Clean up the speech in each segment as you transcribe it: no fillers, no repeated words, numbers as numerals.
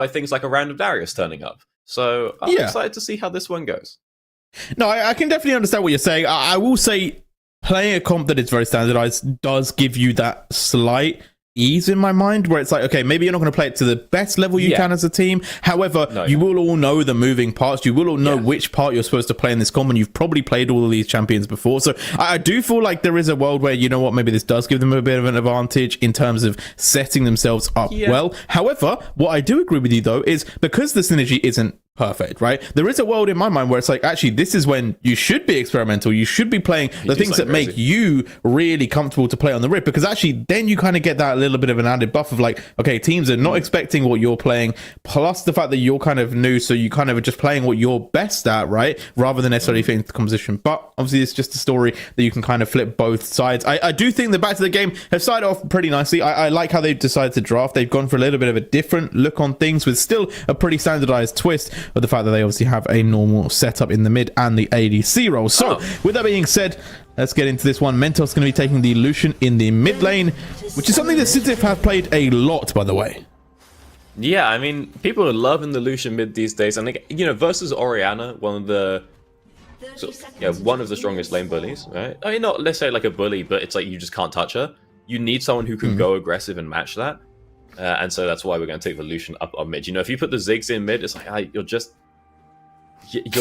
by things like a random Darius turning up. So I'm excited to see how this one goes. No, I can definitely understand what you're saying. I will say playing a comp that is very standardized does give you that slight ease in my mind, where it's like, okay, maybe you're not going to play it to the best level you can as a team. However, you will all know the moving parts. You will all know which part you're supposed to play in this comp, and you've probably played all of these champions before. So I do feel like there is a world where, you know what, maybe this does give them a bit of an advantage in terms of setting themselves up well. However, what I do agree with you, though, is because the synergy isn't perfect, right? There is a world in my mind where it's like, actually, this is when you should be experimental. You should be playing the things that make you really comfortable to play on the rip, because actually then you kind of get that little bit of an added buff of like, okay, teams are not expecting what you're playing, plus the fact that you're kind of new, so you kind of are just playing what you're best at, right? Rather than necessarily fitting the composition. But obviously it's just a story that you can kind of flip both sides. I do think the Back to the Game have started off pretty nicely. I like how they've decided to draft. They've gone for a little bit of a different look on things with still a pretty standardized twist, but the fact that they obviously have a normal setup in the mid and the ADC role. So with that being said, let's get into this one. Mentos going to be taking the Lucian in the mid lane, which is something that Sidif have played a lot, by the way. Yeah, I mean, people are loving the Lucian mid these days, and you know, versus Orianna, one of the strongest lane bullies, right? I mean, not necessarily like a bully, but it's like you just can't touch her. You need someone who can go aggressive and match that. And so that's why we're going to take the Lucian up on mid. You know, if you put the Ziggs in mid, it's like you'll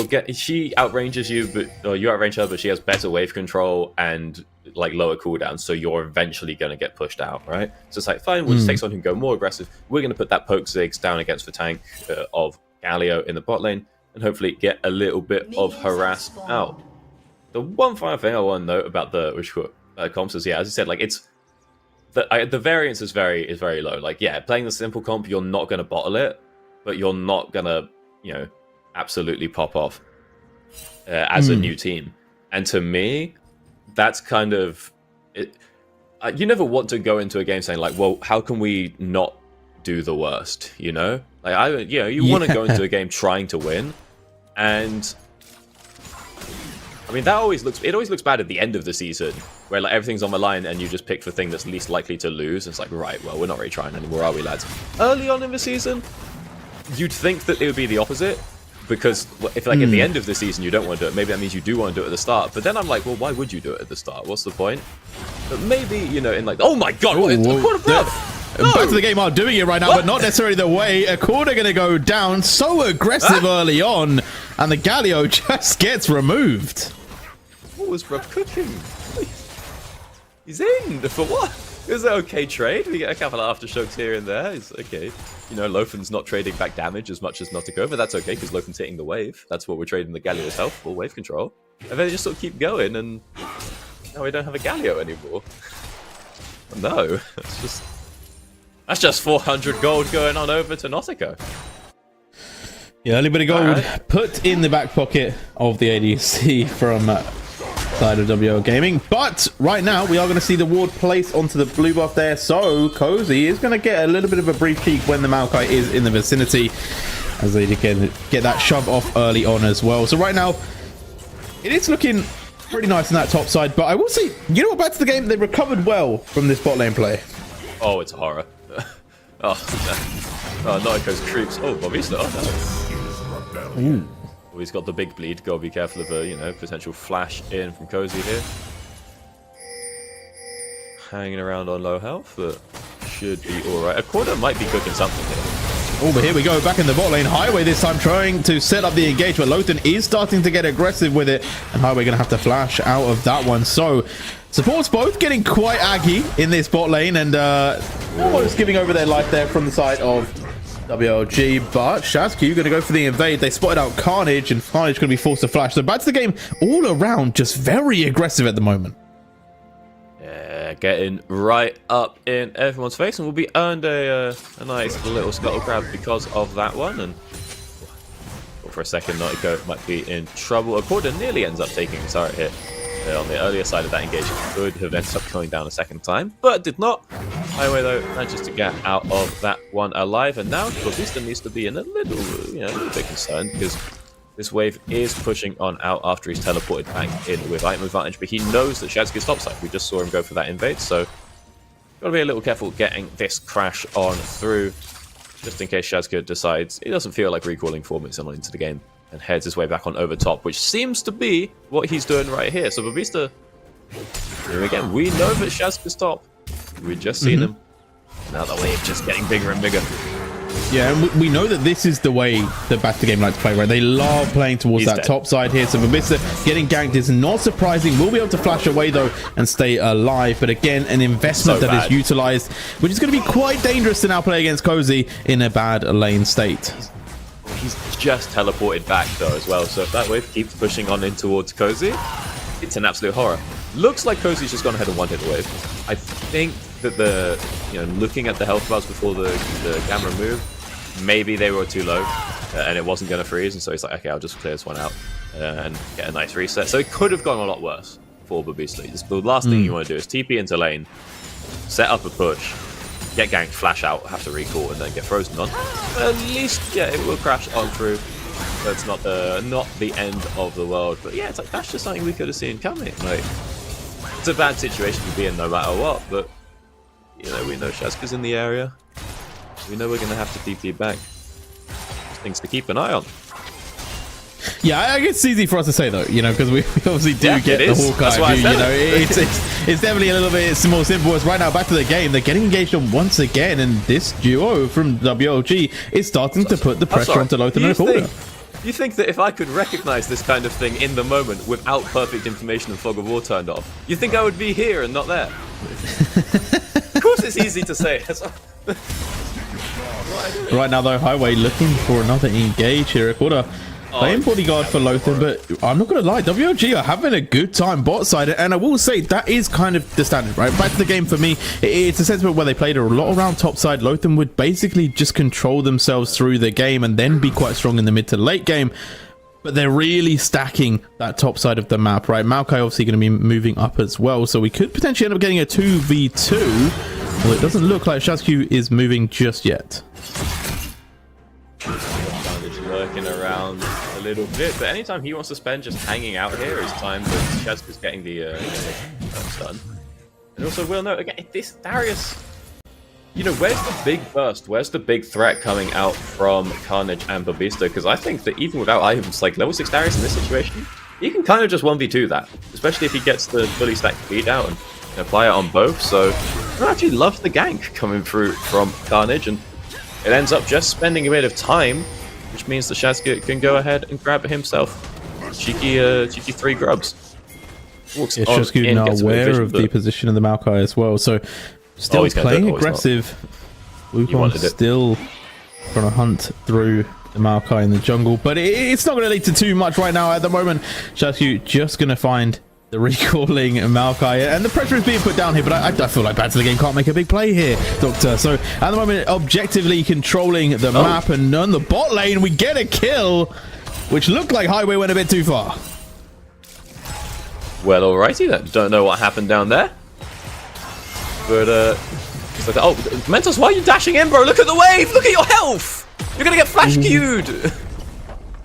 get, she outranges you, or you outrange her, but she has better wave control and like lower cooldown, so you're eventually going to get pushed out, right? So it's like, fine, we'll just take someone who can go more aggressive. We're going to put that poke Ziggs down against the tank of Galio in the bot lane, and hopefully get a little bit of harass out. The one final thing I want to note about the comps is, as I said, like it's the variance is very low. Like, playing the simple comp, you're not going to bottle it, but you're not going to, you know, absolutely pop off as a new team. And to me, that's kind of it. You never want to go into a game saying like, well, how can we not do the worst, you know? Like, you want to go into a game trying to win, and I mean, it always looks bad at the end of the season, where like everything's on the line and you just pick the thing that's least likely to lose. It's like, right, well, we're not really trying anymore, are we, lads? Early on in the season, you'd think that it would be the opposite, because if like at the end of the season you don't want to do it, maybe that means you do want to do it at the start. But then I'm like, well, why would you do it at the start? What's the point? But maybe, you know, in like, oh my god, Back to the Game are doing it right now, but not necessarily the way. A corner going to go down, so aggressive early on, and the Galio just gets removed. What was Bruv cooking? He's in for what? Is that okay trade? We get a couple of aftershocks here and there. It's okay. You know, Lofin's not trading back damage as much as Nautico, but that's okay because Lofin's hitting the wave. That's what we're trading the Galio's health for, wave control. And then they just sort of keep going, and now we don't have a Galio anymore. No, that's just 400 gold going on over to Nautico. Yeah, a little bit of gold put in the back pocket of the ADC from side of WLGaming, but right now we are going to see the ward placed onto the blue buff there, so Cozy is going to get a little bit of a brief peek when the Maokai is in the vicinity, as they again get that shove off early on as well. So right now it is looking pretty nice on that top side, but I will say, you know what, Back to the Game, they recovered well from this bot lane play. Oh, it's a horror. Nautico's creeps. Oh, Bobby's not. Ooh. He's got the big bleed. Gotta be careful of a, potential flash in from Cozy here. Hanging around on low health, but should be alright. A quarter might be cooking something here. Oh, but here we go, back in the bot lane. Highway this time trying to set up the engagement. Lothan is starting to get aggressive with it, and Highway gonna have to flash out of that one. So supports both getting quite aggy in this bot lane, and almost giving over their life there from the side of WLG, but Shazq going to go for the invade. They spotted out Carnage, and Carnage going to be forced to flash. So Back to the Game all around just very aggressive at the moment. Yeah, getting right up in everyone's face, and will be earned a nice little scuttle grab because of that one. And for a second, Nautico might be in trouble. Accorda nearly ends up taking a turret hit. On the earlier side of that engagement, could have ended up going down a second time, but did not. Highway, though, manages to get out of that one alive, and now Corvista needs to be in a little bit concerned, because this wave is pushing on out after he's teleported back in with item advantage, but he knows that Shazq is topside. We just saw him go for that invade, so gotta be a little careful getting this crash on through. just in case Shazka decides he doesn't feel like recalling 4 minutes into the game, and heads his way back on over top, which seems to be what he's doing right here. So Babista, here again, we know that Shazka's top. We've just seen him. Now the wave just getting bigger and bigger. Yeah, and we know that this is the way that Back2TheGame like to play, right? They love playing towards that top side here. So Babista getting ganked is not surprising. We'll be able to flash away, though, and stay alive. But again, an investment that is utilized, which is going to be quite dangerous to now play against Cozy in a bad lane state. He's just teleported back, though, as well. So if that wave keeps pushing on in towards Cozy, it's an absolute horror. Looks like Cozy's just gone ahead and one-hit the wave. I think that looking at the health bars before the camera move, maybe they were too low and it wasn't going to freeze, and so he's like, okay, I'll just clear this one out and get a nice reset. So it could have gone a lot worse for Babista. The last thing you want to do is TP into lane, set up a push, get ganked, flash out, have to recall, and then get frozen on. At least, yeah, it will crash on through. So it's not the end of the world. But yeah, it's like that's just something we could have seen coming. Like, it's a bad situation to be in no matter what, but you know, we know Shazka's in the area. We know we're going to have to TP back. Things to keep an eye on. Yeah, I guess it's easy for us to say, though, you know, because we obviously do get the Hawkeye view, you know. It's definitely a little bit more simple. As right now, Back2TheGame, they're getting engaged on once again, and this duo from WLG is starting to put the pressure onto Lothar in the corner. You think that if I could recognize this kind of thing in the moment without perfect information and Fog of War turned off, you think I would be here and not there? Of course it's easy to say. Right now, though, Highway looking for another engage here. Quarter playing bodyguard for Lothar, but I'm not going to lie, WLG are having a good time bot side, and I will say that is kind of the standard, right? Back2TheGame for me, it's a sentiment where they played a lot around top side. Lothar would basically just control themselves through the game and then be quite strong in the mid to late game. But they're really stacking that top side of the map, right? Maokai obviously going to be moving up as well, so we could potentially end up getting a 2v2. Well, it doesn't look like Shazku is moving just yet. Lurking around a little bit, but anytime he wants to spend just hanging out here is time that Shazku's getting the done. And also, we'll know again, this Darius, you know, where's the big burst? Where's the big threat coming out from Carnage and Babista? Because I think that even without items like level 6 Darius in this situation, he can kind of just 1v2 that, especially if he gets the fully stacked feed out and apply it on both. So I actually love the gank coming through from Carnage, and it ends up just spending a bit of time, which means that Shazka can go ahead and grab it himself. Cheeky 3 grubs. Shazku now aware of the position of the Maokai as well, so still playing aggressive. Wukong still trying to hunt through the Maokai in the jungle, but it's not going to lead to too much right now. At the moment, Shazku just going to find the recalling Maokai, and the pressure is being put down here, but I feel like Back2TheGame can't make a big play here, Doctor. So at the moment, objectively controlling the map, and on the bot lane, we get a kill, which looked like Highway went a bit too far. Well, alrighty then. Don't know what happened down there. But, it's like, oh, Mentos, why are you dashing in, bro? Look at the wave! Look at your health! You're gonna get flash queued!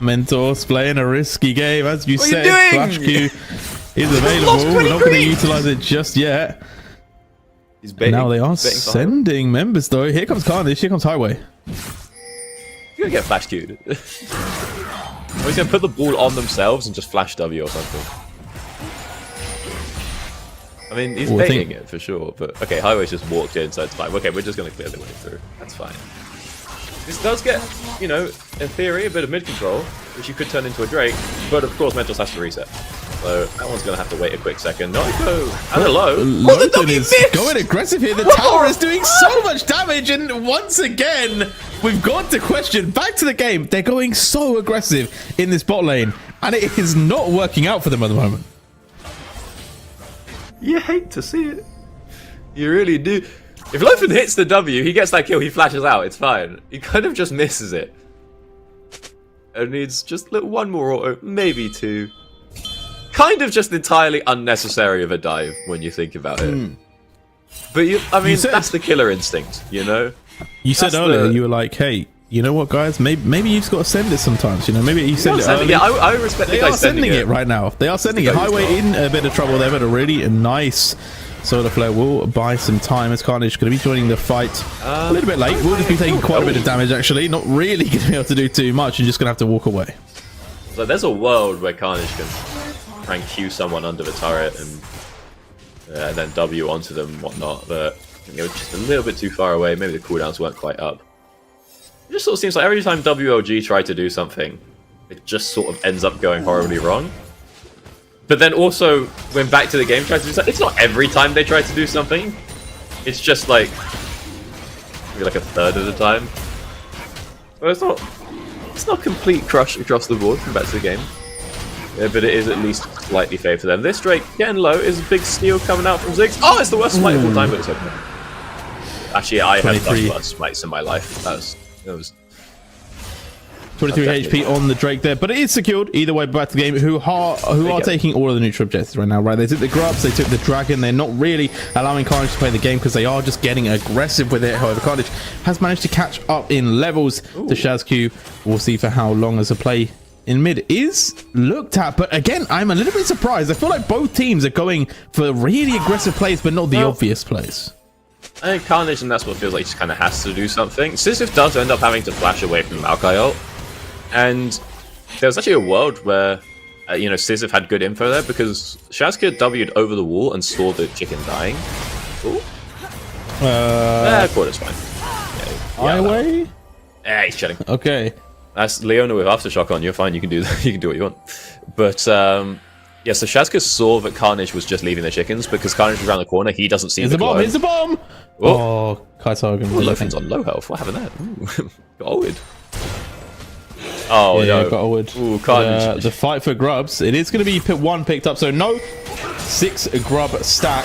Mentos playing a risky game, as you said. Flash queue is available. We're not going to utilize it just yet. Now they are sending members, though. Here comes Carnage. Here comes Highway. You're going to get flash queued. Or he's going to put the ball on themselves and just flash W or something. I mean, he's baiting it for sure. But okay, Highway's just walked in, so it's fine. Okay, we're just going to clear the way through. That's fine. This does get, you know, in theory, a bit of mid-control, which you could turn into a Drake, but of course Mentos has to reset. So that one's going to have to wait a quick second. No, and hello. Lothar is going aggressive here. The tower is doing so much damage, and once again, we've got to question Back2TheGame. They're going so aggressive in this bot lane, and it is not working out for them at the moment. You hate to see it. You really do. If Lothar hits the W, he gets that kill, he flashes out, it's fine. He kind of just misses it. And needs just one more auto, maybe 2. Kind of just entirely unnecessary of a dive when you think about it. But I mean, that's the killer instinct, you know? You said earlier, you were like, hey, you know what, guys? Maybe you've got to send it sometimes, you know? Maybe you send it early. Yeah, I respect the guys sending it right now. They are sending it. Highway in a bit of trouble there, but a really nice Solar Flare will buy some time as Carnage going to be joining the fight a little bit late. We'll just be taking quite a bit of damage, actually. Not really going to be able to do too much. You're just going to have to walk away. So there's a world where Carnage can try and Q someone under the turret and then W onto them and whatnot, but it was just a little bit too far away. Maybe the cooldowns weren't quite up. It just sort of seems like every time WLG tried to do something, it just sort of ends up going horribly wrong. But then also, when Back to the Game tries to do something, it's not every time they try to do something. It's just like, maybe like a third of the time. Well, it's not complete crush across the board from Back to the Game. Yeah, but it is at least slightly favored to them. This Drake getting low is a big steal coming out from Ziggs. Oh, it's the worst smite of all time, but it's okay. Actually, I have done worse smites in my life. That was 23 HP on the Drake there, but it is secured either way. Back to the Game, who are taking all of the neutral objectives right now, right? They took the grubs, they took the dragon. They're not really allowing Carnage to play the game because they are just getting aggressive with it. However, Carnage has managed to catch up in levels to ShazQ. We'll see for how long as a play in mid is looked at, but again, I'm a little bit surprised. I feel like both teams are going for really aggressive plays, but not the obvious plays. I think Carnage, and that's what feels like he just kind of has to do something. Sisyph does end up having to flash away from the Maokai ult. And there's actually a world where, you know, Sisyph had good info there because ShazQ W'd over the wall and saw the chicken dying. Ooh. Quarter's fine. Highway? Yeah, he's chilling. Okay. That's Leona with Aftershock on. You're fine. You can do that. You can do what you want. But yeah, so ShazQ saw that Carnage was just leaving the chickens because Carnage was around the corner. He doesn't see the bomb. Here's the bomb. Oh, Kai'Sa going to be Lofin's on low health. What happened there? Got ulted. Oh, yeah, no. Got ulted. Ooh, Carnage. The fight for grubs. It is going to be one picked up, so no 6 grub stack.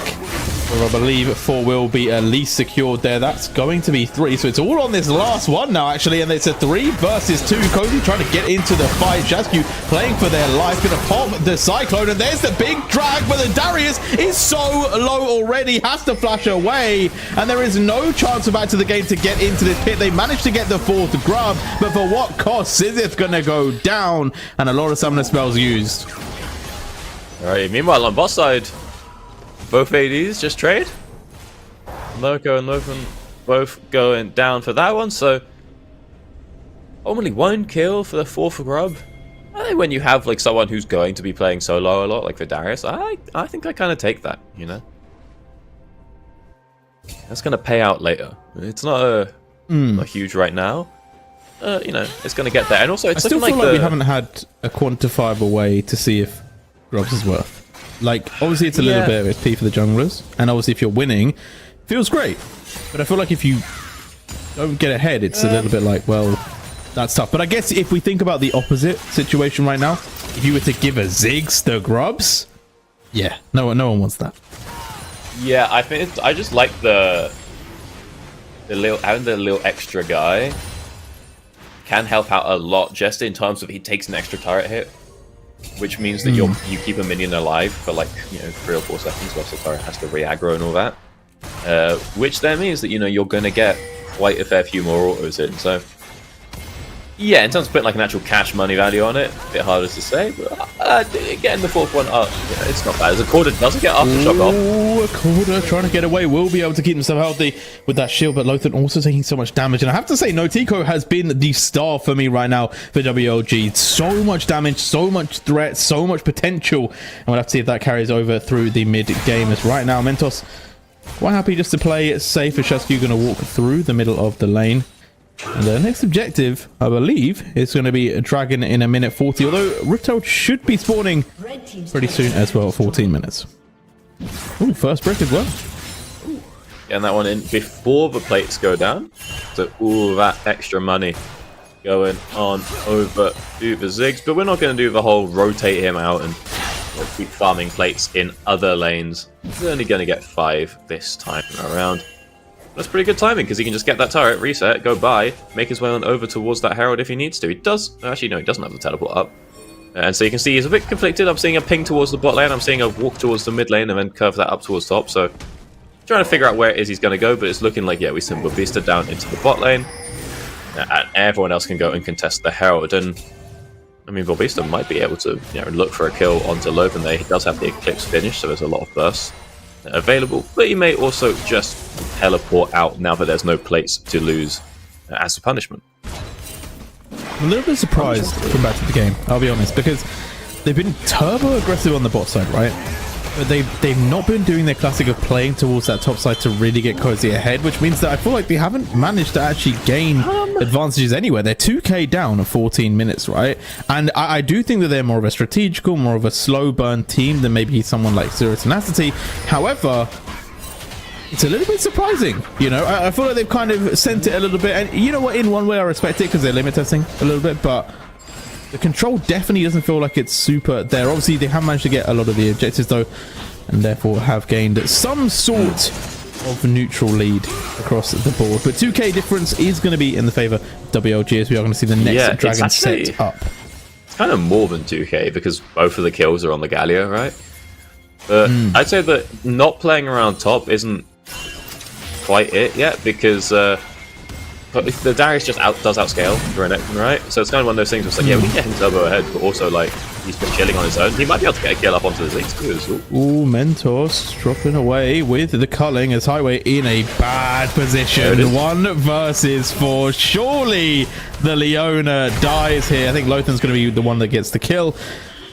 Where I believe 4 will be at least secured there. That's going to be 3. So it's all on this last one now, actually. And it's a 3 versus 2. Cody trying to get into the fight. ShazQ playing for their life. Going to pop the Cyclone. And there's the big drag. But the Darius is so low already. Has to flash away. And there is no chance for Back to the Game to get into this pit. They managed to get the 4th grub. But for what cost? Sisyph going to go down. And a lot of summoner spells used. All right. Meanwhile, on bot side, both ADs just trade. Loco and Lofin both going down for that one, so only 1 kill for the 4th grub. I think when you have like someone who's going to be playing solo a lot, like for Darius, I think I kind of take that, you know. That's going to pay out later. It's not not huge right now. You know, it's going to get there, and also it's I still feel like we haven't had a quantifiable way to see if grubs is worth. Like, obviously it's a little bit of XP for the junglers, and obviously if you're winning, feels great. But I feel like if you don't get ahead, it's a little bit like, well, that's tough. But I guess if we think about the opposite situation right now, if you were to give a Ziggs the grubs, yeah, no one wants that. Yeah, I think I just like the having the little extra guy can help out a lot, just in terms of he takes an extra turret hit. Which means that you keep a minion alive for like, you know, 3 or 4 seconds whilst the turret has to re-aggro and all that. Which then means that, you know, you're going to get quite a fair few more autos in. So, yeah, in terms of putting like an actual cash money value on it, a bit harder to say. But getting the 4th one up, you know, it's not bad. As a quarter doesn't get Aftershock off. Oh, a quarter trying to get away. Will be able to keep himself healthy with that shield, but Lothar also taking so much damage. And I have to say, Notico has been the star for me right now for WLG. So much damage, so much threat, so much potential. And we'll have to see if that carries over through the mid game. As right now, Mentos quite happy just to play it safe. As ShazQ going to walk through the middle of the lane. And the next objective, I believe, is going to be a dragon in 1:40. Although Riptail should be spawning pretty soon as well, 14 minutes. Ooh, first brick as well. Getting that one in before the plates go down. So all that extra money going on over to the Ziggs. But we're not going to do the whole rotate him out and keep farming plates in other lanes. We're only going to get 5 this time around. That's pretty good timing, because he can just get that turret, reset, go by, make his way on over towards that Herald if he needs to. He does. Actually, no, he doesn't have the teleport up. And so you can see he's a bit conflicted. I'm seeing a ping towards the bot lane. I'm seeing a walk towards the mid lane and then curve that up towards top. So trying to figure out where it is he's going to go, but it's looking like, yeah, we send Bobista down into the bot lane. And everyone else can go and contest the Herald. And I mean, Bobista might be able to, you know, look for a kill onto Loven there. He does have the Eclipse finish, so there's a lot of bursts. available, but he may also just teleport out now that there's no place to lose as a punishment. I'm a little bit surprised from Back to the Game, I'll be honest, because they've been turbo aggressive on the bot side, right? But they've not been doing their classic of playing towards that top side to really get cozy ahead, which means that I feel like they haven't managed to actually gain advantages anywhere. They're 2k down in 14 minutes, right? And I do think that they're more of a strategical, more of a slow burn team than maybe someone like Tenacity. However, it's a little bit surprising, you know. I feel like they've kind of sent it a little bit, and you know what, in one way I respect it because they're limit testing a little bit, but the control definitely doesn't feel like it's super there. Obviously, they have managed to get a lot of the objectives, though, and therefore have gained some sort of neutral lead across the board. But 2k difference is going to be in the favor of WLG, as we are going to see the next dragon actually set up. It's kind of more than 2k because both of the kills are on the Galio, right? But I'd say that not playing around top isn't quite it yet, because but the Darius just does outscale the Renekton, right? So it's kind of one of those things where it's like, yeah, we can get him turbo ahead, but also, like, he's just chilling on his own. He might be able to get a kill up onto the Ziggs too. Ooh, Mentos dropping away with the culling as Highway in a bad position. 1 versus 4. Surely the Leona dies here. I think Lothan's going to be the one that gets the kill.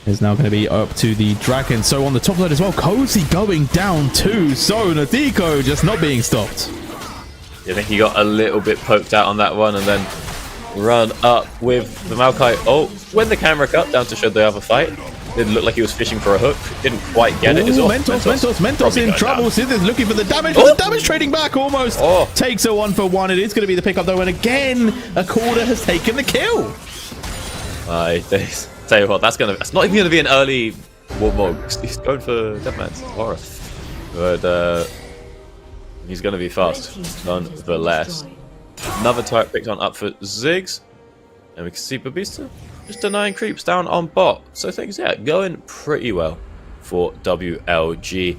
Is now going to be up to the Dragon. So on the top side as well, Cozy going down too. So Nadiko just not being stopped. I think he got a little bit poked out on that one and then run up with the Maokai. Oh, when the camera cut down to show the other fight, it looked like he was fishing for a hook. Didn't quite get it. Mentos in trouble. Sithis looking for the damage. Oh! The damage trading back almost. Takes a 1-for-1. It is going to be the pickup though. And again, Accorda has taken the kill. Tell you what, that's not even gonna be an early Warmog. He's going for Deadman's horror, but he's gonna be fast nonetheless. Another turret picked on up for Ziggs, and we can see Babista just denying creeps down on bot. So things, going pretty well for WLG.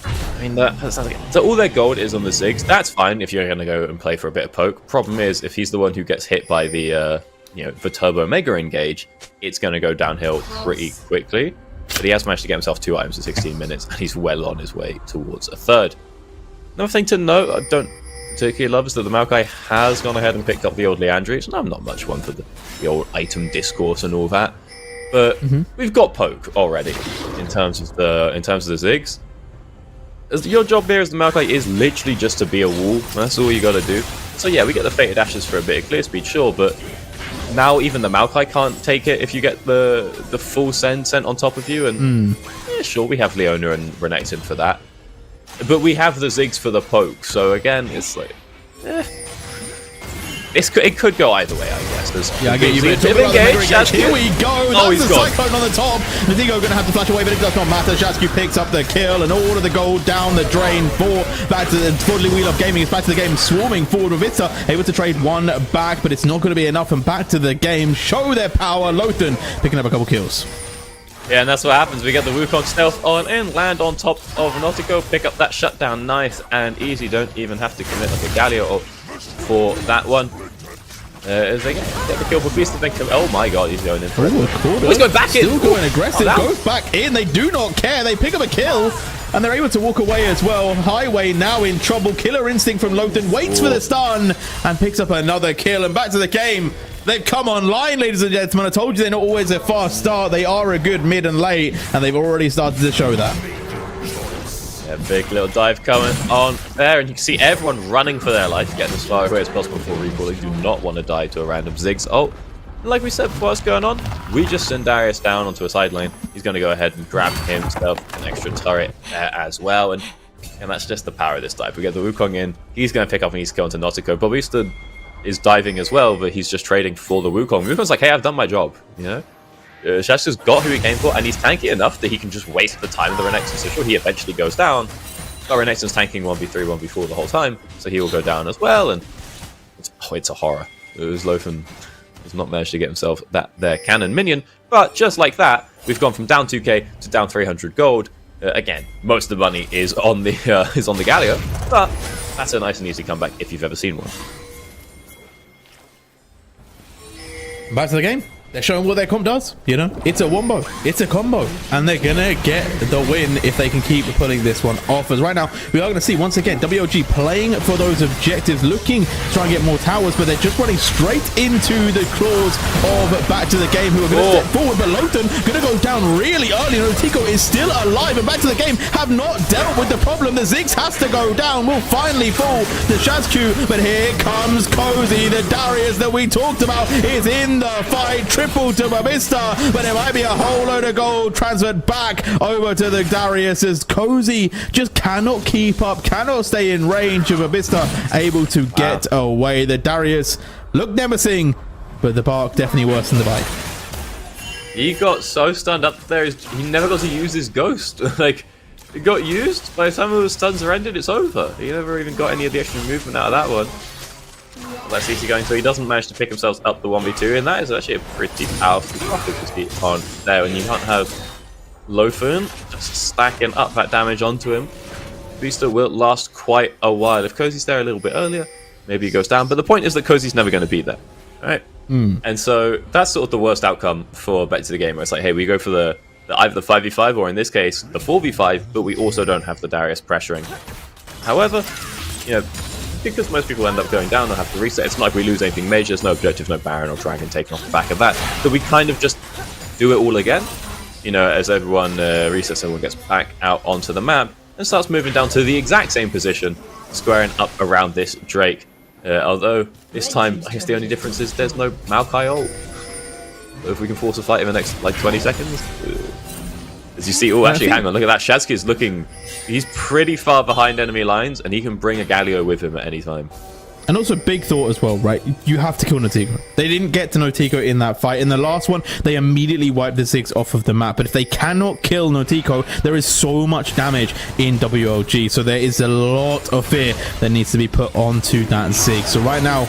I mean, that sounds like it. So all their gold is on the Ziggs. That's fine if you're gonna go and play for a bit of poke. Problem is, if he's the one who gets hit by the the Turbo Mega Engage, it's going to go downhill pretty quickly. But he has managed to get himself 2 items in 16 minutes, and he's well on his way towards a third. Another thing to note, I don't particularly love, is that the Maokai has gone ahead and picked up the old Leandries, and I'm not much one for the old item discourse and all that. But we've got poke already in terms of the Ziggs. Your job here as the Maokai is literally just to be a wall. That's all you got to do. So yeah, we get the Fated Ashes for a bit of clear speed, sure, but now even the Maokai can't take it if you get the full sent on top of you, and sure, we have Leona and Renekton for that, but we have the Ziggs for the poke. So again, it's like, it could go either way, I guess. I get you. Here we go. That's the Cyclone on the top. Nadiko going to have to flash away, but it does not matter. Shasku picks up the kill, and all of the gold down the drain for WLGaming. It's Back to the Game swarming forward with Itza, able to trade 1 back, but it's not going to be enough. And Back to the Game show their power. Lothan picking up a couple kills. Yeah, and that's what happens. We get the Wukong stealth on in, land on top of Nautico, pick up that shutdown, nice and easy. Don't even have to commit like a Galio for that one. As they get the kill for Beast, then oh my god, he's going in for it. He's going back in. Still going aggressive, goes back in. They do not care. They pick up a kill, and they're able to walk away as well. Highway now in trouble. Killer instinct from Lothan, waits for the stun, and picks up another kill. And Back to the Game. They've come online, ladies and gentlemen. I told you they're not always a fast start. They are a good mid and late, and they've already started to show that. Yeah, big little dive coming on there, and you can see everyone running for their life, getting as far away as possible before recall. They do not want to die to a random Ziggs. Oh, like we said before, what's going on? We just send Darius down onto a side lane. He's going to go ahead and grab himself an extra turret there as well, and that's just the power of this dive. We get the Wukong in. He's going to pick up and he's going to Nautico. Babista is diving as well, but he's just trading for the Wukong. Wukong's like, hey, I've done my job, you know? Shasku's got who he came for, and he's tanky enough that he can just waste the time of the Renekton. So sure, he eventually goes down. But Renekton's tanking 1v3, 1v4 the whole time, so he will go down as well, and it's a horror. Lothan has not managed to get himself their cannon minion, but just like that, we've gone from down 2k to down 300 gold. Again, most of the money is on the Galio, but that's a nice and easy comeback if you've ever seen one. Back to the Game. They're showing what their comp does, you know? It's a wombo, it's a combo, and they're gonna get the win if they can keep pulling this one off. As right now, we are gonna see once again WLG playing for those objectives, looking to try and get more towers, but they're just running straight into the claws of Back to the Game, who are gonna step forward, but Lothon gonna go down really early. Notico is still alive, and Back to the Game have not dealt with the problem. The Ziggs has to go down, will finally fall to Shazq, but here comes Cozy. The Darius that we talked about is in the fight. Triple to Babista, but there might be a whole load of gold transferred back over to the Darius as Cozy just cannot keep up, cannot stay in range of Babista, able to get away. The Darius look nemising, but the bark definitely worse than the bite. He got so stunned up there, he never got to use his ghost. Like, it got used. By the time the stuns are ended, it's over. He never even got any of the extra movement out of that one. Let's see, going, so he doesn't manage to pick himself up the 1v2, and that is actually a pretty powerful rocket to keep on there. When you can't have Lothon just stacking up that damage onto him, Booster will last quite a while. If Cozy's there a little bit earlier, maybe he goes down, but the point is that Cozy's never going to be there, right? And so that's sort of the worst outcome for Back to the Game, where it's like, hey, we go for the either the 5v5 or in this case the 4v5, but we also don't have the Darius pressuring. However, you know, because most people end up going down, they'll have to reset. It's not like we lose anything major. There's no objective, no Baron or Dragon taken off the back of that. So we kind of just do it all again, you know, as everyone resets, everyone gets back out onto the map and starts moving down to the exact same position, squaring up around this Drake. Although this time, I guess the only difference is there's no Maokai ult. If we can force a fight in the next like 20 seconds. As you see, oh, actually, hang on, look at that. Shazq is looking, he's pretty far behind enemy lines, and he can bring a Galio with him at any time. And also, big thought as well, right? You have to kill Notico. They didn't get to Notico in that fight. In the last one, they immediately wiped the Ziggs off of the map. But if they cannot kill Notico, there is so much damage in WLG. So there is a lot of fear that needs to be put onto that Zigg. So right now,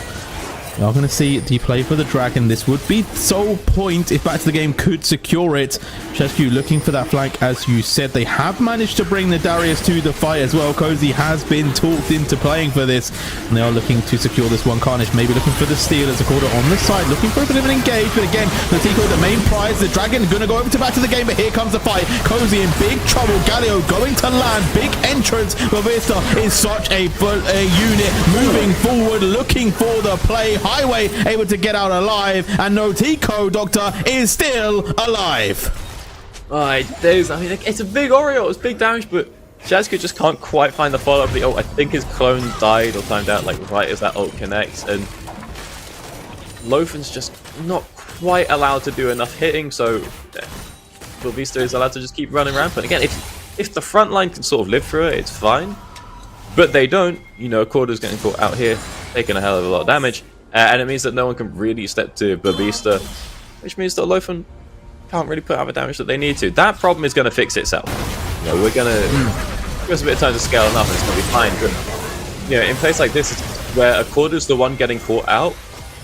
we are going to see the play for the Dragon. This would be sole point if Back to the Game could secure it. Shazq looking for that flank, as you said. They have managed to bring the Darius to the fight as well. Cozy has been talked into playing for this, and they are looking to secure this one. Carnage maybe looking for the steal as a quarter on the side, looking for a bit of an engage, but again, Notico the main prize. The Dragon going to go over to Back to the Game, but here comes the fight. Cozy in big trouble. Galio going to land. Big entrance. Babista is such a unit moving forward, looking for the play. Highway able to get out alive, and Notico Doctor is still alive. Alright, I mean, it's a big Oreo, it's big damage, but Shazq just can't quite find the follow-up of the ult. I think his clone died or timed out like right as that ult connects, and Lothon's just not quite allowed to do enough hitting, so Babista is allowed to just keep running rampant. Again, if the front line can sort of live through it, it's fine, but they don't. You know, Quarter's getting caught out here, taking a hell of a lot of damage. And it means that no one can really step to Babista, which means that Lothon can't really put out the damage that they need to. That problem is going to fix itself. You know, we're going to give us a bit of time to scale enough, and it's going to be fine. But you know, in place like this, where a Quarter's the one getting caught out,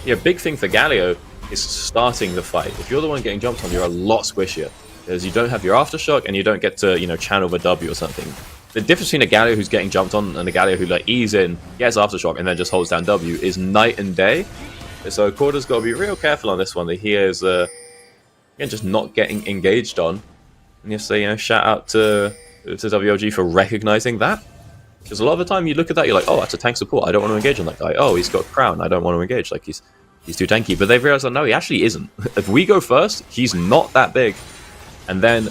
yeah, big thing for Galio is starting the fight. If you're the one getting jumped on, you're a lot squishier, because you don't have your aftershock and you don't get to, you know, channel the W or something. The difference between a Galio who's getting jumped on and a Galio who like ease in, gets aftershock, and then just holds down W is night and day. So Quarter's got to be real careful on this one. That he is again just not getting engaged on. And you have to say, you know, shout out to WLG for recognizing that. Because a lot of the time you look at that, you're like, oh, that's a tank support. I don't want to engage on that guy. Oh, he's got crown. I don't want to engage. Like he's too tanky. But they've realized that no, he actually isn't. If we go first, he's not that big. And then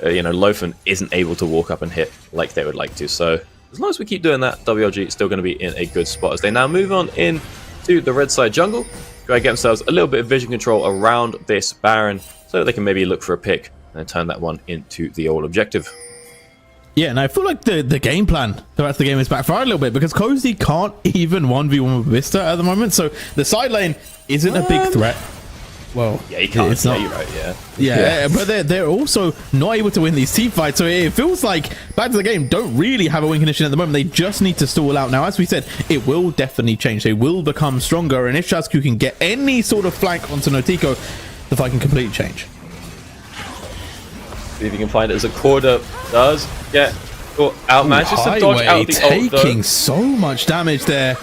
you know, Lothon isn't able to walk up and hit like they would like to. So as long as we keep doing that, WLG is still going to be in a good spot as they now move on in to the red side jungle. Go and get themselves a little bit of vision control around this Baron so that they can maybe look for a pick and turn that one into the old objective. Yeah, and I feel like the game plan throughout the game is backfired a little bit, because Cozy can't even 1v1 with Vista at the moment, so the side lane isn't a big threat. Well, yeah, you can't. It's not, you're right. Yeah, but they're also not able to win these team fights. So it feels like Back to the Game don't really have a win condition at the moment. They just need to stall out. Now, as we said, it will definitely change. They will become stronger, and if Shazq can get any sort of flank onto Notico, the fight can completely change. See if you can find it as a Quarter does get out. Manages to dodge out the ult, taking so much damage there.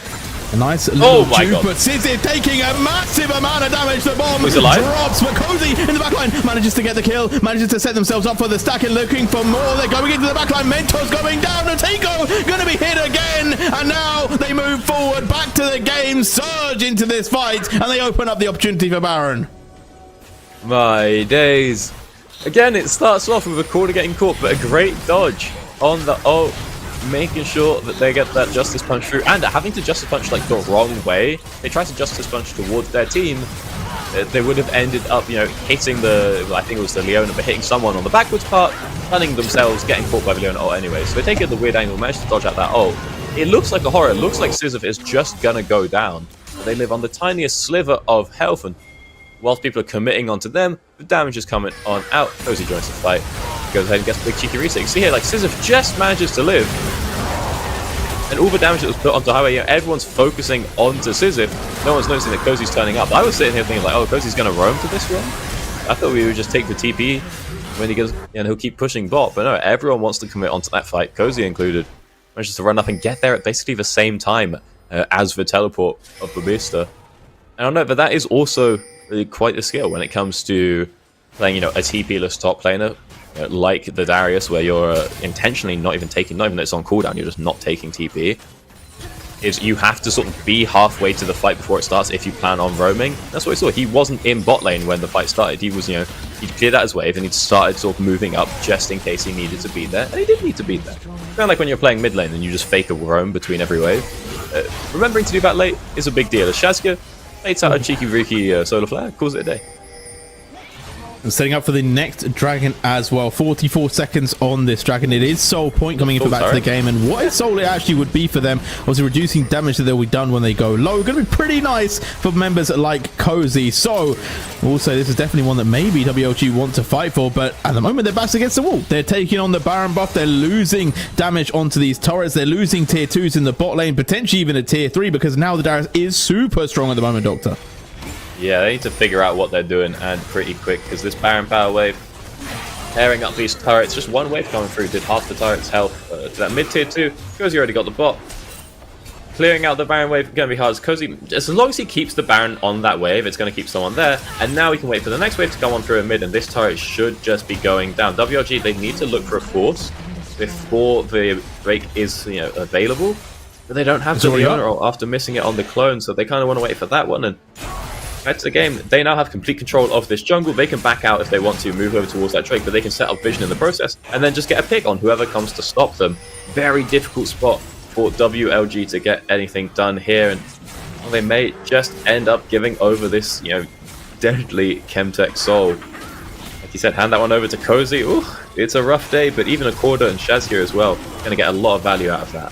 A nice little my juke, God. but Sizzy taking a massive amount of damage. The bomb He's alive. drops, but Cozy in the backline manages to get the kill, manages to set themselves up for the stack and looking for more. They're going into the backline. Mentor's going down. Natico going to be hit again, and now they move forward. Back to the game, surge into this fight, and they open up the opportunity for Baron. My days. Again, it starts off with a corner getting caught, but a great dodge on the ult, making sure that they get that Justice Punch through, and having to Justice Punch like the wrong way. They tried to Justice Punch towards their team. They would have ended up, you know, hitting I think it was the Leona, but hitting someone on the backwards part, stunning themselves, getting caught by the Leona ult anyway. So they take it the weird angle, manage to dodge out that ult. It looks like a horror. It looks like Sisyph is just gonna go down. They live on the tiniest sliver of health, and whilst people are committing onto them, the damage is coming on out. Cozy joins the fight, goes ahead and gets a big cheeky reset. You see here, like, Sisyph just manages to live, and all the damage that was put onto Highway, you know, everyone's focusing onto Sisyph. No one's noticing that Cozy's turning up. I was sitting here thinking, like, oh, Cozy's going to roam to this run? I thought we would just take the TP when he goes, and he'll keep pushing bot, but no, everyone wants to commit onto that fight, Cozy included. Manages to run up and get there at basically the same time as the teleport of Babista. I don't know, but that is also really quite a skill when it comes to playing, you know, a TP-less top laner like the Darius, where you're intentionally not even though it's on cooldown, you're just not taking TP. Is you have to sort of be halfway to the fight before it starts if you plan on roaming. That's what we saw. He wasn't in bot lane when the fight started. He was, you know, he cleared out his wave and he started sort of moving up just in case he needed to be there. And he did need to be there. Kind of like when you're playing mid lane and you just fake a roam between every wave. Remembering to do that late is a big deal. As Shazka baits out a cheeky Riki solar flare, calls it a day. And setting up for the next dragon as well. 44 seconds on this dragon. It is Soul Point coming in for Back to the Game, and what a soul it actually would be for them. Obviously reducing damage that they'll be done when they go low. Going to be pretty nice for members like Cozy. So we'll say this is definitely one that maybe WLG want to fight for, but at the moment they're back against the wall. They're taking on the Baron buff. They're losing damage onto these turrets. They're losing tier 2s in the bot lane, potentially even a tier 3, because now the Darius is super strong at the moment, Doctor. Yeah, they need to figure out what they're doing, and pretty quick, because this Baron power wave, tearing up these turrets, just one wave coming through, did half the turret's health to that mid tier 2. Cozy already got the bot. Clearing out the Baron wave going to be hard. Cozy, as long as he keeps the Baron on that wave, it's going to keep someone there, and now we can wait for the next wave to come on through a mid, and this turret should just be going down. WLG, they need to look for a force before the break is, you know, available, but they don't have the Leona after missing it on the clone, so they kind of want to wait for that one. And Back to the Game, they now have complete control of this jungle. They can back out if they want to, move over towards that Drake, but they can set up vision in the process and then just get a pick on whoever comes to stop them. Very difficult spot for WLG to get anything done here, and well, they may just end up giving over this, you know, deadly Chemtech Soul. Like you said, hand that one over to Cozy. Ooh, it's a rough day, but even a Corda and Shaz here as well, going to get a lot of value out of that.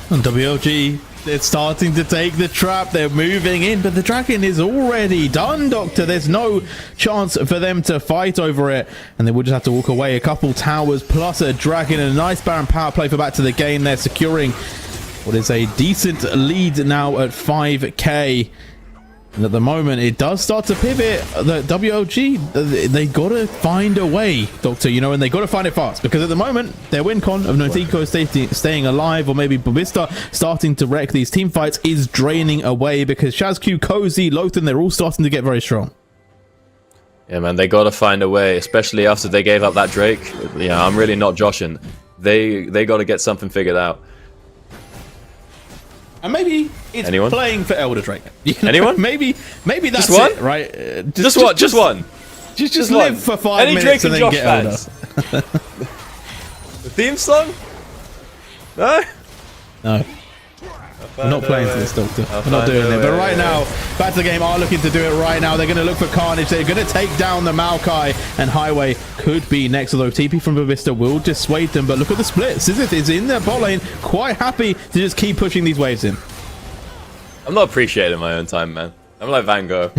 And WLG, they're starting to take the trap. They're moving in, but the dragon is already done, Doctor. There's no chance for them to fight over it, and they will just have to walk away. A couple towers plus a dragon, and a nice Baron power play for Back to the Game. They're securing what is a decent lead now at 5k. And at the moment, it does start to pivot. The WLG, they got to find a way, Doctor, you know, and they got to find it fast, because at the moment, their win con of Notiko staying alive, or maybe Babista starting to wreck these team fights, is draining away, because Shazq, Cozy, Lothar, they're all starting to get very strong. Yeah, man, they got to find a way, especially after they gave up that Drake. Yeah, I'm really not joshing. They got to get something figured out. And maybe it's playing for Elder Drake. You know? Anyone? Maybe that's just one? it, right? Just one. Just live for 5 minutes and then get Elder. The theme song? No? No. We're not playing for this, Doctor. We're not doing it. But right now, Back to the Game are looking to do it right now. They're going to look for Carnage. They're going to take down the Maokai, and Highway could be next, although TP from Babista will dissuade them. But look at the split. Sisyph is in their bot lane, quite happy to just keep pushing these waves in. I'm not appreciating my own time, man. I'm like Van Gogh.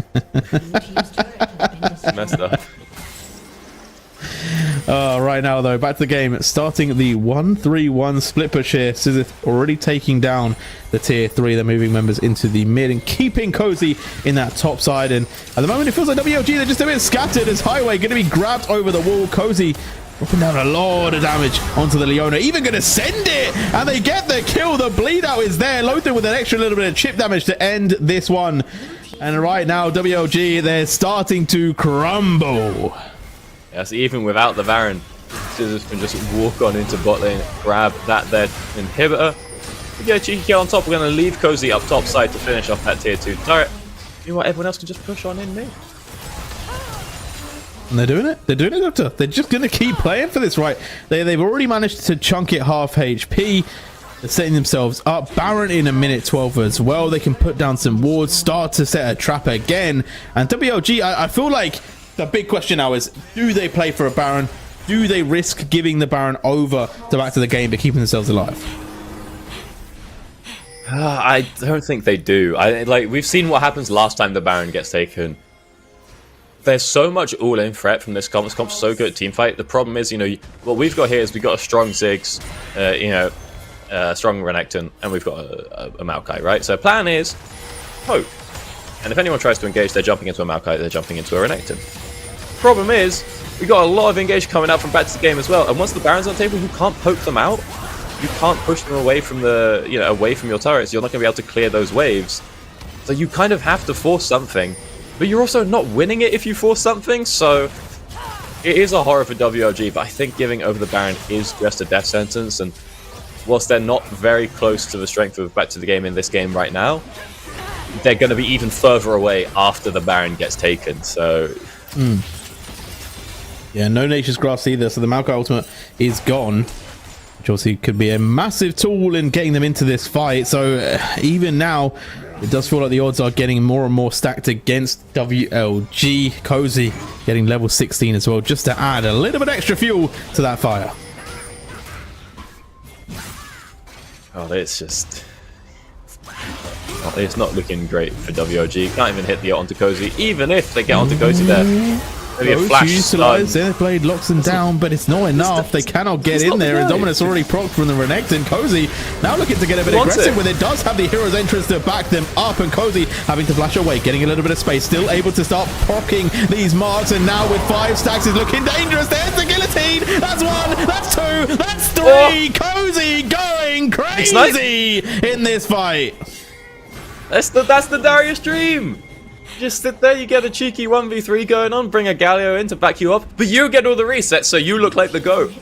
Messed up. Right now, though, Back to the Game, starting the 1-3-1 split push here. Sisyph already taking down the tier 3. They're moving members into the mid and keeping Cozy in that top side. And at the moment, it feels like WLG, they're just a bit scattered, as Highway going to be grabbed over the wall. Cozy Dropping down a lot of damage onto the Leona. Even going to send it. And they get the kill. The bleed out is there. Lothar with an extra little bit of chip damage to end this one. And right now, WLG, they're starting to crumble. Yes, even without the Baron, Scissors can just walk on into bot lane, grab that there inhibitor. We get a cheeky kill on top. We're going to leave Cozy up top side to finish off that tier 2 turret. Meanwhile, everyone else can just push on in mid. And they're doing it. They're doing it, Doctor. They're just going to keep playing for this, right? They've already managed to chunk it half HP. They're setting themselves up. Baron in a minute 12 as well. They can put down some wards, start to set a trap again. And WLG, I feel like the big question now is, do they play for a Baron? Do they risk giving the Baron over to Back to the Game but keeping themselves alive? I don't think they do. We've seen what happens last time the Baron gets taken. There's so much all-in threat from this comp. This comp's so good at teamfight. The problem is, what we've got here is we've got a strong Ziggs, strong Renekton, and we've got a Maokai, right? So plan is poke. And if anyone tries to engage, they're jumping into a Maokai, they're jumping into a Renekton. Problem is, we've got a lot of engage coming out from Back to the Game as well. And once the Baron's on the table, you can't poke them out. You can't push them away from away from your turrets. You're not going to be able to clear those waves. So you kind of have to force something. But you're also not winning it if you force something, so it is a horror for WLG, but I think giving over the Baron is just a death sentence, and whilst they're not very close to the strength of Back to the Game in this game right now, they're going to be even further away after the Baron gets taken, so... Yeah, no Nature's Grasp either, so the Maokai ultimate is gone, which obviously could be a massive tool in getting them into this fight, so even now... It does feel like the odds are getting more and more stacked against WLG. Cozy getting level 16 as well, just to add a little bit extra fuel to that fire. Oh, it's just... It's not looking great for WLG. Can't even hit the onto Cozy, even if they get onto Cozy there. Maybe a flash utilize Zenith Blade locks them down, but it's not enough. They cannot get in there. And Dominus already procced from the Renekton. Cozy now looking to get a bit aggressive with it. Does have the hero's entrance to back them up, and Cozy having to flash away, getting a little bit of space, still able to start procking these marks. And now with 5 stacks is looking dangerous. There's the guillotine. That's 1. That's 2. That's 3. Oh. Cozy going crazy in this fight. That's the Darius dream. Just sit there, you get a cheeky 1v3 going on, bring a Galio in to back you up, but you get all the resets, so you look like the GOAT.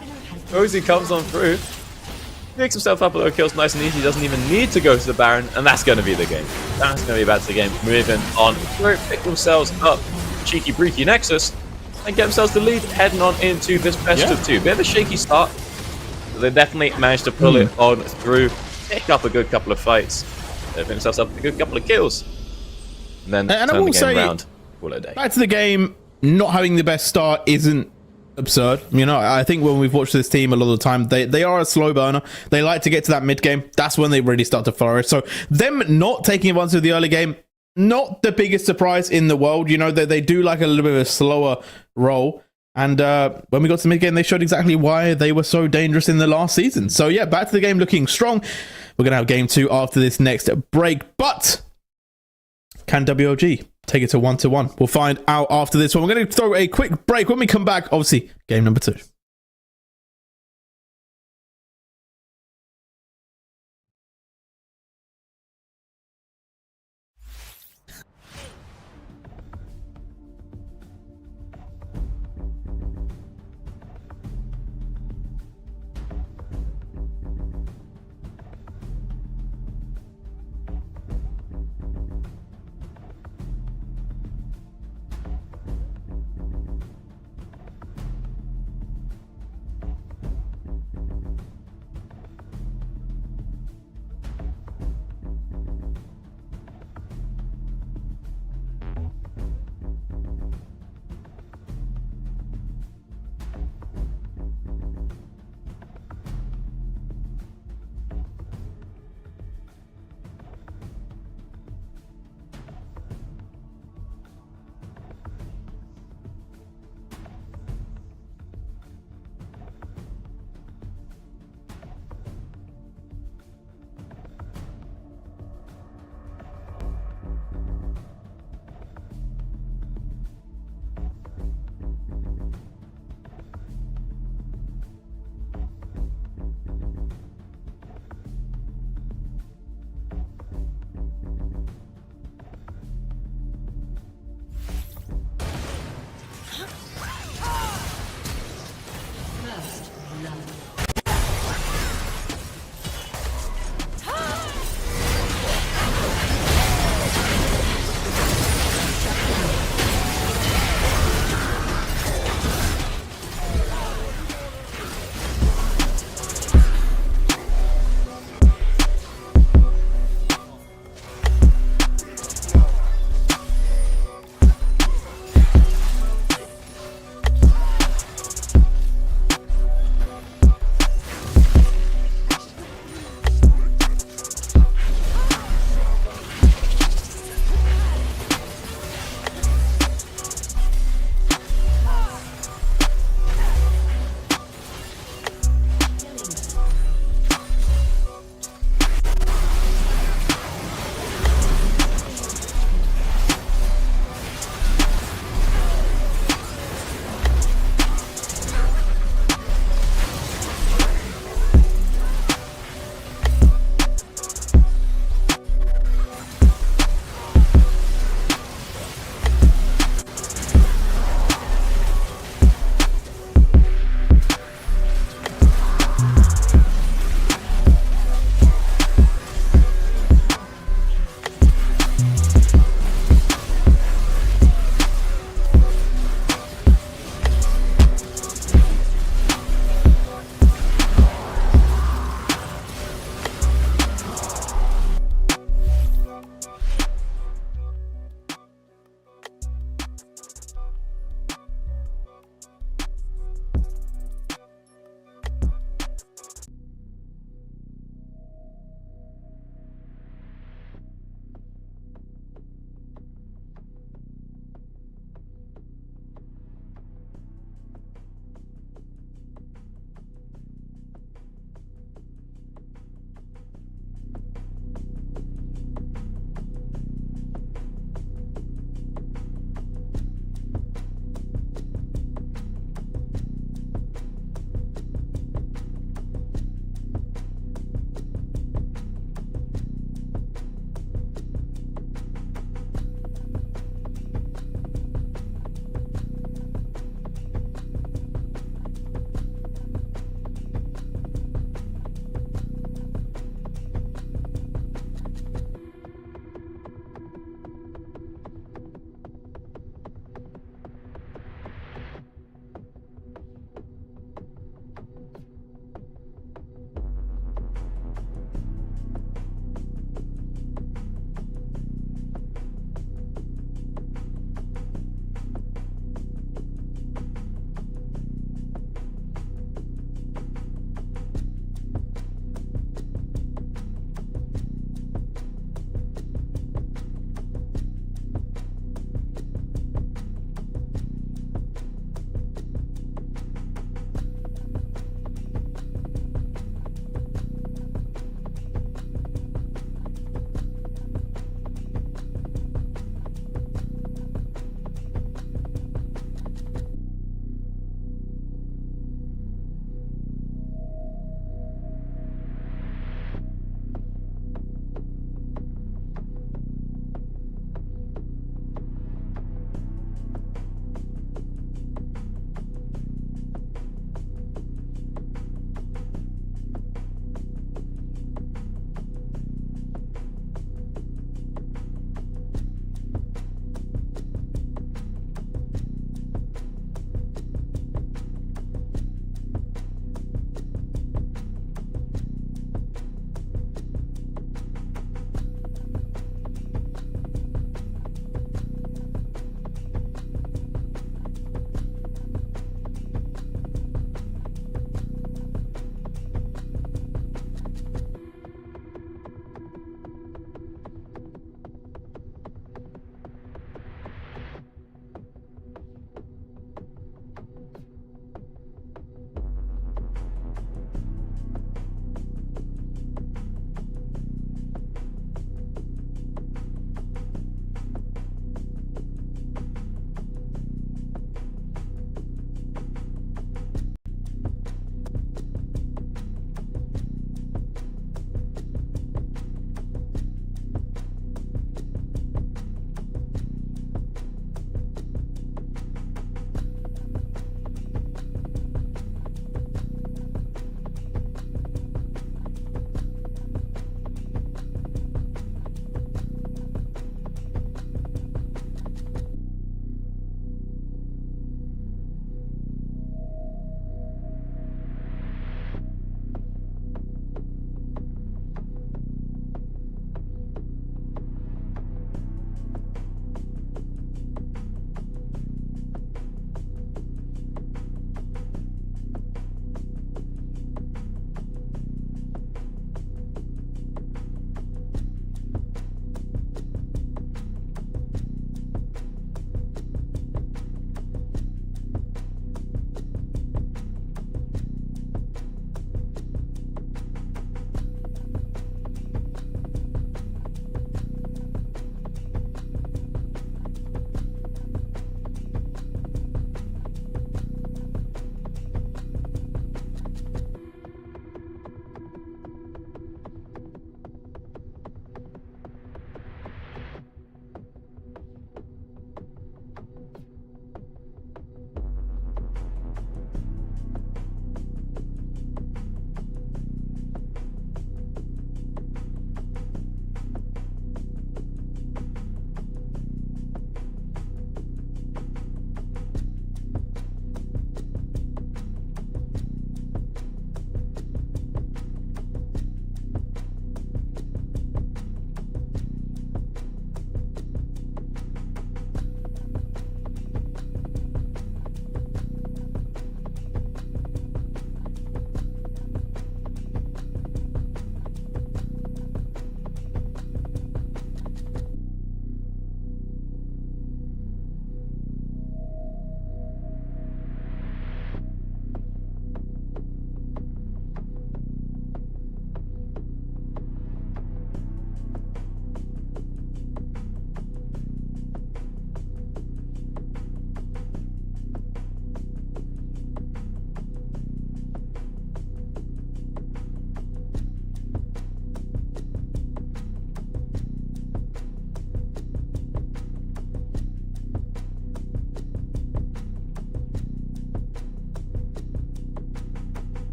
Cozy comes on through, picks himself up a little kills nice and easy, doesn't even need to go to the Baron, and that's going to be the game. That's going to be Back to the Game. Moving on through, pick themselves up, cheeky breaky Nexus, and get themselves the lead, heading on into this best of 2. Bit of a shaky start, but they definitely managed to pull it on through, pick up a good couple of fights, pick themselves up a good couple of kills. And then and I will say, Back to the Game, not having the best start isn't absurd. I think when we've watched this team a lot of the time, they are a slow burner. They like to get to that mid game. That's when they really start to flourish. So them not taking advantage of the early game, not the biggest surprise in the world. They do like a little bit of a slower roll. And when we got to the mid game, they showed exactly why they were so dangerous in the last season. So yeah, Back to the Game looking strong. We're going to have game 2 after this next break. But... can WLG take it to 1-1? We'll find out after this one. We're going to throw a quick break. When we come back, obviously, game number 2.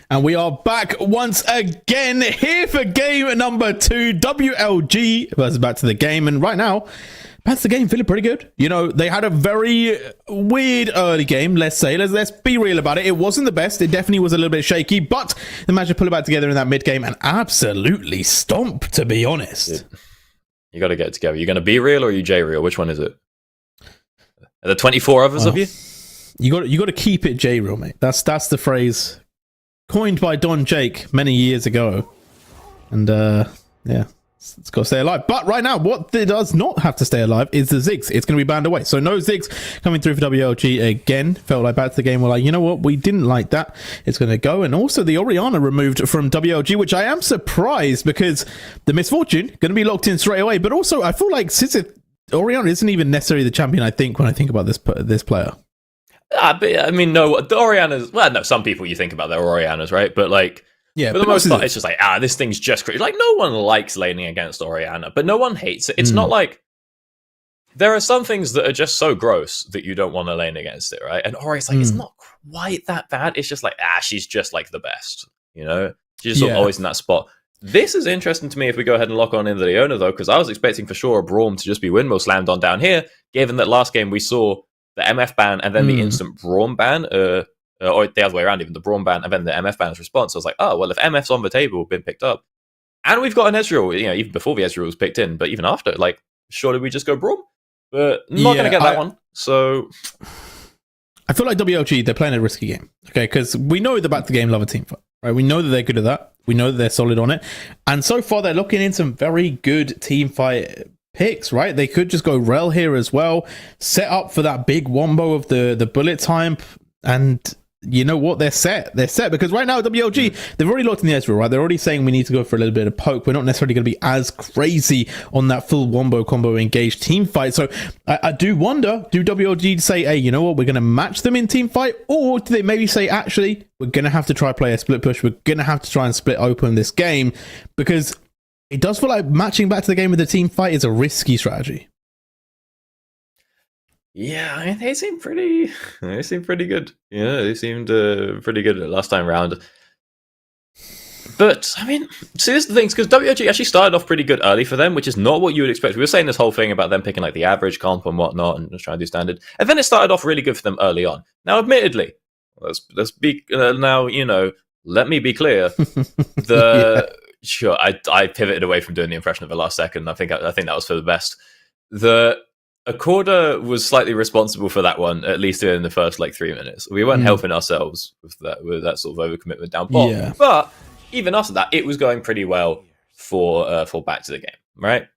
And we are back once again here for game number 2, WLG versus Back to the Game. And right now, Back to the Game feeling pretty good. You know, they had a very weird early game, let's say. Let's be real about it. It wasn't the best. It definitely was a little bit shaky, but they managed to pull it back together in that mid game and absolutely stomp, to be honest. You got to get it together. You're going to be real or are you J real? Which one is it? Are there 24 others of you? You got to keep it J real, mate. That's the phrase coined by Don Jake many years ago. And yeah, it's got to stay alive. But right now, what does not have to stay alive is the Ziggs. It's going to be banned away. So no Ziggs coming through for WLG again. Felt like Back to the Game were like, you know what? We didn't like that. It's going to go. And also the Orianna removed from WLG, which I am surprised because the Misfortune going to be locked in straight away. But also, I feel like Orianna isn't even necessarily the champion, I think, when I think about this player. But, I mean, no, the Oriannas... Well, no, some people you think about their Oriannas, right? But, like, yeah, for the most part, it's just like, this thing's just crazy. Like, no one likes laning against Orianna, but no one hates it. It's not like... There are some things that are just so gross that you don't want to lane against it, right? And Ori's like, it's not quite that bad. It's just like, she's just, like, the best, you know? She's just sort of always in that spot. This is interesting to me if we go ahead and lock on into Leona, though, because I was expecting for sure a Braum to just be windmill slammed on down here, given that last game we saw the MF ban and then the instant Braum ban, or the other way around, even the Braum ban and then the MF ban's response. I was like, oh, well, if MF's on the table, been picked up, and we've got an Ezreal, you know, even before the Ezreal was picked in, but even after, like, surely we just go Braum? But not going to get that one, so... I feel like WLG, they're playing a risky game, okay? Because we know the Back to the Game love a team fight, right? We know that they're good at that. We know that they're solid on it. And so far, they're looking in some very good team fight picks, right? They could just go Rel here as well, set up for that big wombo of the bullet time, and you know what? They're set. They're set because right now WLG, they've already locked in the Ezreal, right? They're already saying we need to go for a little bit of poke. We're not necessarily going to be as crazy on that full wombo combo engaged team fight. So I do wonder, do WLG say, hey, you know what? We're going to match them in team fight, or do they maybe say, actually, we're going to have to try play a split push. We're going to have to try and split open this game because it does feel like matching Back to the Game with the team fight is a risky strategy. Yeah, I mean, they seem pretty good. Yeah, they seemed pretty good last time round. But, I mean, see, this is the thing, because WLG actually started off pretty good early for them, which is not what you would expect. We were saying this whole thing about them picking, like, the average comp and whatnot, and just trying to do standard. And then it started off really good for them early on. Now, admittedly, let's be, now, you know, let me be clear. Sure, I pivoted away from doing the impression of the last second. I think that was for the best. Accorda was slightly responsible for that one, at least in the first like 3 minutes. We weren't helping ourselves with that sort of overcommitment down bottom. Yeah. But even after that, it was going pretty well for Back to the Game, right?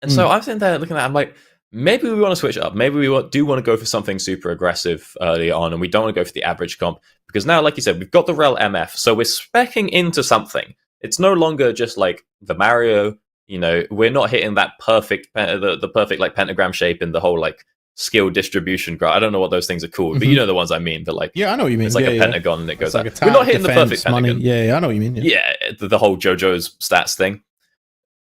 And so I'm sitting there looking at it, I'm like, maybe we want to switch it up. Maybe we do want to go for something super aggressive early on, and we don't want to go for the average comp. Because now, like you said, we've got the Rel MF, so we're speccing into something. It's no longer just like the Mario. You know, we're not hitting that perfect, the perfect like pentagram shape in the whole like skill distribution graph. I don't know what those things are called, but you know the ones I mean. But like, yeah, I know what you mean. It's like a pentagon and it goes like we're not hitting the perfect pentagon. Yeah, I know what you mean. Yeah, the whole JoJo's stats thing.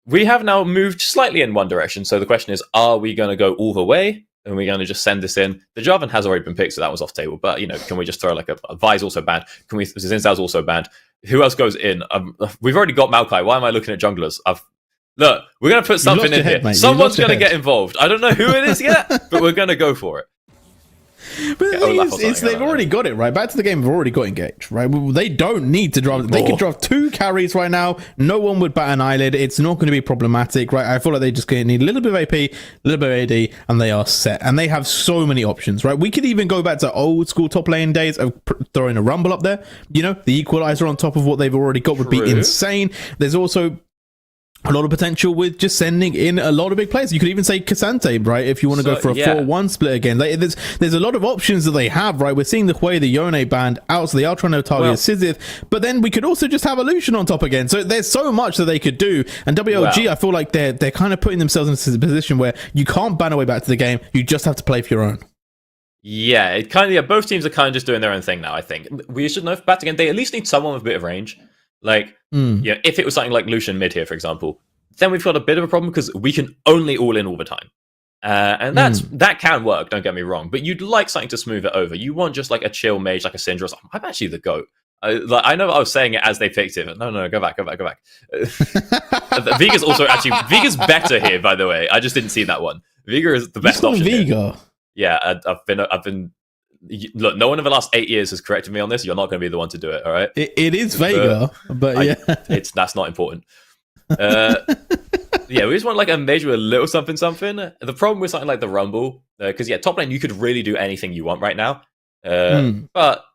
We have now moved slightly in one direction. So the question is, are we going to go all the way? And we're going to just send this in. The Jarvan has already been picked, so that was off table. But, you know, can we just throw like a Vi's also banned? Zinzal's also banned. Who else goes in? We've already got Maokai. Why am I looking at junglers? Look, we're going to put something in here. Someone's going to get involved. I don't know who it is yet, but we're going to go for it. But the thing is, they've already got it, right? Back to the Game, have already got engaged, right? They don't need to draft. They could draft 2 carries right now. No one would bat an eyelid. It's not going to be problematic, right? I feel like they just need a little bit of AP, a little bit of AD, and they are set. And they have so many options, right? We could even go back to old school top lane days of throwing a Rumble up there. You know, the equalizer on top of what they've already got would be insane. There's also a lot of potential with just sending in a lot of big players. You could even say Cassante, right? If you want to go for a 4-1 split again. Like, there's a lot of options that they have, right? We're seeing the way the Yone band out, so they are trying to target Sizith. But then we could also just have Illusion on top again. So there's so much that they could do. And WLG, I feel like they're kind of putting themselves into a position where you can't ban away Back to the Game. You just have to play for your own. Yeah, it kind of both teams are kind of just doing their own thing now, I think. We should know for Back to the Game, they at least need someone with a bit of range. Like, yeah, if it was something like Lucian mid here, for example, then we've got a bit of a problem because we can only all in all the time. And that can work, don't get me wrong, but you'd like something to smooth it over. You want just like a chill mage, like a Syndra or something. I'm actually the GOAT. I know I was saying it as they picked it, but no, go back. Viga's also Viga's better here, by the way. I just didn't see that one. Viga is the best option. Viga. Yeah, I've been. Look, no one in the last 8 years has corrected me on this. You're not going to be the one to do it. All right. It is Vega, but yeah, that's not important. Yeah, we just want like a major with a little something. The problem with something like the Rumble, because top lane you could really do anything you want right now, but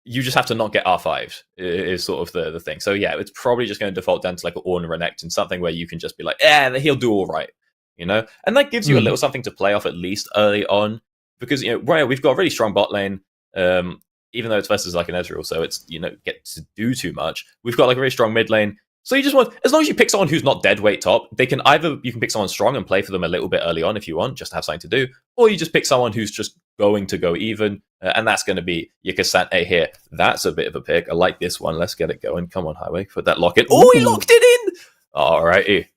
you just have to not get R5 is sort of the thing. So yeah, it's probably just going to default down to like an Ornn Renekton and something where you can just be like, he'll do all right, and that gives you a little something to play off at least early on, because we've got a really strong bot lane. Even though it's versus like an Ezreal, so it's get to do too much. We've got like a very strong mid lane. So you just want, as long as you pick someone who's not dead weight top, you can pick someone strong and play for them a little bit early on if you want, just to have something to do, or you just pick someone who's just going to go even, and that's going to be your Cassante here. That's a bit of a pick. I like this one. Let's get it going. Come on, Highway, put that lock in. Oh, he locked it in! Alrighty.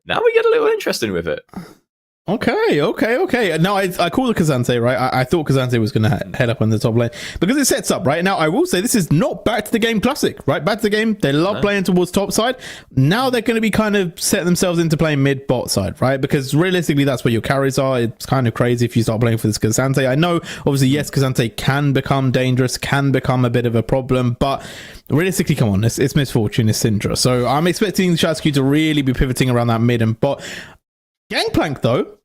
Now we get a little interesting with it. Okay. Now I call it Cassante, right? I thought Cassante was going to head up on the top lane because it sets up, right? Now I will say this is not Back to the Game classic, right? Back to the Game, they love playing towards top side. Now they're going to be kind of setting themselves into playing mid bot side, right? Because realistically, that's where your carries are. It's kind of crazy if you start playing for this Cassante. I know, obviously, yes, Cassante can become dangerous, can become a bit of a problem, but realistically, come on, it's Misfortune, it's Syndra. So I'm expecting Shatsky to really be pivoting around that mid and bot. Gangplank, though,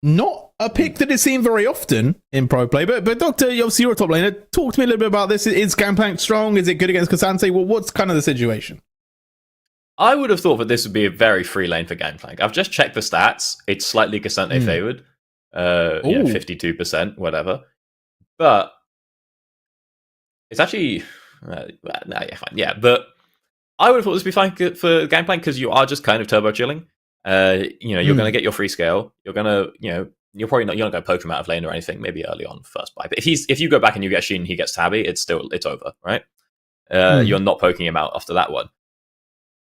not a pick that is seen very often in pro play, but Doctor, obviously you're a top laner. Talk to me a little bit about this. Is Gangplank strong? Is it good against Cassante? Well, what's kind of the situation? I would have thought that this would be a very free lane for Gangplank. I've just checked the stats. It's slightly Cassante favored. 52%, whatever. But it's actually... fine. Yeah, but I would have thought this would be fine for Gangplank because you are just kind of turbo chilling. You're going to get your free scale. You're going to, you're probably not going to poke him out of lane or anything. Maybe early on first buy. But if you go back and you get Sheen, he gets Tabby. It's over, right? You're not poking him out after that one.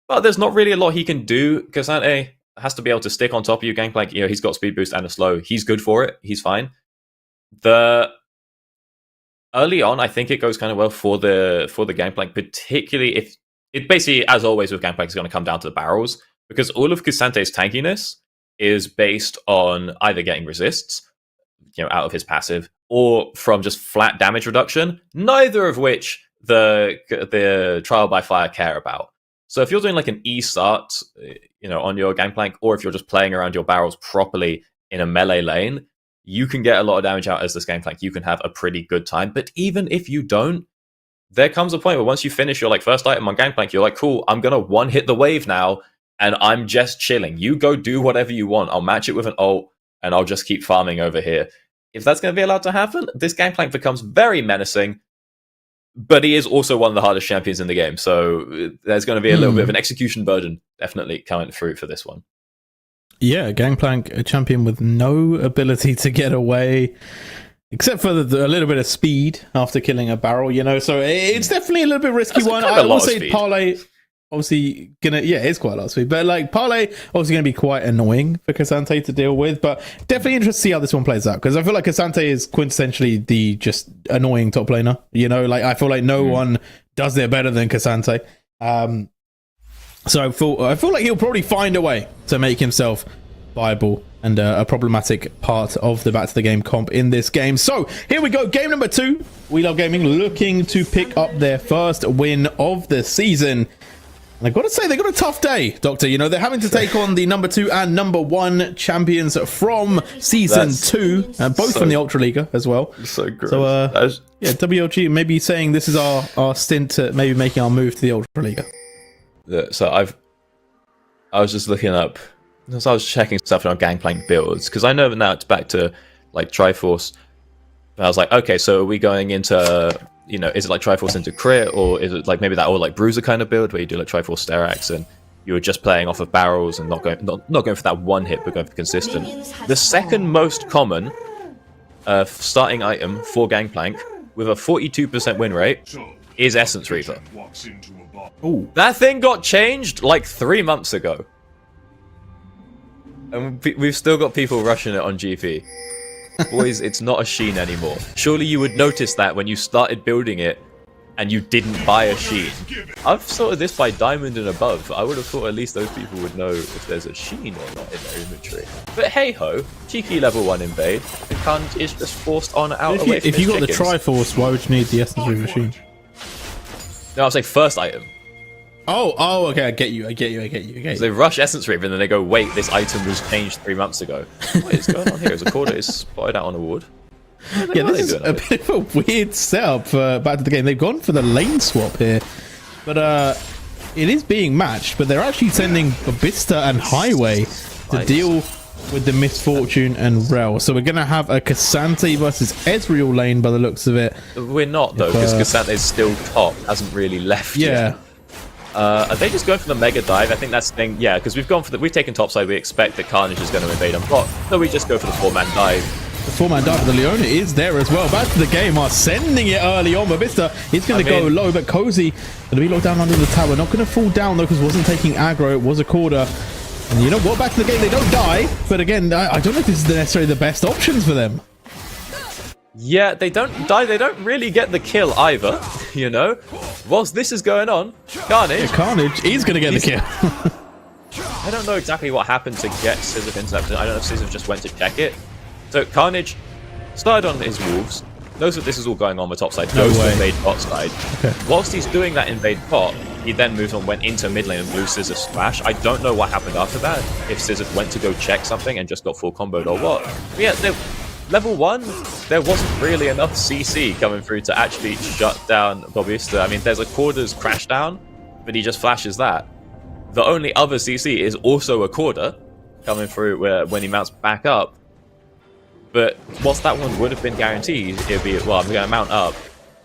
But there's not really a lot he can do. Cassante has to be able to stick on top of you. Gangplank, he's got speed boost and a slow. He's good for it. He's fine. Early on, I think it goes kind of well for the Gangplank, particularly if it basically, as always with Gangplank, is going to come down to the barrels. Because all of Cassante's tankiness is based on either getting resists, out of his passive, or from just flat damage reduction. Neither of which the Trial by Fire care about. So if you're doing like an E start, on your Gangplank, or if you're just playing around your barrels properly in a melee lane, you can get a lot of damage out as this Gangplank. You can have a pretty good time. But even if you don't, there comes a point where once you finish your first item on Gangplank, you're like, cool, I'm gonna one hit the wave now. And I'm just chilling. You go do whatever you want. I'll match it with an ult, and I'll just keep farming over here. If that's going to be allowed to happen, this Gangplank becomes very menacing. But he is also one of the hardest champions in the game. So there's going to be a little bit of an execution burden definitely coming through for this one. Yeah, Gangplank, a champion with no ability to get away, except for a little bit of speed after killing a barrel, So it's definitely a little bit risky one. I will say Parlay... Obviously it's quite a lot of speed, but Parlay obviously going to be quite annoying for Cassante to deal with, but definitely interested to see how this one plays out, because I feel like Cassante is quintessentially the just annoying top laner, I feel like no one does it better than Cassante. So I feel like he'll probably find a way to make himself viable and a problematic part of the Back to the Game comp in this game. So here we go, game number 2. WLGaming looking to pick up their first win of the season. And I've got to say, they got a tough day, Doctor. They're having to take on the number 2 and number 1 champions from season 2, both from the Ultra Liga as well. So gross. So, WLG maybe saying this is our stint at maybe making our move to the Ultra Liga. So I was just looking up, so I was checking stuff on Gangplank builds, because I know that now it's back to Triforce. And I was like, okay, so are we going into... is it Triforce into crit, or is it maybe that old Bruiser kind of build where you do Triforce Sterax and you're just playing off of barrels and not going for that one hit, but going for consistent. The second most common starting item for Gangplank with a 42% win rate is Essence Reaver. Ooh. That thing got changed 3 months ago. And we've still got people rushing it on GP. Boys, it's not a Sheen anymore. Surely you would notice that when you started building it and you didn't buy a Sheen. I've sorted this by diamond and above. I would have thought at least those people would know if there's a Sheen or not in their inventory. But hey ho, cheeky level 1 invade. The cunt is just forced on out away from If you got chickens. the Triforce, why would you need the Essence Ring machine? No, I'll say first item. Oh, okay, I get you. So they rush Essence Reaver and then they go, wait, this item was changed 3 months ago. What is going on here? Is a quarter is spotted out on a ward? Yeah, this is a bit of a weird setup for Back to the Game. They've gone for the lane swap here, but it is being matched. But they're actually sending Babista and Highway to deal with the Misfortune and Rel. So we're gonna have a Cassante versus Ezreal lane by the looks of it. We're not though, because Cassante is still top, hasn't really left yet. Are they just going for the mega dive? I think that's the thing. Yeah, because we've taken top side. We expect that Carnage is going to invade on bot, so we just go for the 4-man dive. The 4-man dive, the Leona is there as well. Back to the game are sending it early on. Babista is going to go low, but Cozy going to be locked down under the tower. Not going to fall down though, because wasn't taking aggro. It was a quarter. And you know what? Back to the game, they don't die. But again, I don't know if this is necessarily the best options for them. Yeah, they don't die. They don't really get the kill either, you know. Whilst this is going on, Carnage... Yeah, Carnage is going to get the kill. I don't know exactly what happened to get Scissor into that. I don't know if Scissor just went to check it. So Carnage started on his Wolves, knows that this is all going on the top side, goes to invade bot side. Okay. Whilst he's doing that invade bot, he then moves on, went into mid lane and blew Scissor splash. I don't know what happened after that, if Scissor went to go check something and just got full comboed or what. But yeah, level 1, there wasn't really enough CC coming through to actually shut down Babista. I mean, there's a quarters crash down, but he just flashes that. The only other CC is also a quarter coming through when he mounts back up. But whilst that one would have been guaranteed, it would be, well, I'm going to mount up,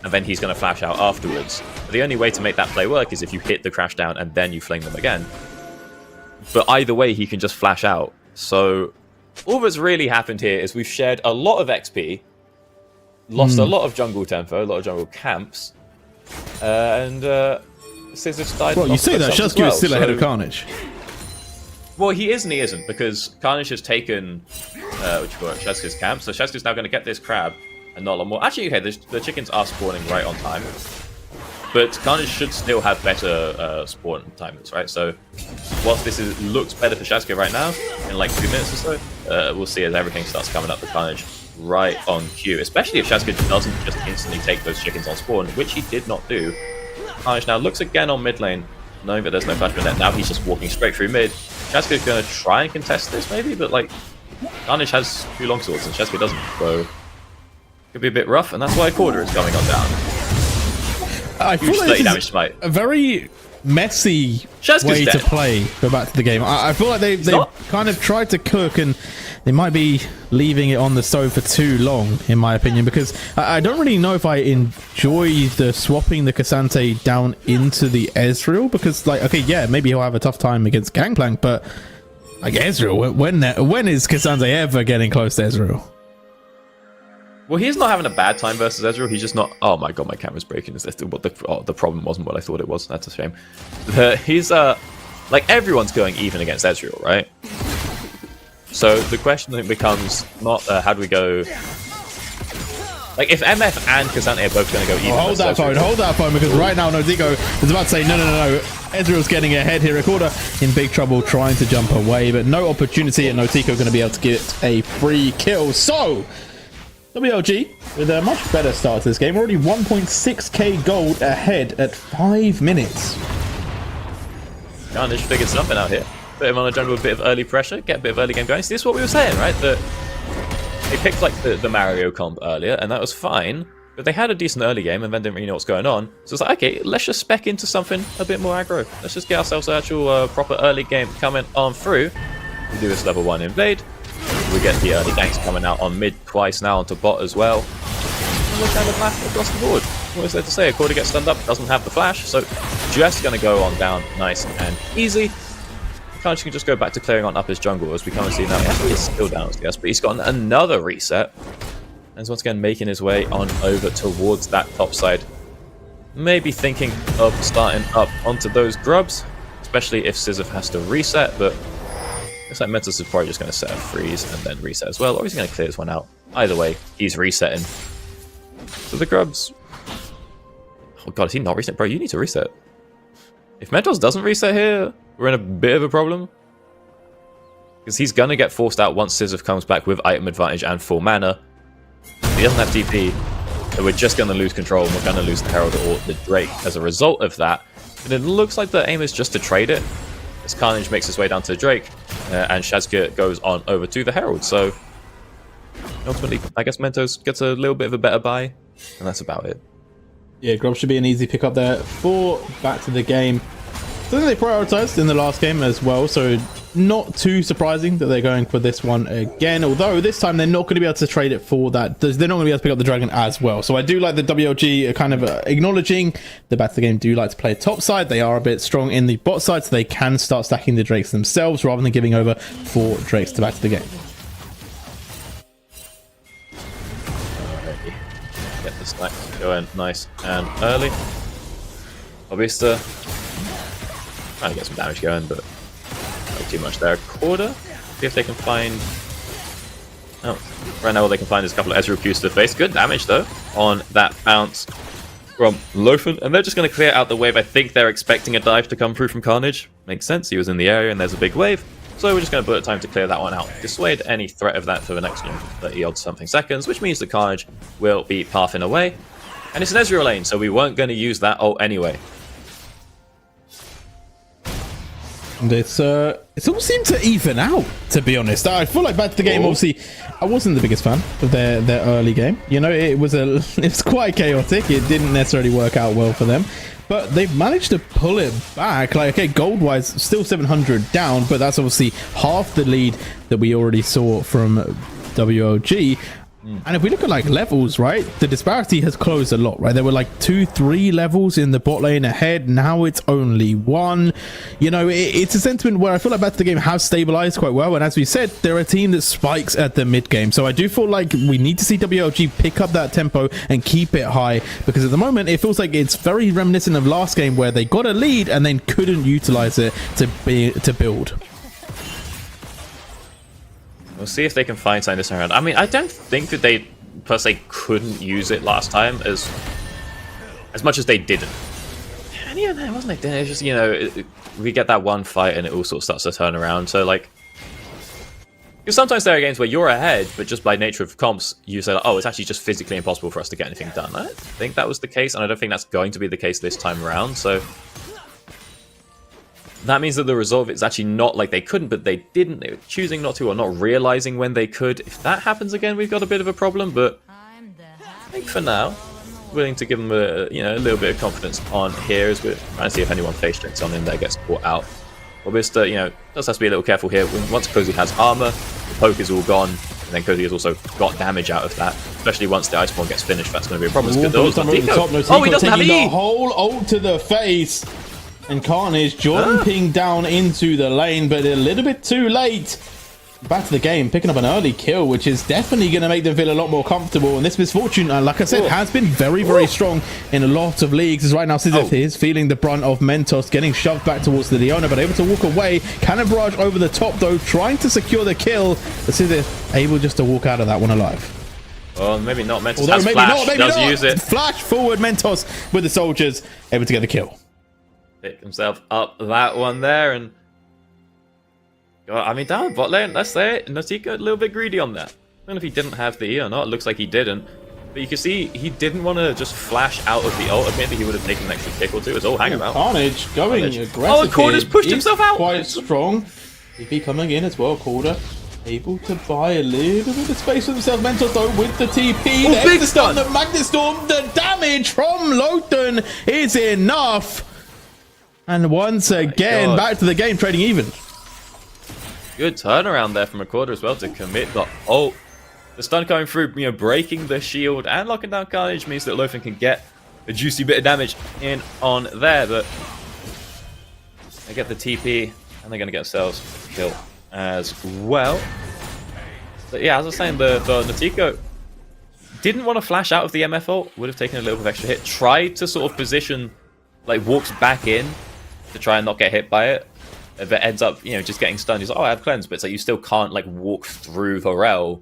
and then he's going to flash out afterwards. But the only way to make that play work is if you hit the crash down and then you fling them again. But either way, he can just flash out. So all that's really happened here is we've shared a lot of XP, lost a lot of jungle tempo, a lot of jungle camps, and Scissors died. Well, you say that, Shazku is still ahead of Carnage. Well, he is and he isn't, because Carnage has taken Shazku's camp, so Shazku's now going to get this crab and not a lot more. Actually, okay, the chickens are spawning right on time, but Carnage should still have better spawn timings, right? So whilst this looks better for Shazku right now, in like 2 minutes or so, we'll see as everything starts coming up for Carnage right on cue, especially if Shazku doesn't just instantly take those chickens on spawn, which he did not do. Carnage now looks again on mid lane, knowing that there's no flash net. Now he's just walking straight through mid. Shazku's going to try and contest this maybe, but like Carnage has 2 longswords and Shazku doesn't, so could be a bit rough, and that's why a quarter is going on down. I feel like this is a very messy way to play for Back to the Game. I feel like they've kind of tried to cook, and they might be leaving it on the stove for too long, in my opinion, because I don't really know if I enjoy the swapping the Cassante down into the Ezreal, because, like, okay, yeah, maybe he'll have a tough time against Gangplank, but like Ezreal, when is Cassante ever getting close to Ezreal? Well, he's not having a bad time versus Ezreal. He's just not... Oh my god, my camera's breaking. Is this what the problem wasn't what I thought it was? That's a shame. He's like, everyone's going even against Ezreal, right? So the question then becomes not how do we go... Like, if MF and Cassante are both going to go even... Hold that phone, because right now Nozico is about to say, no. Ezreal's getting ahead here. Recorder in big trouble trying to jump away, but no opportunity, and Nozico going to be able to get a free kill. So... WLG with a much better start to this game, already 1.6k gold ahead at 5 minutes. Carnage figured something out here. Put him on a jungle with a bit of early pressure, get a bit of early game going. See, this is what we were saying, right? That they picked like the Mario comp earlier, and that was fine, but they had a decent early game and then didn't really know what's going on. So it's like, okay, let's just spec into something a bit more aggro. Let's just get ourselves an actual proper early game coming on through. We do this level 1 invade. We get the early ganks coming out on mid twice now onto bot as well. And we're kind of laughing across the board. What is there to say? A quarter gets stunned up, doesn't have the flash, so just going to go on down nice and easy. Carnage can just go back to clearing on up his jungle, as we kind of see now. He actually is still down, yes, but he's got another reset. And he's once again making his way on over towards that top side. Maybe thinking of starting up onto those grubs, especially if Scissor has to reset, but looks like Mentos is probably just going to set a freeze and then reset as well, or he's going to clear this one out. Either way, he's resetting. So the grubs... Oh god, is he not reset? Bro, you need to reset. If Mentos doesn't reset here, we're in a bit of a problem. Because he's going to get forced out once Sisyph comes back with item advantage and full mana. He doesn't have TP, so we're just going to lose control, and we're going to lose the Herald or the Drake as a result of that. And it looks like the aim is just to trade it, as Carnage makes his way down to the Drake, and Shazkir goes on over to the Herald. So ultimately, I guess Mentos gets a little bit of a better buy, and that's about it. Yeah, grubs should be an easy pickup there for Back to the Game. Something they prioritized in the last game as well, so not too surprising that they're going for this one again, although this time they're not going to be able to trade it for that. They're not going to be able to pick up the dragon as well. So I do like the WLG kind of acknowledging the Back to the Game do like to play top side. They are a bit strong in the bot side, so they can start stacking the drakes themselves rather than giving over 4 drakes to Back to the Game. Get the stack going nice and early. Obviously, trying to get some damage going, but not too much there. Quarter. See if they can find. Oh, right now all they can find is a couple of Ezreal Qs to the face. Good damage though on that bounce from Lofen, and they're just going to clear out the wave. I think they're expecting a dive to come through from Carnage. Makes sense. He was in the area, and there's a big wave, so we're just going to bullet time to clear that one out. Dissuade any threat of that for the next 30 odd something seconds, which means the Carnage will be pathing away, and it's an Ezreal lane, so we weren't going to use that ult anyway. And it's all seemed to even out, to be honest. I feel like Back to the Game, obviously, I wasn't the biggest fan of their early game. You know, it was quite chaotic. It didn't necessarily work out well for them. But they've managed to pull it back. Like, okay, gold-wise, still 700 down, but that's obviously half the lead that we already saw from WLG. And if we look at like levels, right, the disparity has closed a lot, right? There were like 2-3 levels in the bot lane ahead. Now it's only 1. You know, it's a sentiment where I feel like Back to the Game has stabilized quite well. And as we said, they're a team that spikes at the mid game. So I do feel like we need to see WLG pick up that tempo and keep it high, because at the moment it feels like it's very reminiscent of last game where they got a lead and then couldn't utilize it to build. We'll see if they can find something this round. I mean, I don't think that they per se couldn't use it last time as much as they didn't. And even then, wasn't it? It's just, you know, we get that one fight and it all sort of starts to turn around. So like, because sometimes there are games where you're ahead, but just by nature of comps, you say, like, oh, it's actually just physically impossible for us to get anything done. I don't think that was the case, and I don't think that's going to be the case this time around. So that means that the result of it is actually not like they couldn't, but they didn't. They were choosing not to, or not realizing when they could. If that happens again, we've got a bit of a problem. But I think for now, willing to give them a little bit of confidence on here as we're trying to see if anyone face checks on him there gets caught out. Obviously, does have to be a little careful here. Once Cozy has armor, the poke is all gone, and then Cozy has also got damage out of that. Especially once the Iceborne gets finished, that's going to be a problem. Oh, he doesn't have the whole ult to the face. And Carnage jumping down into the lane, but a little bit too late. Back to the Game, picking up an early kill, which is definitely going to make them feel a lot more comfortable. And this Misfortune, like I said, has been very, very strong in a lot of leagues. As right now, Sisyph is feeling the brunt of Mentos, getting shoved back towards the Leona, but able to walk away. Cannon barrage over the top, though, trying to secure the kill. But Sisyph able just to walk out of that one alive. Well, maybe not. Mentos has flash, does use it. Flash forward, Mentos with the soldiers, able to get the kill. Pick himself up that one there, and I mean, down bot lane, let's say Natika a little bit greedy on that. I don't know if he didn't have the E or not. It looks like he didn't, but you can see he didn't want to just flash out of the ult. Admittedly, he would have taken an extra kick or two. It's all hang about. Carnage going aggressive. Oh, and Corder's pushed himself out. Quite strong. EP coming in as well. Corder able to buy a little bit of space for himself. Mentos though with the TP. Oh, big stun. The Magnet Storm. The damage from Loten is enough. And once again, Back to the Game, trading even. Good turnaround there from a Quarter as well to commit the ult. The stun coming through, breaking the shield and locking down Carnage means that Lofen can get a juicy bit of damage in on there. But they get the TP and they're going to get themselves a kill as well. But yeah, as I was saying, the Natiko didn't want to flash out of the MF ult. Would have taken a little bit of extra hit. Tried to sort of position, like walks back in to try and not get hit by it, but ends up, just getting stunned. He's like, oh, I have cleanse, but it's like you still can't like walk through Varel,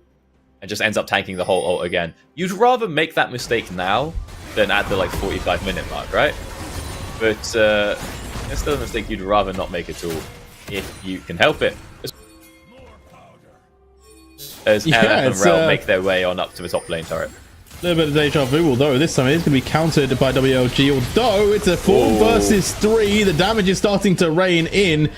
and just ends up tanking the whole ult again. You'd rather make that mistake now than at the like 45-minute mark, right? But it's still a mistake you'd rather not make at all if you can help it. As MF and Rel make their way on up to the top lane turret. A little bit of deja vu, although this time it is going to be countered by WLG. Although it's a 4 versus 3, the damage is starting to rain in.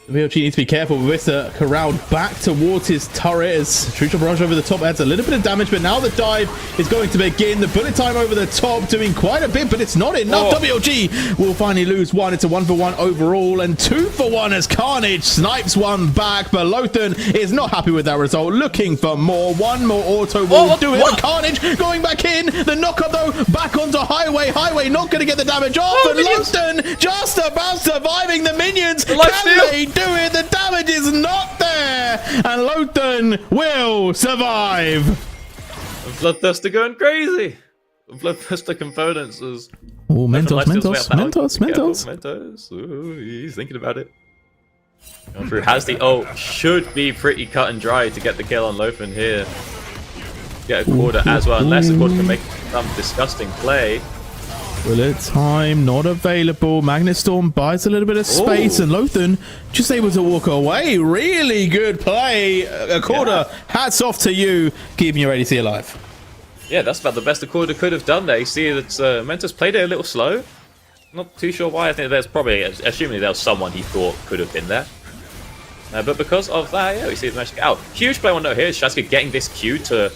WLG needs to be careful. Vista corralled back towards his turret as True Barrage over the top adds a little bit of damage, but now the dive is going to begin. The bullet time over the top doing quite a bit, but it's not enough. WLG will finally lose one. It's a 1-for-1 overall and 2-for-1 as Carnage snipes one back, but Lothern is not happy with that result, looking for more. One more auto will do it. Carnage going back in. The knockup though, back onto Highway. Highway not going to get the damage off, and Lothern just about surviving the minions. Can they do it? The damage is not there, and Lothern will survive. Bloodthirster going crazy. Bloodthirster components is. Oh, Mentos. Ooh, he's thinking about it. Going through. Has the ult. Should be pretty cut and dry to get the kill on Lothern here. Get a quarter as well, unless the quarter can make some disgusting play. Bullet time not available. Magnet Storm buys a little bit of space, and Lothern just able to walk away. Really good play. A quarter. Hats off to you, keeping your ADC alive. Yeah, that's about the best a quarter could have done there. You see that Mentos played it a little slow. Not too sure why. I think there's probably, assuming there was someone he thought could have been there. But because of that, yeah, we see the match get out. Huge play one note here is Shaska getting this Q to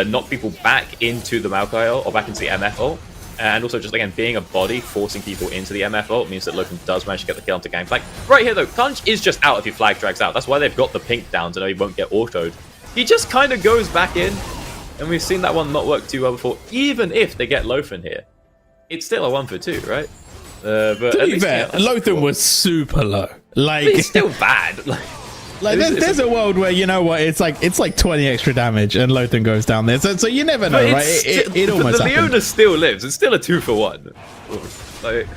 knock people back into the Maokai ult, or back into the MF ult. And also just, again, being a body, forcing people into the MF ult means that Lothern does manage to get the kill onto Gangplank. Right here, though, Punch is just out if your flag drags out. That's why they've got the pink down to know he won't get autoed. He just kind of goes back in, and we've seen that one not work too well before. Even if they get Lothern here, it's still a 1-for-2, right? But to be fair, Lothern was super low. Like, it's still bad. Like there's a world where, you know what, it's like 20 extra damage and Lothern goes down there, so you never know, right? It almost the Leona still lives. It's still a 2-for-1. Like,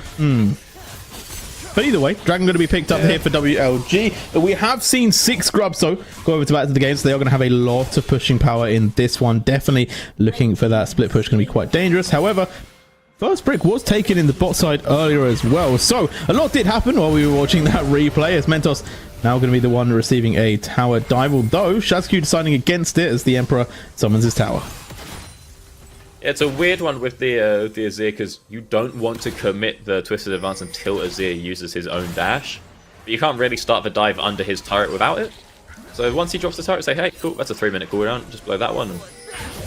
But either way, Dragon going to be picked up here for WLG. We have seen 6 grubs though go over to Back to the Game, so they are going to have a lot of pushing power in this one. Definitely looking for that split push, going to be quite dangerous. However, first brick was taken in the bot side earlier as well, so a lot did happen while we were watching that replay, as Mentos now going to be the one receiving a tower dive, although Shazku deciding against it as the Emperor summons his tower. Yeah, it's a weird one with the Azir, because you don't want to commit the Twisted Advance until Azir uses his own dash. But you can't really start the dive under his turret without it. So once he drops the turret, say, hey, cool, that's a 3-minute cooldown, just blow that one, and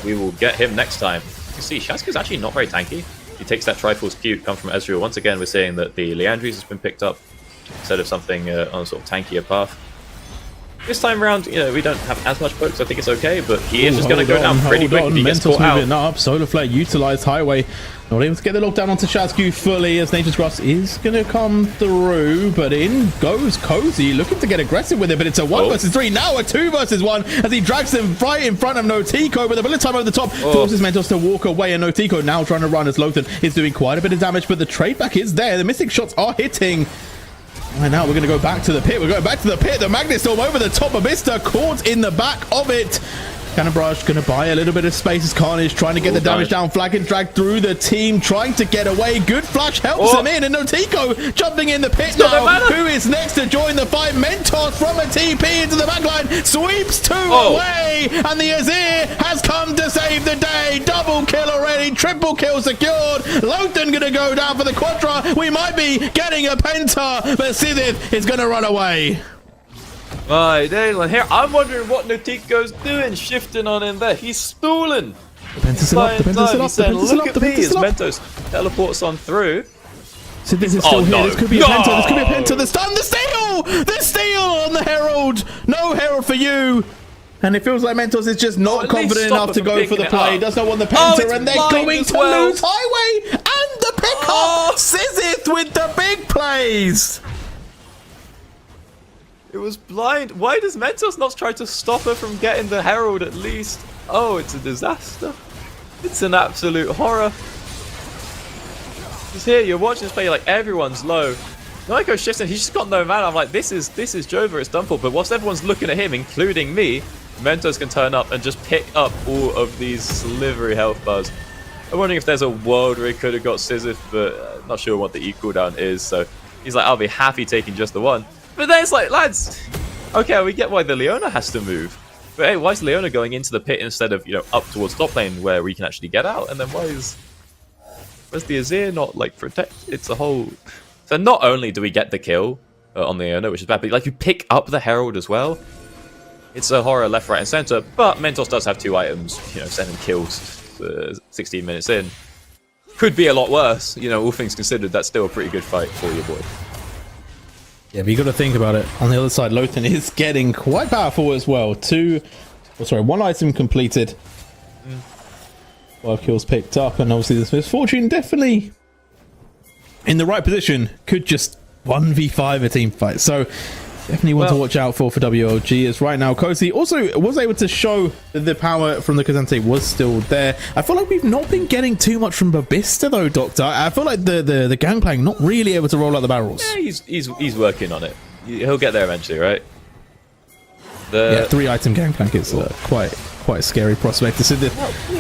we will get him next time. You can see, Shazku's actually not very tanky. He takes that Triforce Q, comes from Ezreal. Once again, we're seeing that the Leandries has been picked up instead of something on a sort of tankier path. This time around, you know, we don't have as much poke, so I think it's okay, but he is just going to go down pretty quick if he gets caught out. Moving up, Solar Flare utilized Highway, not able to get the lockdown onto Shazku fully, as Nature's Grasp is going to come through, but in goes Cozy, looking to get aggressive with it, but it's a 1 versus 3, now a 2 versus 1, as he drags him right in front of Notico, but the bullet time over the top forces Mentos to walk away, and Notico now trying to run as Lothern is doing quite a bit of damage, but the trade back is there, the Mystic shots are hitting. Right now, we're going to go back to the pit. We're going back to the pit. The Magnet Storm over the top of Mr. caught in the back of it. Cannon Barrage going to buy a little bit of space as Carnage trying to get the damage down. Flag and drag through the team, trying to get away. Good flash helps him in, and Notico jumping in the pit now. Who is next to join the fight? Mentos from a TP into the backline, sweeps 2 away, and the Azir has come to save the day. Double kill already, triple kill secured. Lothern going to go down for the Quadra. We might be getting a Penta, but Sithith is going to run away. Right, here, I'm wondering what Notico's doing, shifting on in there. He's stooling. The Penta's still up, the Penta's still up, the Penta's still up, the Penta's still up. Mentos teleports on through. So this is still here. This could be a Penta. This could be a Penta. The stun, the steal! The steal on the Herald. No Herald for you. And it feels like Mentos is just not confident enough to go for the play. Does not want the Penta, and they're going to lose Highway and the pickup. Sithith with the big plays. It was blind. Why does Mentos not try to stop her from getting the Herald at least? Oh, it's a disaster. It's an absolute horror. Just here, you're watching this play, like everyone's low. Noiko shifts in, he's just got no mana. I'm like, this is Jova, it's done for. But whilst everyone's looking at him, including me, Mentos can turn up and just pick up all of these slivery health bars. I'm wondering if there's a world where he could have got Sisyph, but not sure what the E cooldown is. So he's like, I'll be happy taking just the one. But then it's like, lads, okay, we get why the Leona has to move. But hey, why is Leona going into the pit instead of, up towards top lane where we can actually get out? And then where's the Azir not, like, protect? It's a whole... So not only do we get the kill on the Leona, which is bad, but, like, you pick up the Herald as well. It's a horror left, right, and center. But Mentos does have 2 items, 7 kills 16 minutes in. Could be a lot worse. All things considered, that's still a pretty good fight for your boy. Yeah, but you got to think about it. On the other side, Lothar is getting quite powerful as well. 1 item completed. 5 kills picked up, and obviously this misfortune definitely in the right position could just 1v5 a team fight. So definitely one to watch out for WLG, as right now Cozy also was able to show that the power from the Kazante was still there. I feel like we've not been getting too much from Babista though, Doctor. I feel like the gangplank not really able to roll out the barrels. Yeah, he's working on it. He'll get there eventually, right? Yeah, 3-item gangplank is quite a scary prospect. So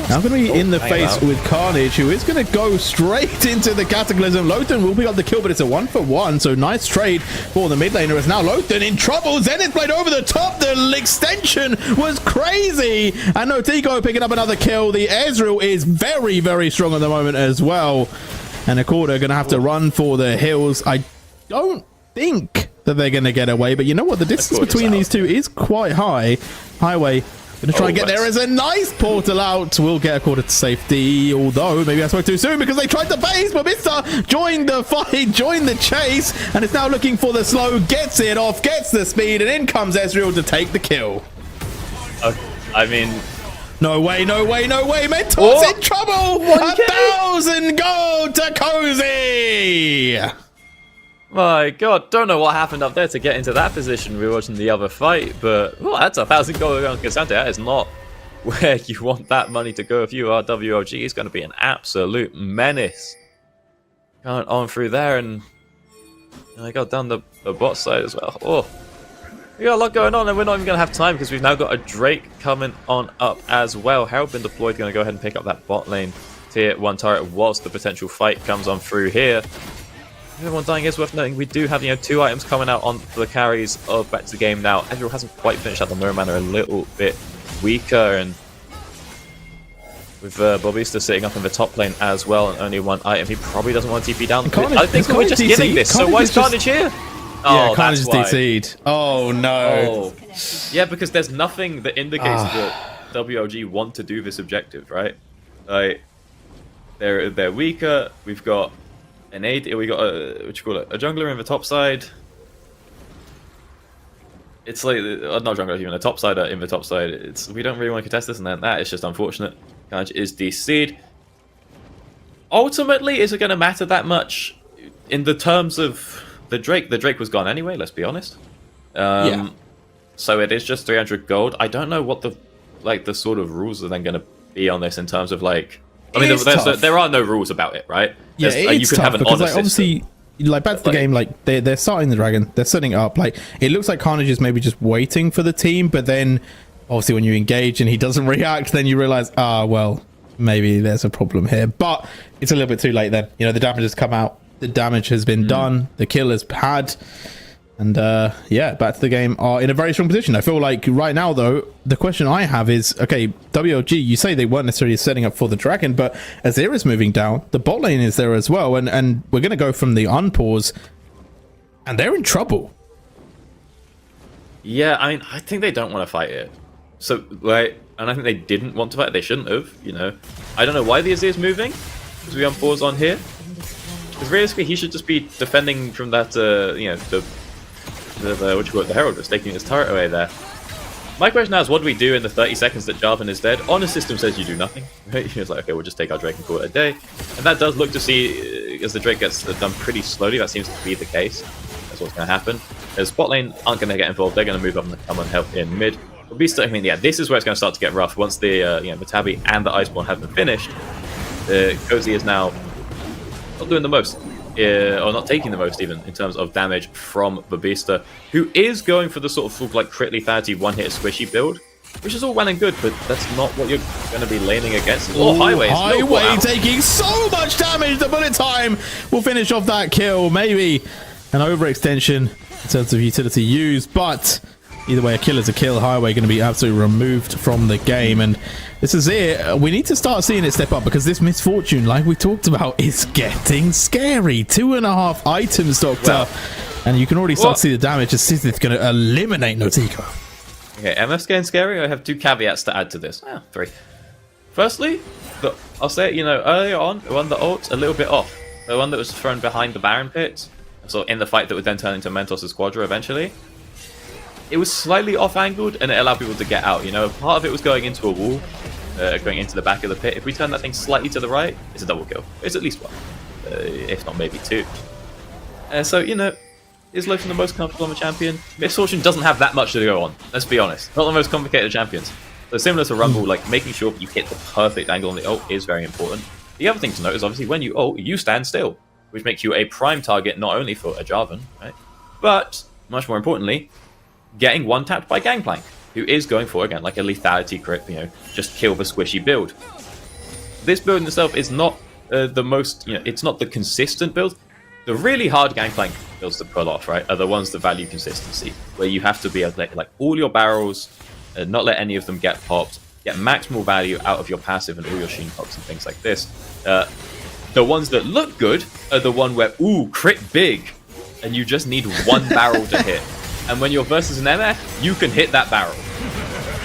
now going to be in the face with Carnage, who is going to go straight into the Cataclysm. Lothar will pick up the kill, but it's a 1-for-1, so nice trade for the mid laner. As now Lothar in trouble. Zenith played over the top. The extension was crazy, and Notico picking up another kill. The Ezreal is very, very strong at the moment as well, and Accorda going to have to run for the hills. I don't think that they're going to get away, but you know what? The distance between these two is quite high. Highway going to try and get there as a nice portal out. Will get Accorda to safety, although maybe I spoke too soon because they tried to base, but Mr. joined the fight, joined the chase, and is now looking for the slow, gets it off, gets the speed, and in comes Ezreal to take the kill. I mean... No way, no way, no way. Mentor's in trouble. 1,000 gold to Cozy. My god, don't know what happened up there to get into that position. We were watching the other fight, but that's 1,000 gold on Kazante. That is not where you want that money to go if you are WLG. It's going to be an absolute menace. Going on through there, and I got down the bot side as well. Oh, we got a lot going on, and we're not even going to have time because we've now got a Drake coming on up as well. Herald been deployed, going to go ahead and pick up that bot lane tier 1 turret whilst the potential fight comes on through here. Everyone dying is worth noting. We do have 2 items coming out on the carries of Back to the Game now. Ezreal hasn't quite finished out the mirror mana, a little bit weaker, and with Bobista sitting up in the top lane as well and only 1 item, he probably doesn't want to TP down. I think we're just getting this. So why is Carnage here? Yeah, Carnage is DC'd. Oh no. Yeah, because there's nothing that indicates that WLG want to do this objective, right? Like they're weaker. We've got an AD, we got a jungler in the top side. It's like not jungler, even a top side in the top side. We don't really want to contest this, and then that is just unfortunate. Carnage is DC'd. Ultimately, is it going to matter that much in the terms of the Drake? The Drake was gone anyway. Let's be honest. Yeah. So it is just 300 gold. I don't know what the sort of rules are then going to be on this in terms of like. I mean, there are no rules about it, right? Yeah, it's you could tough have an because, honest obviously, like Back to the Game, like they're starting the dragon, they're setting it up. Like it looks like Carnage is maybe just waiting for the team, but then obviously when you engage and he doesn't react, then you realize, well, maybe there's a problem here. But it's a little bit too late then. The damage has come out, the damage has been done, the kill has had. And yeah, Back to the Game are in a very strong position. I feel like right now, though, the question I have is, okay, WLG, you say they weren't necessarily setting up for the dragon, but Azir is moving down. The bot lane is there as well, and we're going to go from the unpause, and they're in trouble. Yeah, I mean, I think they don't want to fight it. So, like, and I think they didn't want to fight it. They shouldn't have, I don't know why the Azir is moving, because we unpause on here. Because realistically, he should just be defending from that, the Herald was taking his turret away there. My question now is, what do we do in the 30 seconds that Jarvan is dead? On a system says you do nothing. Right? He's like, okay, we'll just take our Drake and call it a day. And that does look to see, as the Drake gets done pretty slowly, that seems to be the case. That's what's going to happen. The spot lane aren't going to get involved. They're going to move up and come and help in mid. I mean, yeah, this is where it's going to start to get rough. Once the Matabi and the Iceborne have been finished, Cozy is now not doing the most. Or not taking the most even in terms of damage from Babista, who is going for the sort of like crit lethality one-hit squishy build. which is all well and good, but that's not what you're going to be laning against. Oh, Highway. Highway taking so much damage. The bullet time will finish off that kill. Maybe an overextension in terms of utility used, but either way, a kill is a kill. Highway going to be absolutely removed from the game, and this is it. We need to start seeing it step up because this misfortune, like we talked about, is getting scary. 2.5 items stocked up, and you can already start to see the damage. As Sith is going to eliminate Notico. Okay, MF's getting scary. I have 2 caveats to add to this. 3. Firstly, I'll say it, you know, earlier on, the one that ult's a little bit off. The one that was thrown behind the Baron pit, so in the fight that would then turn into Mentos' Squadra eventually. It was slightly off-angled, and it allowed people to get out. You know, part of it was going into a wall, going into the back of the pit. If we turn that thing slightly to the right, it's a double kill. It's at least 1, if not maybe 2. So, you know, is Lothern the most comfortable on the champion? Misfortune doesn't have that much to go on, let's be honest. Not the most complicated champions. So similar to Rumble, like making sure you hit the perfect angle on the ult is very important. The other thing to note is obviously when you ult, you stand still, which makes you a prime target not only for a Jarvan, right? But, much more importantly, getting one-tapped by Gangplank, who is going for, again, like a lethality crit, you know, just kill the squishy build. This build in itself is not the most, you know, it's not the consistent build. The really hard Gangplank builds to pull off, right, are the ones that value consistency, where you have to be able to let, like, all your barrels, not let any of them get popped, get maximal value out of your passive and all your sheen pops and things like this. The ones that look good are the one where, ooh, crit big, and you just need 1 barrel to hit. And when you're versus an MF, you can hit that barrel.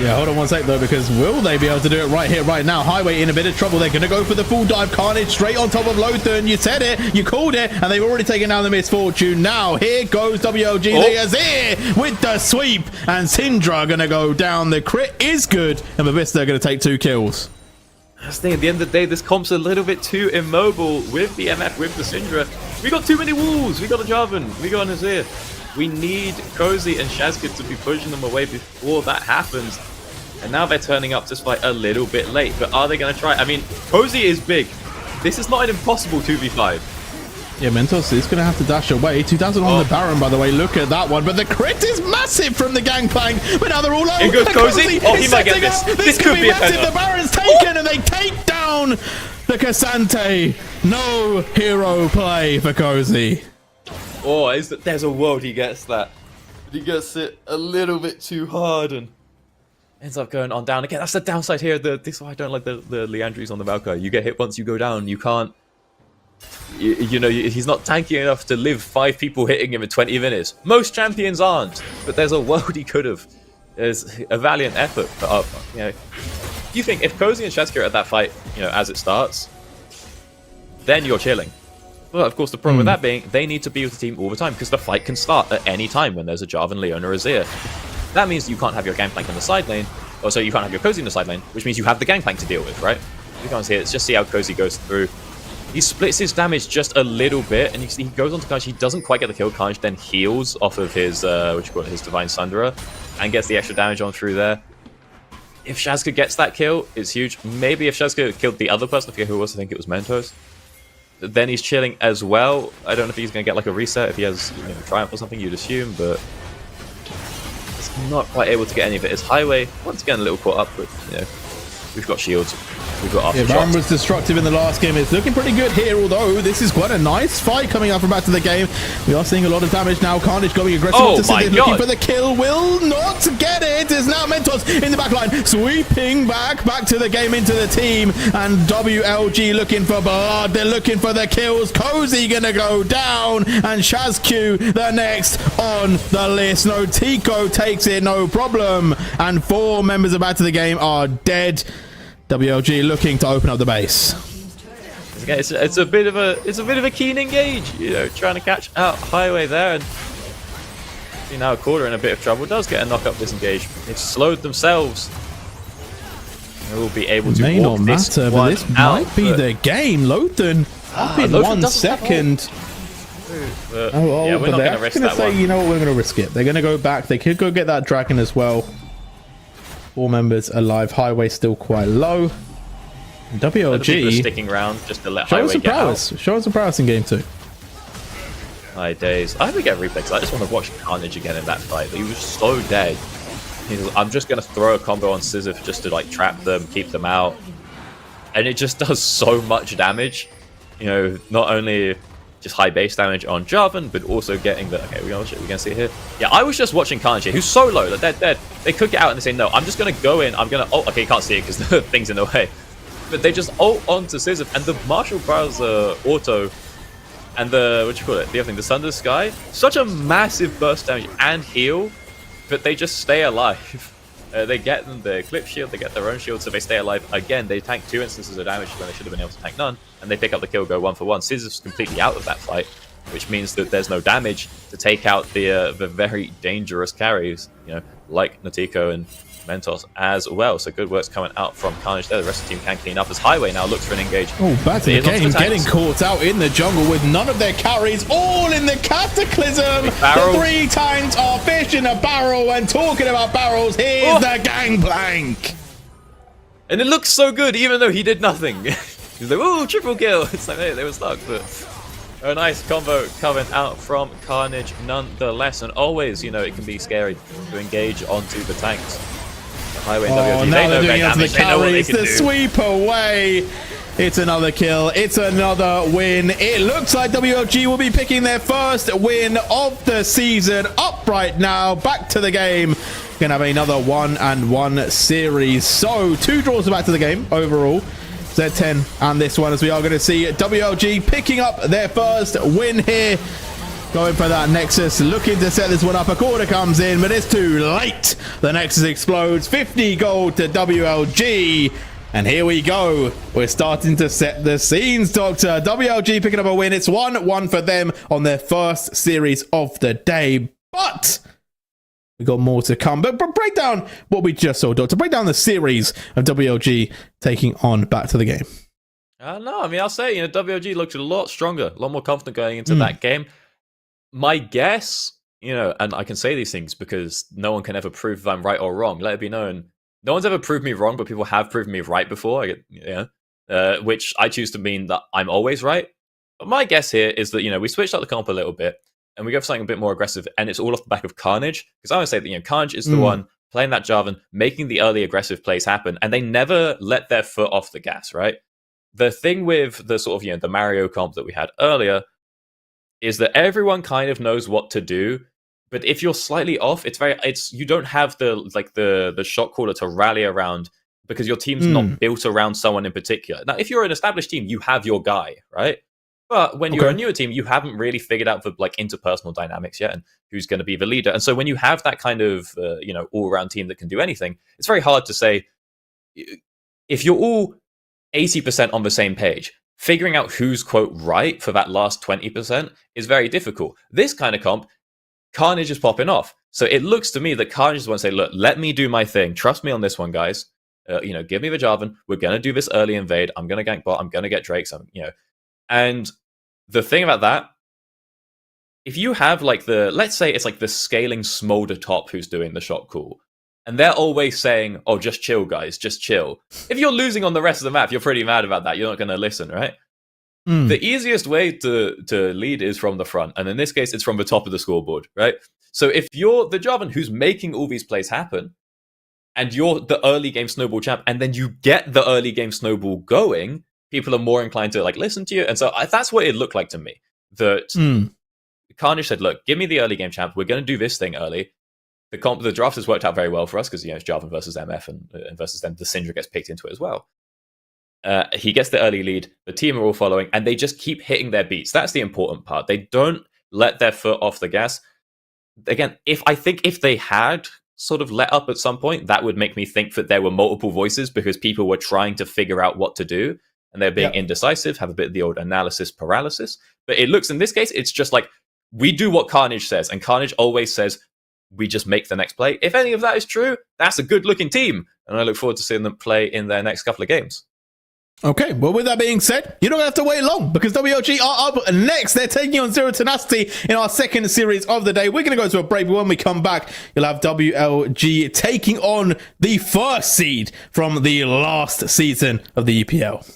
Yeah, hold on one sec though, because will they be able to do it right here, right now? Highway in a bit of trouble. They're going to go for the full dive Carnage straight on top of Lothern. You said it, you called it, and they've already taken down the misfortune. Now, here goes WLG. They are here with the sweep, and Syndra going to go down. The crit is good, and Mavista going to take 2 kills. That's the thing, at the end of the day, this comp's a little bit too immobile with the MF, with the Syndra. We got too many walls. We got a Jarvan. We got an Azir. We need Cozy and Shazkid to be pushing them away before that happens. And now they're turning up this fight a little bit late. But are they going to try? I mean, Cozy is big. This is not an impossible 2v5. Yeah, Mentos is going to have to dash away. 2000 on the Baron, by the way. Look at that one. But the crit is massive from the Gangplank. But now they're all over. Here goes Cozy. Oh, he might get this. This could be massive. The Baron's taken, and they take down the Cassante. No hero play for Cozy. Oh, there's a world he gets that. But he gets it a little bit too hard and ends up going on down again. That's the downside here. This is why I don't like the Leandries on the Valkyrie. You get hit once you go down. You can't... You know, he's not tanky enough to live 5 people hitting him in 20 minutes. Most champions aren't. But there's a world he could have. There's a valiant effort. But, you know, you think if Cozy and Shazkid are at that fight, you know, as it starts, then you're chilling. Well, of course, the problem with that being, they need to be with the team all the time because the fight can start at any time when there's a Jarvan, Leon, or Azir. That means you can't have your Gangplank in the side lane, or so you can't have your Cozy in the side lane, which means you have the Gangplank to deal with, right? You can't see it. Let's just see how Cozy goes through. He splits his damage just a little bit, and you see he goes on to Carnage. He doesn't quite get the kill. Carnage then heals off of his, his Divine Sunderer, and gets the extra damage on through there. If Shazkid gets that kill, it's huge. Maybe if Shazkid killed the other person, I forget who it was, I think it was Mentos, then he's chilling as well. I don't know if he's going to get like a reset if he has, you know, Triumph or something, you'd assume, but it's not quite able to get any of it. His Highway, once again, a little caught up, but, you know, we've got shields. We've got aftershots. Baron was destructive in the last game. It's looking pretty good here, although this is quite a nice fight coming up from Back to the Game. We are seeing a lot of damage now. Carnage going aggressive. Oh my God. Looking for the kill. Will not get it. Is now Mentos in the back line. Sweeping back to the game into the team. And WLG looking for blood. They're looking for the kills. Cozy gonna go down. And Shazq the next on the list. No, Tico takes it, no problem. And 4 members of Back to the Game are dead. WLG looking to open up the base. It's a bit of a keen engage, you know, trying to catch out Highway there, and see now Quarter in a bit of trouble. Does get a knock up disengage. They've slowed themselves. They will be able to may walk not this matter, but this might be the game. Lothern up in 1 second. Yeah, we're not going to risk that one. You know what, we're going to risk it. They're going to go back. They could go get that dragon as well. 4 members alive. Highway still quite low. And WLG sticking around just to let Highway get out. Show us some prowess in game 2. My days. I hope we get a replay because I just want to watch Carnage again in that fight. He was so dead. I'm just going to throw a combo on Sisyph just to like trap them, keep them out. And it just does so much damage. You know, not only just high base damage on Jarvan, but also getting the... Okay, we're going to see it here. Yeah, I was just watching Carnage here, who's so low that they're dead. They cook it out and they say, no, I'm just going to go in. I'm going to... Oh, okay, you can't see it because the thing's in the way. But they just ult onto Sisyph, and the Martial Browser auto and the... What you call it? The other thing, the Sunder Sky. Such a massive burst damage and heal, but they just stay alive. They get them the clip shield, they get their own shield, so they stay alive. Again, they tank 2 instances of damage when they should have been able to tank none, and they pick up the kill, go 1 for 1. Sisyph's completely out of that fight, which means that there's no damage to take out the very dangerous carries, you know, like Natiko and Mentos as well. So good work's coming out from Carnage there. The rest of the team can clean up as Highway now looks for an engage. Oh, back to the game, getting caught out in the jungle with none of their carries, all in the Cataclysm. The 3 times are fish in a barrel, and talking about barrels, here's the gangplank. And it looks so good, even though he did nothing. He's like, ooh, triple kill. It's like, hey, they were stuck, but a nice combo coming out from Carnage nonetheless. And always, you know, it can be scary to engage onto the tanks. Highway and WLG, now they're doing it to the carries, the do. Sweep away. It's another kill, it's another win. It looks like WLG will be picking their first win of the season up right now. Back to the game. Gonna have another 1-1 series. So 2 draws back to the game overall. Z10 and this one, as we are going to see WLG picking up their first win here. Going for that Nexus, looking to set this one up. A quarter comes in, but it's too late. The Nexus explodes. 50 gold to WLG. And here we go. We're starting to set the scenes, Doctor. WLG picking up a win. It's 1-1 for them on their first series of the day. But we got more to come. But break down what we just saw, Doctor. Break down the series of WLG taking on Back to the Game. No, I mean, I'll say, you know, WLG looked a lot stronger, a lot more confident going into that game. My guess, you know, and I can say these things because no one can ever prove if I'm right or wrong. Let it be known, no one's ever proved me wrong, but people have proven me right before. Which I choose to mean that I'm always right. But my guess here is that, you know, we switched up the comp a little bit and we go for something a bit more aggressive, and it's all off the back of Carnage. Because I would say that, you know, Carnage is the one playing that Jarvan, making the early aggressive plays happen, and they never let their foot off the gas, right? The thing with the sort of, you know, the Mario comp that we had earlier is that everyone kind of knows what to do, but if you're slightly off, you don't have the shot caller to rally around because your team's not built around someone in particular. Now, if you're an established team, you have your guy, right? But when you're a newer team, you haven't really figured out the like interpersonal dynamics yet and who's going to be the leader. And so when you have that kind of you know, all-around team that can do anything, it's very hard to say if you're all 80% on the same page. Figuring out who's, quote, right for that last 20% is very difficult. This kind of comp, Carnage is popping off. So it looks to me that Carnage is one to say, look, let me do my thing. Trust me on this one, guys. You know, give me the Jarvan. We're going to do this early invade. I'm going to gank bot. I'm going to get Drakes. You know. And the thing about that, if you have like let's say it's like the scaling smolder top who's doing the shot call, and they're always saying, oh, just chill, guys, just chill. If you're losing on the rest of the map, you're pretty mad about that. You're not going to listen, right? The easiest way to lead is from the front. And in this case, it's from the top of the scoreboard, right? So if you're the Jarvan who's making all these plays happen, and you're the early game snowball champ, and then you get the early game snowball going, people are more inclined to like listen to you. And so that's what it looked like to me. That Carnage said, look, give me the early game champ. We're going to do this thing early. The draft has worked out very well for us because, you know, it's Jarvan versus MF and versus them. The Syndra gets picked into it as well. He gets the early lead. The team are all following, and they just keep hitting their beats. That's the important part. They don't let their foot off the gas. Again, if they had sort of let up at some point, that would make me think that there were multiple voices because people were trying to figure out what to do, and they're being indecisive, have a bit of the old analysis paralysis. But it looks, in this case, it's just like, we do what Carnage says, and Carnage always says, we just make the next play. If any of that is true, that's a good-looking team, and I look forward to seeing them play in their next couple of games. Okay, well, with that being said, you don't have to wait long because WLG are up next. They're taking on Zero Tenacity in our second series of the day. We're going to go to a break, but when we come back, you'll have WLG taking on the first seed from the last season of the EPL.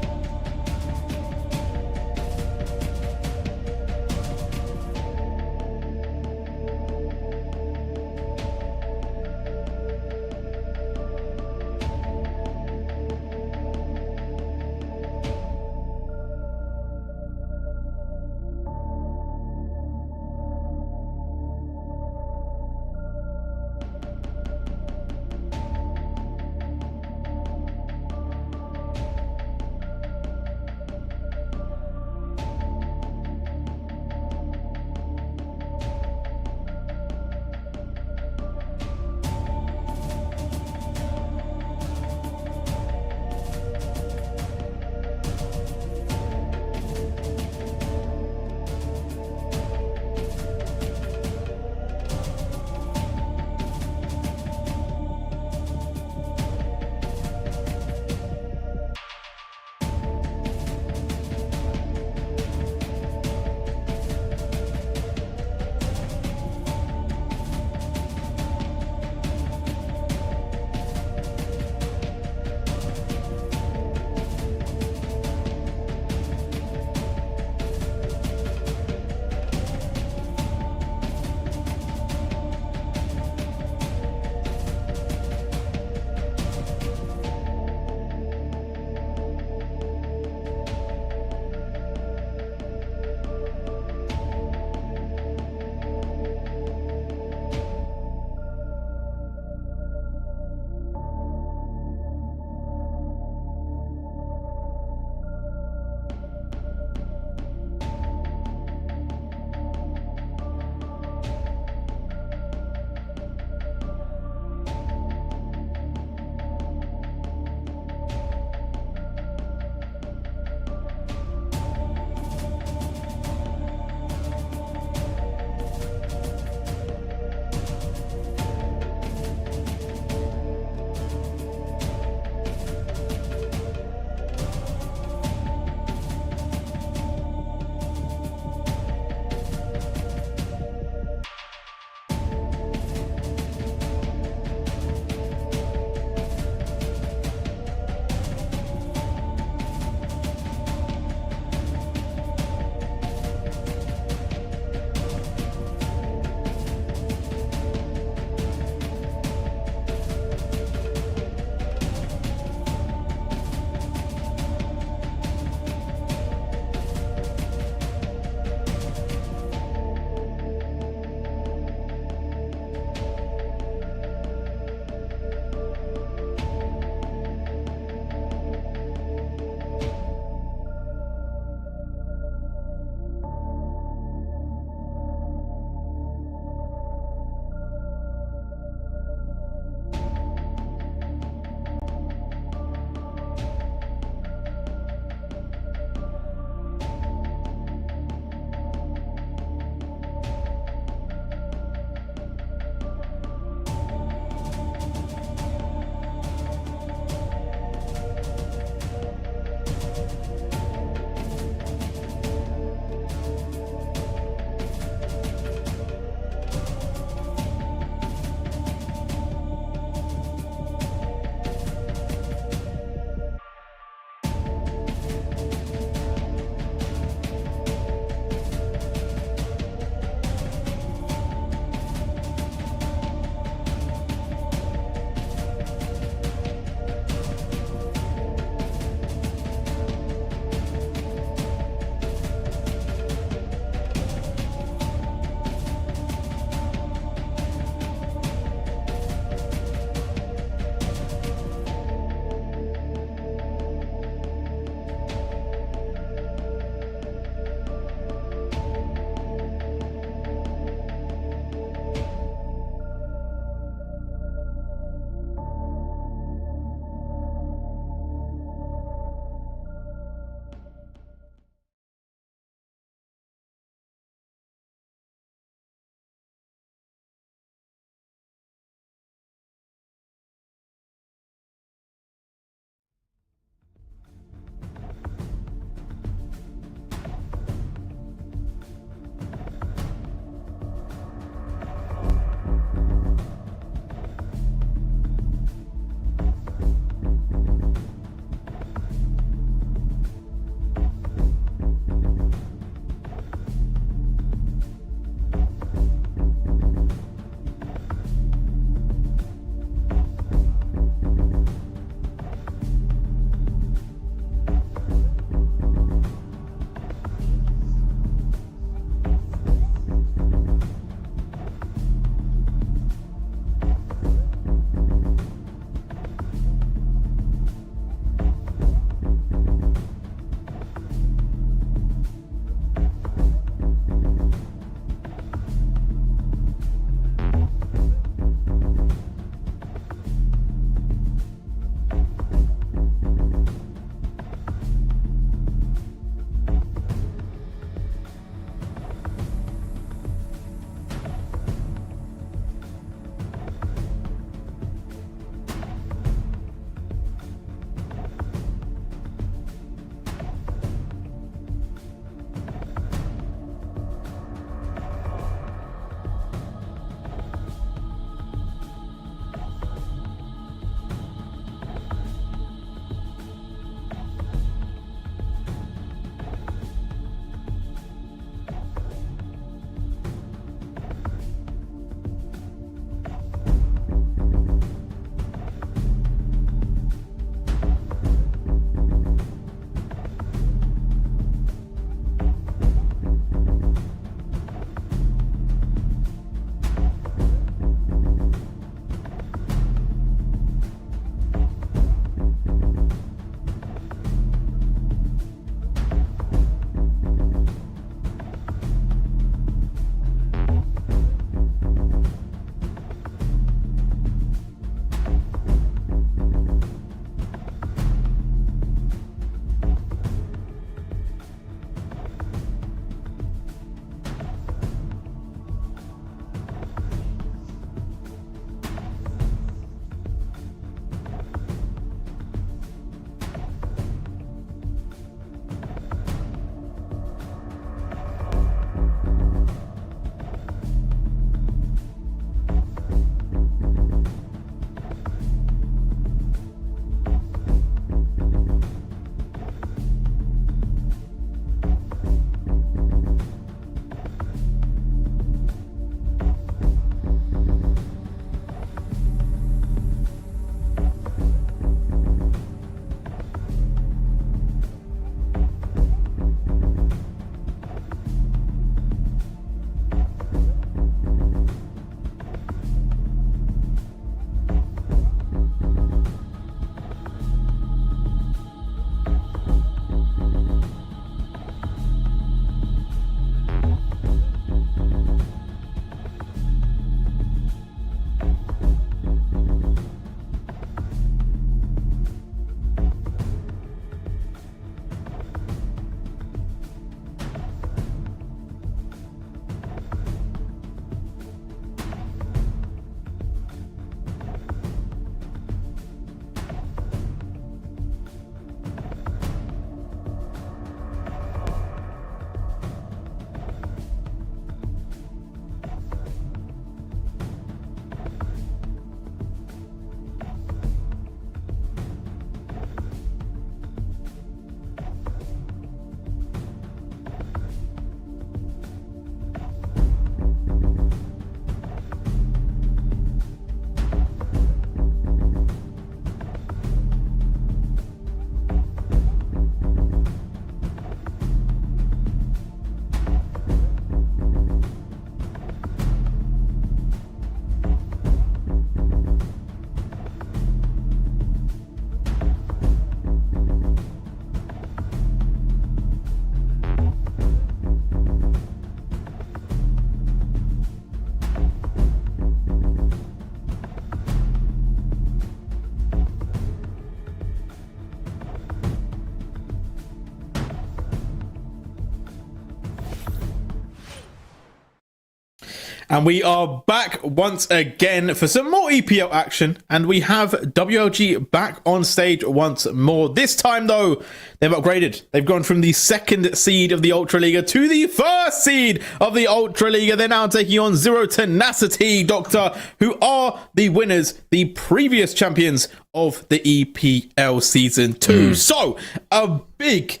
And we are back once again for some more EPL action. And we have WLG back on stage once more. This time, though, they've upgraded. They've gone from the 2nd seed of the Ultraliga to the 1st seed of the Ultraliga. They're now taking on Zero Tenacity, Doctor, who are the winners, the previous champions of the EPL Season 2. So, a big,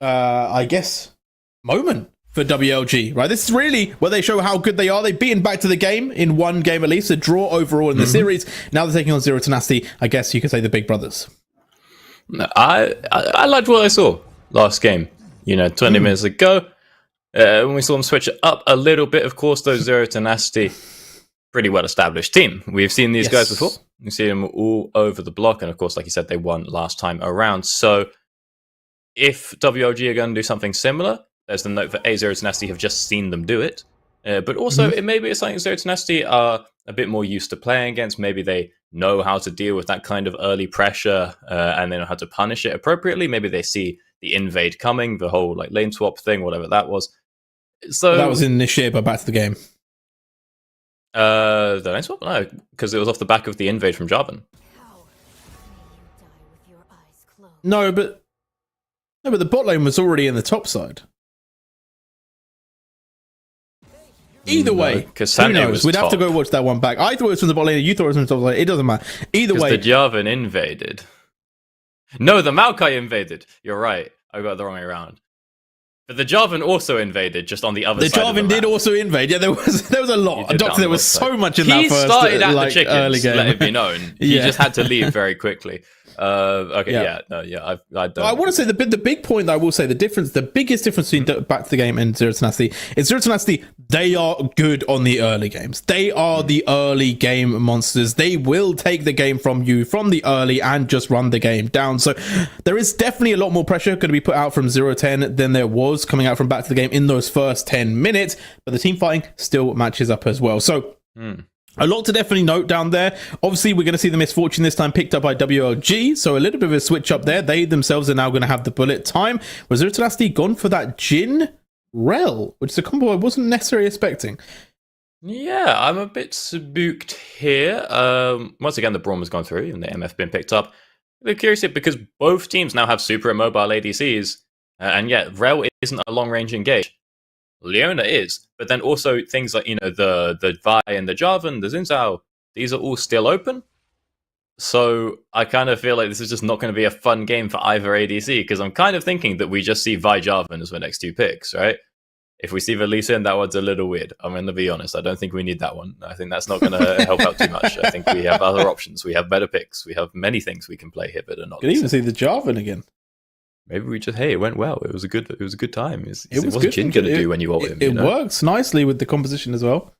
I guess, moment for WLG, right? This is really where they show how good they are. They've beaten Back to the Game in one game at least, a draw overall in the series. Now they're taking on Zero Tenacity. I guess you could say the big brothers. I liked what I saw last game. 20 minutes ago, when we saw them switch it up a little bit. Of course, those Zero Tenacity, pretty well established team. We've seen these guys before. We see them all over the block, and of course, like you said, they won last time around. So, if WLG are going to do something similar, there's the note for Zero Tenacity have just seen them do it. But also, it maybe it's something Zero Tenacity are a bit more used to playing against. Maybe they know how to deal with that kind of early pressure, and they know how to punish it appropriately. Maybe they see the invade coming, the whole lane swap thing, whatever that was. So that was initiated by Back to the Game. The lane swap? No, because it was off the back of the invade from Jarvan. No, but the bot lane was already in the top side. Either way, who knows? We'd have to go watch that one back. I thought it was from the bot lane, you thought it was from the top lane. It doesn't matter. Either way. The Jarvan invaded. No, the Maokai invaded. You're right. I got it the wrong way around. But the Jarvan also invaded, just on the other side. The Jarvan did also invade. Yeah, there was a lot. Doctor, there was so much in that first started at the chickens, early game. let it be known. He just had to leave very quickly. I want to say the big point that I will say, the biggest difference between Back to the Game and Zero Tenacity is Zero Tenacity, they are good on the early games. They are the early game monsters. They will take the game from you from the early and just run the game down. So there is definitely a lot more pressure going to be put out from 0-10 than there was coming out from Back to the Game in those first 10 minutes, but the team fighting still matches up as well. So a lot to definitely note down there. Obviously, we're going to see the misfortune this time picked up by WLG, so a little bit of a switch up there. They themselves are now going to have the bullet time. Was Zero Tenacity gone for that Jhin Rel, which is a combo I wasn't necessarily expecting? Yeah, I'm a bit spooked here. Once again, the Braum has gone through and the MF been picked up. I'm a bit curious here because both teams now have super immobile ADCs, and yet Rel isn't a long-range engage. Leona is, but then also things like, the Vi and the Jarvan, the Xin Zhao, these are all still open. So I kind of feel like this is just not going to be a fun game for either ADC, because I'm kind of thinking that we just see Vi Jarvan as the next two picks, right? If we see the Lee Sin, that one's a little weird. I'm going to be honest. I don't think we need that one. I think that's not going to help out too much. I think we have other options. We have better picks. We have many things we can play here, but are not. You can even see the Jarvan again. Maybe we just, it went well. It was a good time. What's Jhin going to do when you ult him? It works nicely with the composition as well.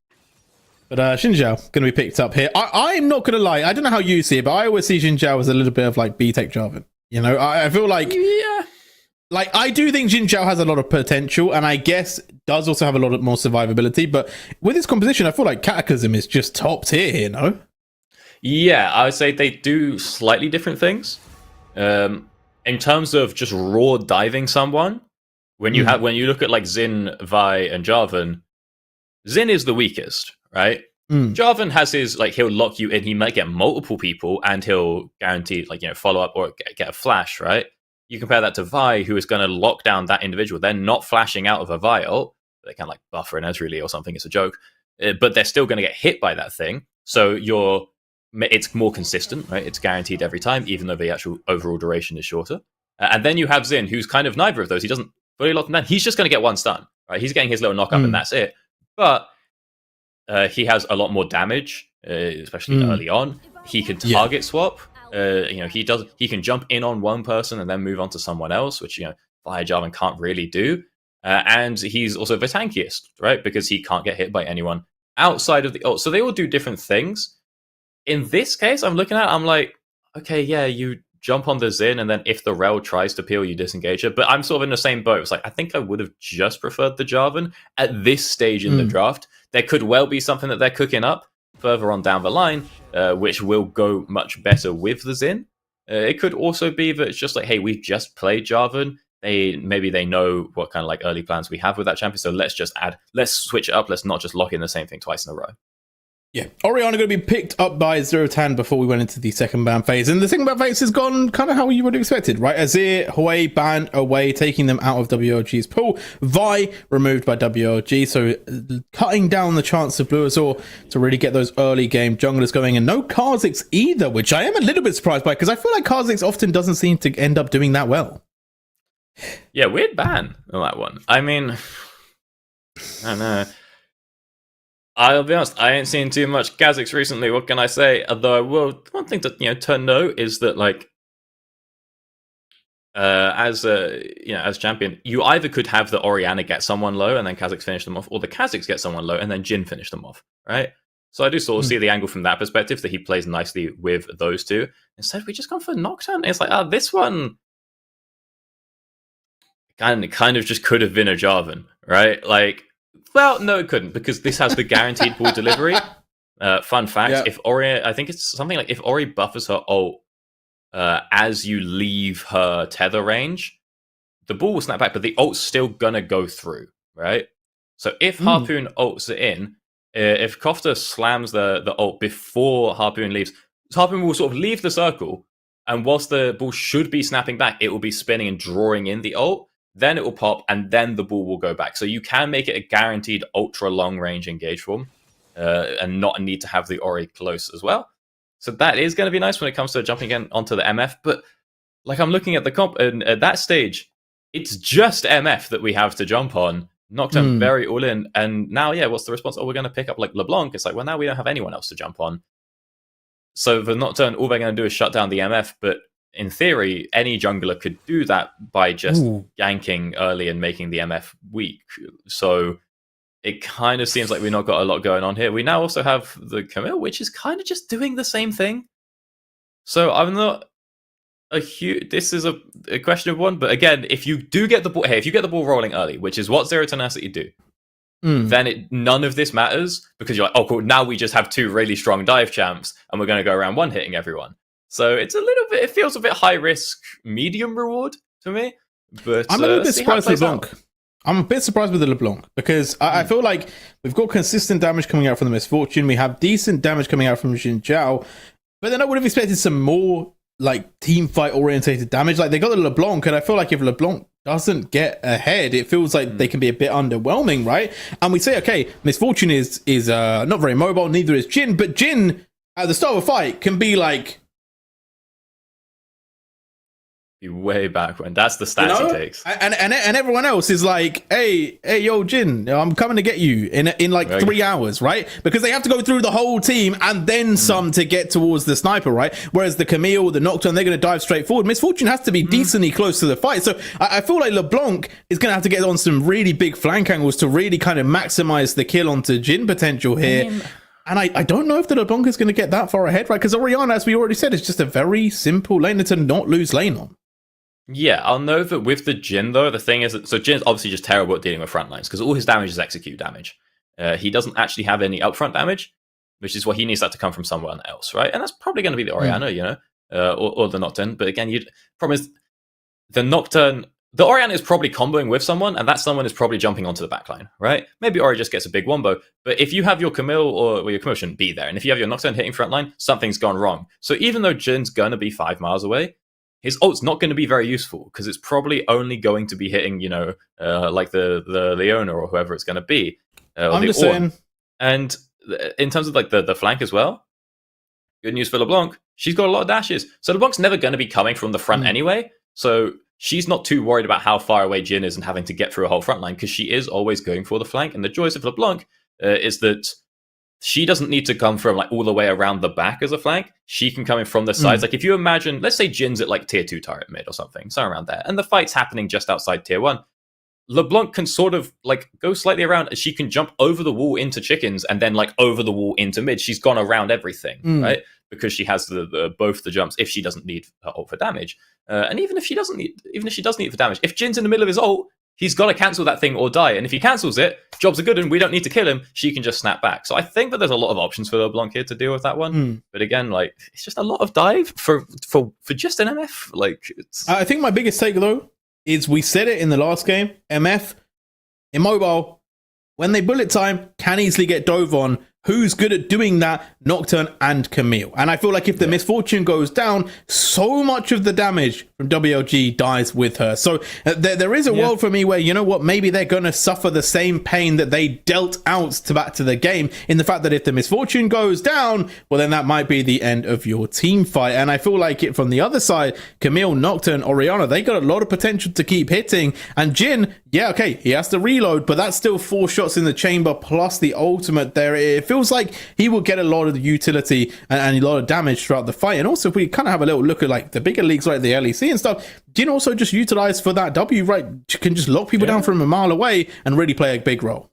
But Xin Zhao going to be picked up here. I'm not going to lie. I don't know how you see it, but I always see Xin Zhao as a little bit of B-Tech Jarvan. I feel like... Yeah. I do think Xin Zhao has a lot of potential, and I guess does also have a lot more survivability. But with his composition, I feel like Cataclysm is just top tier here, no? Yeah, I would say they do slightly different things. In terms of just raw diving someone, when you look at Xin, Vi, and Jarvan, Xin is the weakest, right? Jarvan has his he'll lock you in. He might get multiple people, and he'll guarantee follow up or get a flash, right? You compare that to Vi, who is going to lock down that individual. They're not flashing out of a Vi ult. They can buffer an Ezreal or something. It's a joke, but they're still going to get hit by that thing. So it's more consistent, right? It's guaranteed every time, even though the actual overall duration is shorter. And then you have Xin, who's kind of neither of those. He doesn't fully lock them down. He's just going to get one stun, right? He's getting his little knock up, and that's it. But he has a lot more damage, especially early on. He can target swap. He can jump in on one person and then move on to someone else, which Vi Jarvan can't really do. And he's also the tankiest, right? Because he can't get hit by anyone outside of the ult. So they all do different things. In this case, I'm like, okay, yeah, you jump on the Xin, and then if the Rel tries to peel, you disengage it. But I'm sort of in the same boat. It's I think I would have just preferred the Jarvan at this stage in the draft. There could well be something that they're cooking up further on down the line, which will go much better with the Xin. It could also be that it's just hey, we just played Jarvan. maybe they know what kind of like early plans we have with that champion. So let's switch it up. Let's not just lock in the same thing twice in a row. Yeah, Orianna going to be picked up by Zero-Tan before we went into the second ban phase. And the second ban phase has gone kind of how you would have expected, right? Azir, Hwei banned away, taking them out of WLG's pool. Vi removed by WLG, so cutting down the chance of Blue Azure to really get those early game junglers going. And no Kha'Zix either, which I am a little bit surprised by, because I feel like Kha'Zix often doesn't seem to end up doing that well. Yeah, weird ban on that one. I mean, I don't know. I'll be honest, I ain't seen too much Kha'Zix recently. What can I say? Although I will, one thing to note is that like, as champion, you either could have the Orianna get someone low and then Kha'Zix finish them off, or the Kha'Zix get someone low and then Jhin finish them off, right? So I do sort of see the angle from that perspective, that he plays nicely with those two. Instead, we just gone for Nocturne. It's like, this one kind of just could have been a Jarvan, right? Like, well, no, it couldn't, because this has the guaranteed ball delivery. Fun fact: if Ori, I think it's something like if Ori buffers her ult as you leave her tether range, the ball will snap back, but the ult's still gonna go through, right? So if Harpoon ults it in, if Kofta slams the ult before Harpoon leaves, Harpoon will sort of leave the circle, and whilst the ball should be snapping back, it will be spinning and drawing in the ult. Then it will pop, and then the ball will go back. So you can make it a guaranteed ultra long range engage form, and not need to have the Ori close as well. So that is going to be nice when it comes to jumping in onto the MF. But like, I'm looking at the comp, and at that stage, it's just MF that we have to jump on. Nocturne very all in, and now what's the response? Oh, we're going to pick up like LeBlanc. It's like, well, now we don't have anyone else to jump on. So the Nocturne, all they're going to do is shut down the MF, but in theory, any jungler could do that by just yanking early and making the MF weak. So it kind of seems like we've not got a lot going on here. We now also have the Camille, which is kind of just doing the same thing. So I'm not this is a question of one, but again, if you do get the ball, if you get the ball rolling early, which is what Zero Tenacity do, then none of this matters, because you're like, oh cool, now we just have two really strong dive champs, and we're going to go around one hitting everyone. So it's a little bit, it feels a bit high risk, medium reward to me. But I'm a little bit surprised with LeBlanc. I'm a bit surprised with the LeBlanc, because I feel like we've got consistent damage coming out from the Misfortune. We have decent damage coming out from Xin Zhao. But then I would have expected some more like team fight orientated damage. Like, they got the LeBlanc, and I feel like if LeBlanc doesn't get ahead, it feels like they can be a bit underwhelming, right? And we say, okay, Misfortune is not very mobile, neither is Jhin, but Jhin at the start of a fight can be like, way back when. That's the stats he takes. And everyone else is like, hey, yo, Jhin, I'm coming to get you in like 3 hours, right? Because they have to go through the whole team and then some to get towards the sniper, right? Whereas the Camille, the Nocturne, they're going to dive straight forward. Misfortune has to be decently close to the fight. So I feel like LeBlanc is going to have to get on some really big flank angles to really kind of maximize the kill onto Jhin potential here. And I don't know if the LeBlanc is going to get that far ahead, right? Because Orianna, as we already said, is just a very simple laner to not lose lane on. Yeah, I'll know that with the Jhin, though, the thing is that, so Jin's obviously just terrible at dealing with front lines, because all his damage is execute damage. He doesn't actually have any upfront damage, which is what he needs that to come from someone else, right? And that's probably going to be the Orianna, or the Nocturne. But again, problem is, the Nocturne, the Orianna is probably comboing with someone, and that someone is probably jumping onto the backline, right? Maybe Ori just gets a big wombo, but if you have your Camille, your Camille shouldn't be there, and if you have your Nocturne hitting frontline, something's gone wrong. So even though Jin's going to be 5 miles away, his ult's not going to be very useful, because it's probably only going to be hitting, like the Leona or whoever it's going to be. I'm just saying. And in terms of like the flank as well, good news for LeBlanc, she's got a lot of dashes. So LeBlanc's never going to be coming from the front anyway. So she's not too worried about how far away Jhin is and having to get through a whole front line, because she is always going for the flank. And the joys of LeBlanc is that she doesn't need to come from like all the way around the back as a flank. She can come in from the sides. Like if you imagine, let's say Jin's at like tier 2 turret mid or something, somewhere around there, and the fight's happening just outside tier 1. LeBlanc can sort of like go slightly around, and she can jump over the wall into chickens and then like over the wall into mid. She's gone around everything, right? Because she has both the jumps if she doesn't need her ult for damage. And even if she does need it for damage, if Jin's in the middle of his ult, he's got to cancel that thing or die. And if he cancels it, jobs are good and we don't need to kill him. She can just snap back. So I think that there's a lot of options for LeBlanc here to deal with that one. But again, like, it's just a lot of dive for just an MF. Like, I think my biggest take, though, is we said it in the last game, MF, in mobile, when they bullet time, can easily get dove on. Who's good at doing that? Nocturne and Camille. And I feel like if the misfortune goes down, so much of the damage from WLG dies with her. So there is a world for me where, you know what, maybe they're going to suffer the same pain that they dealt out to Back to the Game, in the fact that if the misfortune goes down, well, then that might be the end of your team fight. And I feel like it from the other side, Camille, Nocturne, Orianna, they got a lot of potential to keep hitting. And Jhin, yeah, okay, he has to reload, but that's still 4 shots in the chamber plus the ultimate there. It feels like he will get a lot of utility and a lot of damage throughout the fight. And also, if we kind of have a little look at like the bigger leagues like the LEC and stuff, Jhin also just utilized for that W, right? Can just lock people down from a mile away and really play a big role.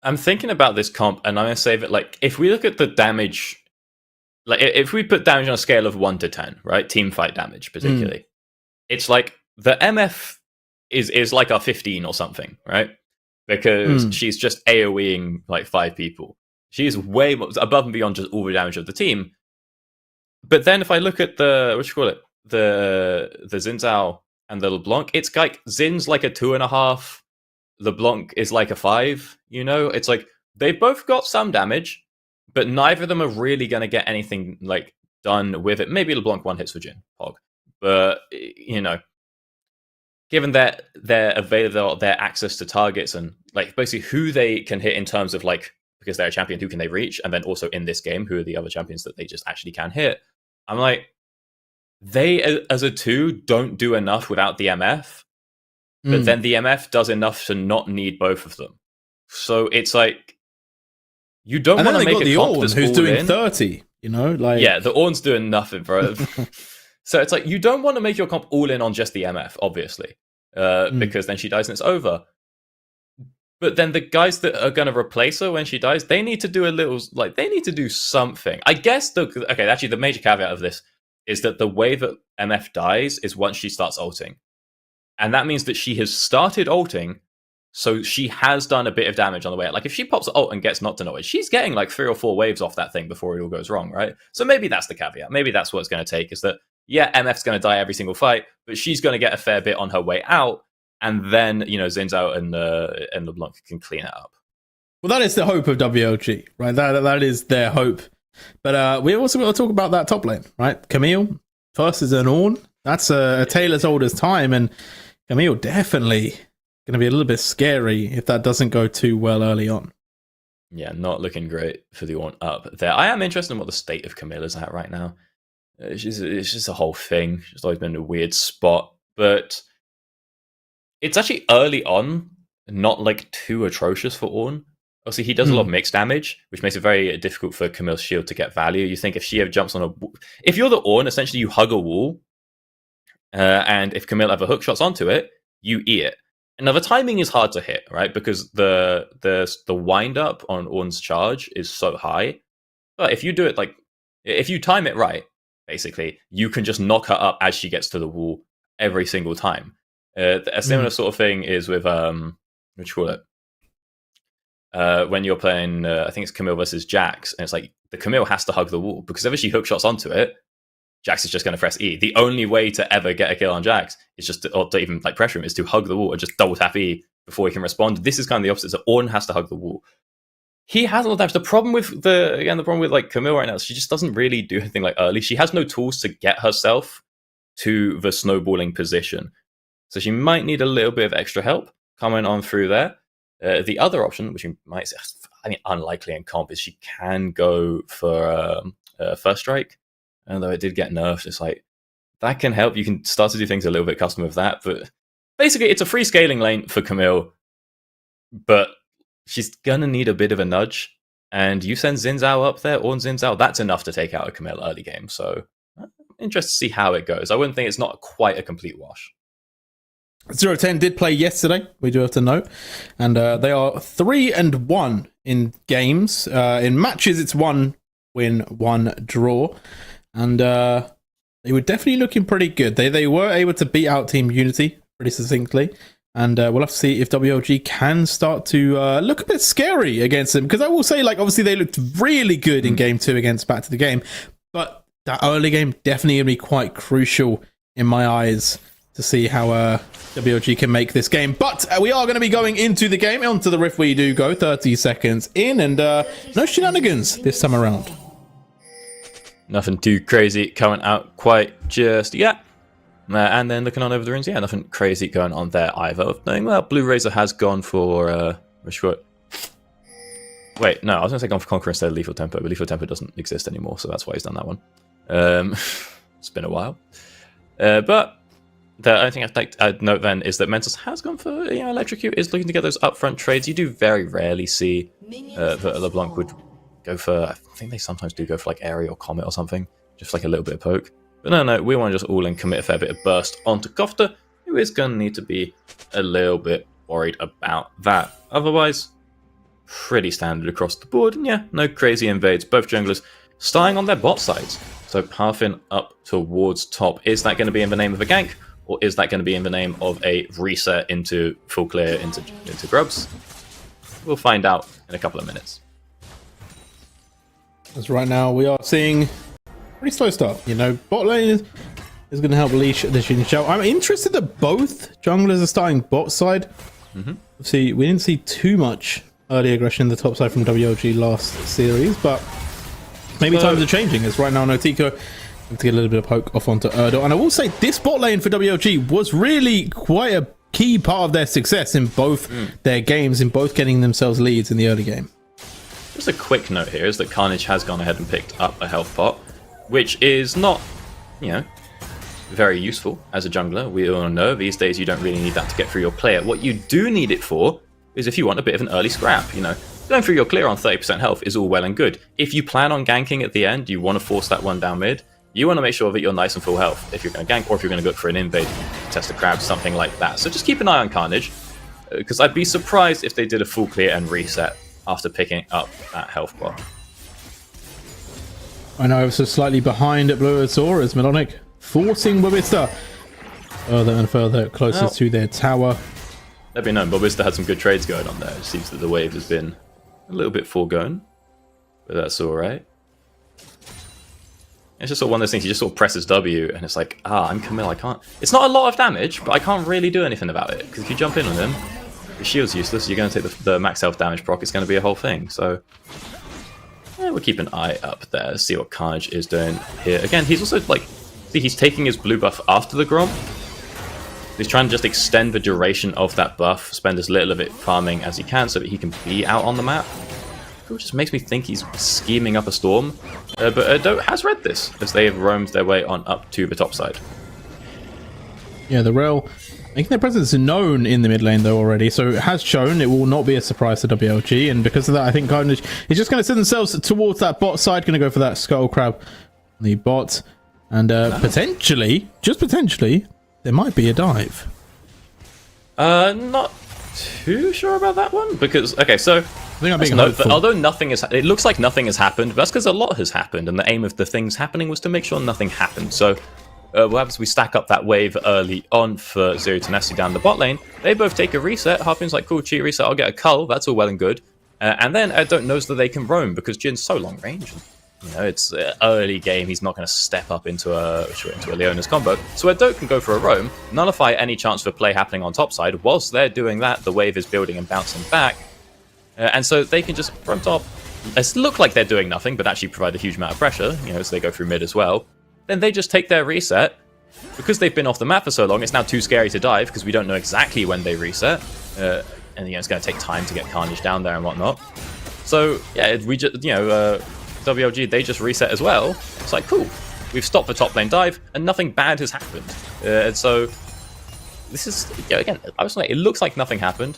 I'm thinking about this comp, and I'm going to say that, like, if we look at the damage, like, if we put damage on a scale of 1 to 10, right? Team fight damage, particularly, it's like the MF is like a 15 or something, right? Because she's just AoEing like 5 people. She's way more, above and beyond just all the damage of the team. But then if I look at the, what you call it, the Xin Zhao and the LeBlanc, it's like Zin's like a 2.5, LeBlanc is like a 5, you know? It's like they've both got some damage, but neither of them are really going to get anything like done with it. Maybe LeBlanc one hits for Jhin, Hog. But, you know, given that their available, their access to targets and like basically who they can hit in terms of like, because they're a champion, who can they reach? And then also in this game, who are the other champions that they just actually can hit? I'm like, they as a 2 don't do enough without the MF, but then the MF does enough to not need both of them. So it's like, you don't want to make a comp that's who's all doing in. 30, you know? Like, yeah, the Ornn's doing nothing, bro. So it's like, you don't want to make your comp all in on just the MF, obviously, because then she dies and it's over. But then the guys that are going to replace her when she dies, they need to do a little, like, they need to do something. I guess, actually, the major caveat of this is that the way that MF dies is once she starts ulting. And that means that she has started ulting, so she has done a bit of damage on the way out. Like, if she pops ult and gets knocked annoyed, she's getting like 3 or 4 waves off that thing before it all goes wrong, right? So maybe that's the caveat. Maybe that's what it's going to take, is that, yeah, MF's going to die every single fight, but she's going to get a fair bit on her way out. And then, you know, Xin Zhao and LeBlanc can clean it up. Well, that is the hope of WLG, right? That is their hope. But we also got to talk about that top lane, right? Camille versus an Ornn. That's a tale as old as time. And Camille definitely going to be a little bit scary if that doesn't go too well early on. Yeah, not looking great for the Ornn up there. I am interested in what the state of Camille is at right now. It's just a whole thing. She's always been in a weird spot. But it's actually early on, not like too atrocious for Ornn. Obviously, he does a lot of mixed damage, which makes it very difficult for Camille's shield to get value. You think if she ever jumps on if you're the Ornn, essentially you hug a wall, and if Camille ever hook shots onto it, you eat it. And now the timing is hard to hit, right? Because the wind up on Ornn's charge is so high. But if you do it like, if you time it right, basically, you can just knock her up as she gets to the wall every single time. A similar sort of thing is with what you call it, when you're playing I think it's Camille versus Jax, and it's like the Camille has to hug the wall, because if she hook shots onto it, Jax is just going to press E. The only way to ever get a kill on Jax is just or to even like pressure him, is to hug the wall and just double tap E before he can respond. This is kind of the opposite. So Ornn has to hug the wall. He has a lot of damage. The problem with like Camille right now is she just doesn't really do anything like early. She has no tools to get herself to the snowballing position. So she might need a little bit of extra help coming on through there. The other option, which you might say, I mean, unlikely in comp, is she can go for First Strike. Although it did get nerfed, it's like, that can help. You can start to do things a little bit custom with that. But basically, it's a free scaling lane for Camille. But she's going to need a bit of a nudge. And you send Xin Zhao up there, or Xin Zhao, that's enough to take out a Camille early game. So I'm interested to see how it goes. I wouldn't think it's not quite a complete wash. 010 did play yesterday, we do have to note, and they are 3-1 in games. In matches, it's 1 win, 1 draw, and they were definitely looking pretty good. They were able to beat out Team Unity pretty succinctly, and we'll have to see if WLG can start to look a bit scary against them, because I will say, like, obviously they looked really good in Game 2 against Back to the Game, but that early game definitely going to be quite crucial in my eyes to see how WLG can make this game. But we are going to be going into the game. Onto the riff we do go. 30 seconds in, and no shenanigans this time around. Nothing too crazy coming out quite just yet. And then looking on over the rings, yeah, nothing crazy going on there either. Knowing well, Blue Razor has gone for wait, no, I was going to say gone for Conqueror instead of Lethal Tempo, but Lethal Tempo doesn't exist anymore, so that's why he's done that one. It's been a while. But the only thing I'd note then is that Mentos has gone for, Electrocute, is looking to get those upfront trades. You do very rarely see that LeBlanc would go for, I think they sometimes do go for like Aerial Comet or something, just like a little bit of poke. But no, we want to just all in commit a fair bit of burst onto Kofta, who is going to need to be a little bit worried about that. Otherwise, pretty standard across the board. And yeah, no crazy invades. Both junglers starting on their bot sides. So pathing up towards top. Is that going to be in the name of a gank? Or is that going to be in the name of a reset into full clear into grubs? We'll find out in a couple of minutes. As right now we are seeing pretty slow start. Bot lane is going to help leash the Shin Shell. I'm interested that both junglers are starting bot side. See, we didn't see too much early aggression in the top side from WLG last series, but maybe times are changing. As right now, Notico to get a little bit of poke off onto Erdal. And I will say this bot lane for WLG was really quite a key part of their success in both their games, in both getting themselves leads in the early game. Just a quick note here is that Carnage has gone ahead and picked up a health pot, which is not, very useful as a jungler. We all know these days you don't really need that to get through your clear. What you do need it for is if you want a bit of an early scrap, Going through your clear on 30% health is all well and good. If you plan on ganking at the end, you want to force that one down mid, you want to make sure that you're nice and full health if you're going to gank, or if you're going to go for an invade, test a crab, something like that. So just keep an eye on Carnage, because I'd be surprised if they did a full clear and reset after picking up that health pot. I know, so slightly behind at Blue Azor as Melonic forcing Bobista further and further closer to their tower. Let me know, Bobista had some good trades going on there. It seems that the wave has been a little bit foregone, but that's alright. It's just sort of one of those things, you just sort of presses W and it's like, I'm Camille, I can't. It's not a lot of damage, but I can't really do anything about it, because if you jump in on him, the shield's useless, you're going to take the max health damage proc, it's going to be a whole thing, so yeah, we'll keep an eye up there, see what Carnage is doing here. Again, he's also like, see, he's taking his blue buff after the Grom. He's trying to just extend the duration of that buff, spend as little of it farming as he can so that he can be out on the map. It just makes me think he's scheming up a storm. But Erdo has read this, as they have roamed their way on up to the top side. Yeah, the Rel making their presence known in the mid lane though already, so it has shown. It will not be a surprise to WLG, and because of that I think Carnage is just going to send themselves towards that bot side, going to go for that Scuttle Crab on the bot, and potentially, just potentially, there might be a dive. Not too sure about that one, because, okay, so I think I'm being although nothing has, it looks like nothing has happened, but that's because a lot has happened, and the aim of the things happening was to make sure nothing happened. So what happens, we stack up that wave early on for Zero Tenacity down the bot lane. They both take a reset. Harpoon's like, cool, cheat reset, I'll get a cull. That's all well and good. And then Erdot knows that they can roam because Jin's so long range. It's early game. He's not going to step up into a Leona's combo. So Erdot can go for a roam, nullify any chance for play happening on top side. Whilst they're doing that, the wave is building and bouncing back. And so they can just, from top, look like they're doing nothing, but actually provide a huge amount of pressure, so they go through mid as well. Then they just take their reset. Because they've been off the map for so long, it's now too scary to dive, because we don't know exactly when they reset. And it's going to take time to get Carnage down there and whatnot. So, yeah, we just, WLG, they just reset as well. It's like, cool, we've stopped the top lane dive, and nothing bad has happened. And so, this is, again, I was like, it looks like nothing happened,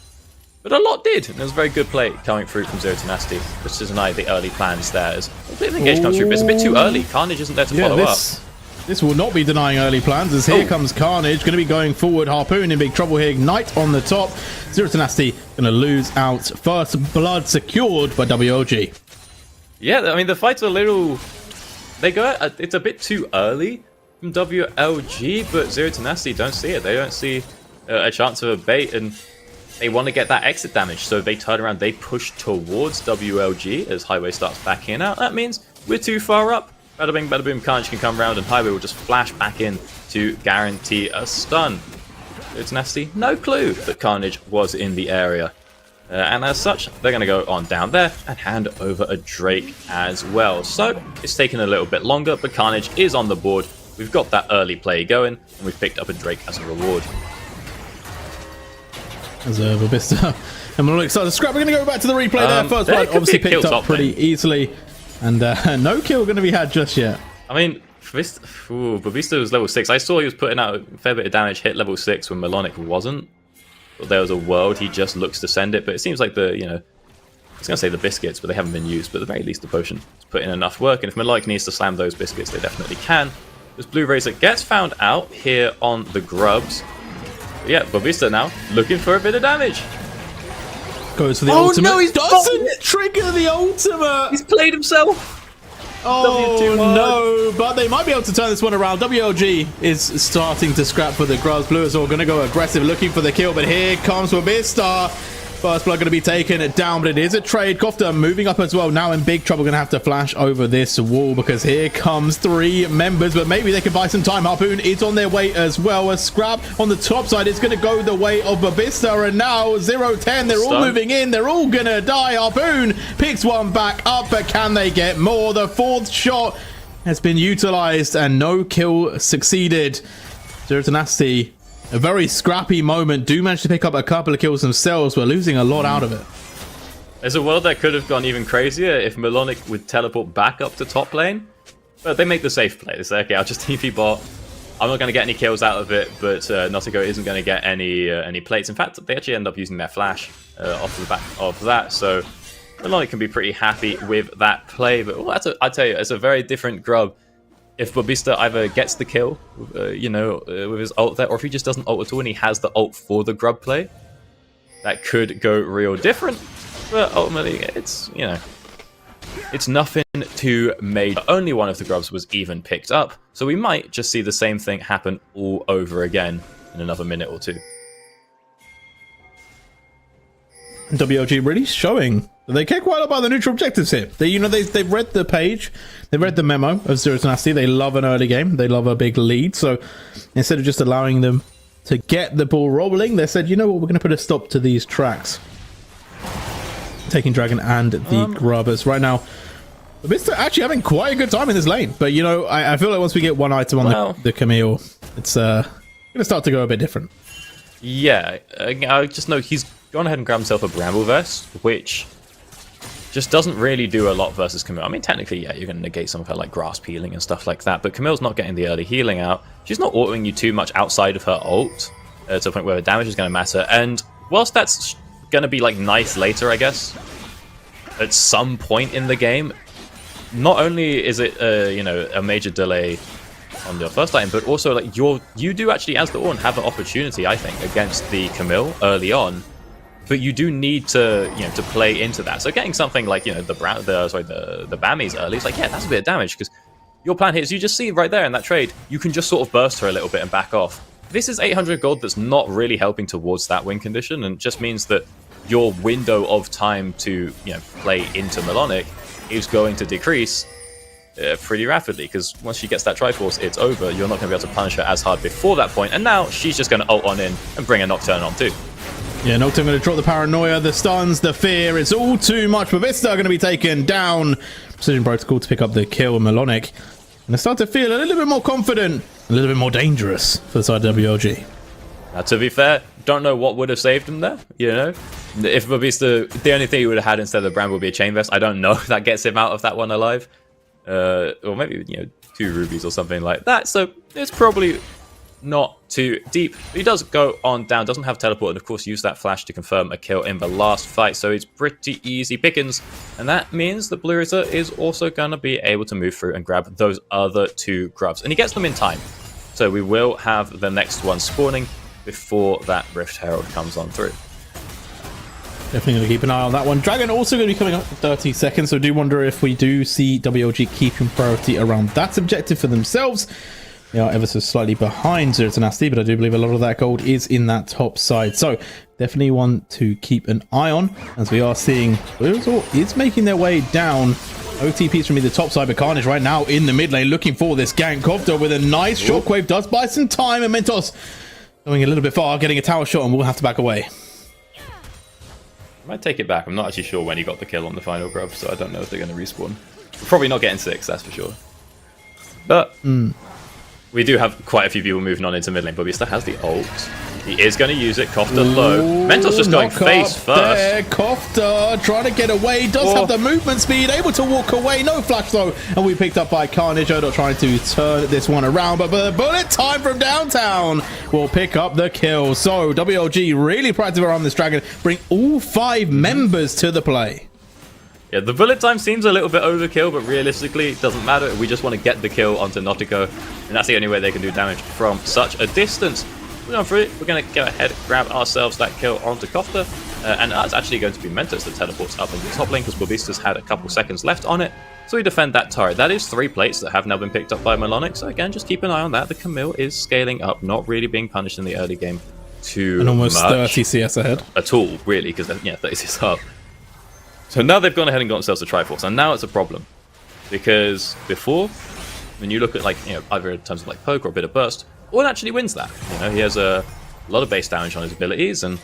but a lot did. And it was a very good play coming through from Zero Tenacity, which is the early plans there. As a bit of engage comes through, but it's a bit too early. Carnage isn't there to follow up. This will not be denying early plans, as here comes Carnage, going to be going forward. Harpoon in big trouble here. Ignite on the top. Zero Tenacity going to lose out. First blood secured by WLG. Yeah, I mean, the fights are a little... it's a bit too early from WLG, but Zero Tenacity don't see it. They don't see a chance of a bait, and they want to get that exit damage, so they turn around, they push towards WLG as Highway starts backing out. That means we're too far up. Bada bing, bada boom, Carnage can come around, and Highway will just flash back in to guarantee a stun. It's Tenacity, no clue that Carnage was in the area. And as such, they're going to go on down there and hand over a Drake as well. So it's taken a little bit longer, but Carnage is on the board. We've got that early play going, and we've picked up a Drake as a reward. As a Babista and Melonic started to scrap. We're going to go back to the replay there. First one obviously picked up pretty easily, and no kill going to be had just yet. I mean, Babista was level 6. I saw he was putting out a fair bit of damage, hit level 6 when Melonic wasn't. But there was a world he just looks to send it, but it seems like the, I was going to say the biscuits, but they haven't been used, but at the very least the potion has put in enough work, and if Melonic needs to slam those biscuits, they definitely can. This Blue Razor gets found out here on the grubs. But yeah, Babista now looking for a bit of damage. Goes for the ultimate. No, he doesn't trigger the ultimate. He's played himself. Oh no, but they might be able to turn this one around. WLG is starting to scrap for the grubs. Blue is all going to go aggressive, looking for the kill, but here comes Babista. First blood going to be taken down, but it is a trade. Kofta moving up as well. Now in big trouble, going to have to flash over this wall because here comes 3 members, but maybe they can buy some time. Harpoon is on their way as well. A scrap on the top side is going to go the way of Babista, and now 0-10. They're all moving in. They're all going to die. Harpoon picks one back up, but can they get more? The 4th shot has been utilized, and no kill succeeded. Tenacity, a very scrappy moment, do manage to pick up a couple of kills themselves, but losing a lot out of it. There's a world that could have gone even crazier if Melonic would teleport back up to top lane. But they make the safe play. They say, okay, I'll just TP bot. I'm not going to get any kills out of it, but Nautico isn't going to get any plates. In fact, they actually end up using their flash off the back of that. So Melonic can be pretty happy with that play. But I tell you, it's a very different grub. If Babista either gets the kill, with his ult there, or if he just doesn't ult at all and he has the ult for the grub play, that could go real different. But ultimately, it's nothing too major. Only one of the grubs was even picked up, so we might just see the same thing happen all over again in another minute or two. WLG really showing that they care quite a lot about the neutral objectives here. They've read the page, they've read the memo of Zero Tenacity. They love an early game, they love a big lead. So instead of just allowing them to get the ball rolling, they said, you know what, we're going to put a stop to these tracks. Taking Dragon and the Grubbers right now. Babista actually having quite a good time in this lane, but I feel like once we get one item on the Camille, it's going to start to go a bit different. Yeah, I just know he's gone ahead and grabbed himself a Bramble Vest, which just doesn't really do a lot versus Camille. I mean, technically, yeah, you're going to negate some of her like grasp healing and stuff like that, but Camille's not getting the early healing out. She's not autoing you too much outside of her ult to the point where the damage is going to matter. And whilst that's going to be like nice later, I guess, at some point in the game, not only is it a major delay on your first item, but also like you do actually as the Ornn have an opportunity, I think, against the Camille early on. But you do need to, to play into that. So getting something like, the Bammies early, it's like, yeah, that's a bit of damage, because your plan here is you just see right there in that trade, you can just sort of burst her a little bit and back off. This is 800 gold that's not really helping towards that win condition, and just means that your window of time to, play into Melonic is going to decrease pretty rapidly, because once she gets that Triforce, it's over. You're not going to be able to punish her as hard before that point, and now she's just going to ult on in and bring a Nocturne on too. Yeah, Nocturne going to drop the paranoia, the stuns, the fear. It's all too much. Babista going to be taken down. Precision Protocol to pick up the kill. Melonic and they start to feel a little bit more confident, a little bit more dangerous for the side of WLG. Now, to be fair, don't know what would have saved him there, If Babista, the only thing he would have had instead of the Bramble would be a Chain Vest, I don't know if that gets him out of that one alive. Or maybe, 2 rubies or something like that. So it's probably not too deep. But he does go on down, doesn't have teleport, and of course use that flash to confirm a kill in the last fight. So it's pretty easy pickings. And that means that Blue Razor is also going to be able to move through and grab those other 2 grubs. And he gets them in time. So we will have the next one spawning before that Rift Herald comes on through. Definitely going to keep an eye on that one. Dragon also going to be coming up in 30 seconds, so I do wonder if we do see WLG keeping priority around that objective for themselves. They are ever so slightly behind Zero Tenacity, but I do believe a lot of that gold is in that top side. So definitely one to keep an eye on, as we are seeing Blue is making their way down OTPs from the top side, but Carnage right now in the mid lane looking for this gank. Kofta with a nice shockwave does buy some time, and Mentos going a little bit far, getting a tower shot, and we'll have to back away. I might take it back. I'm not actually sure when he got the kill on the final grub, so I don't know if they're going to respawn. We're probably not getting 6, that's for sure. But we do have quite a few people moving on into mid lane. Bobista has the ult. He is going to use it. Kofta low. Mentos just going face first. There. Kofta trying to get away. Does have the movement speed. Able to walk away. No flash though. And we picked up by Carnage. Odo trying to turn this one around. But the bullet time from downtown will pick up the kill. So WLG really proactive around this dragon. Bring all 5 members to the play. Yeah, the bullet time seems a little bit overkill, but realistically, it doesn't matter. We just want to get the kill onto Nautico, and that's the only way they can do damage from such a distance. We're going for it. We're going to go ahead, grab ourselves that kill onto Kofta, and that's actually going to be Mentos that teleports up into the top lane, because Bobista's had a couple seconds left on it. So we defend that turret. That is 3 plates that have now been picked up by Melonic, so again, just keep an eye on that. The Camille is scaling up, not really being punished in the early game too and almost much 30 CS ahead. At all, really, because, yeah, 30 CS up. So now they've gone ahead and got themselves a Triforce, and now it's a problem. Because before, when you look at, like, you know, either in terms of like poke or a bit of burst, Ornn actually wins that. You know, he has a lot of base damage on his abilities, and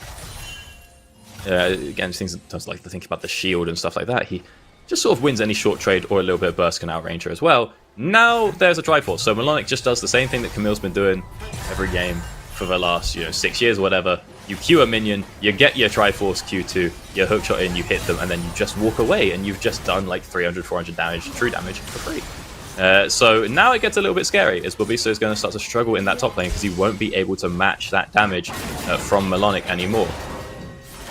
again, things in terms of like the thinking about the shield and stuff like that, he just sort of wins any short trade, or a little bit of burst can outrange her as well. Now there's a Triforce, so Melonic just does the same thing that Camille's been doing every game for the last, 6 years or whatever. You Q a minion, you get your Triforce Q2, you hookshot in, you hit them, and then you just walk away, and you've just done like 300, 400 damage, true damage for free. So now it gets a little bit scary, as Bobista is going to start to struggle in that top lane, because he won't be able to match that damage from Melonic anymore.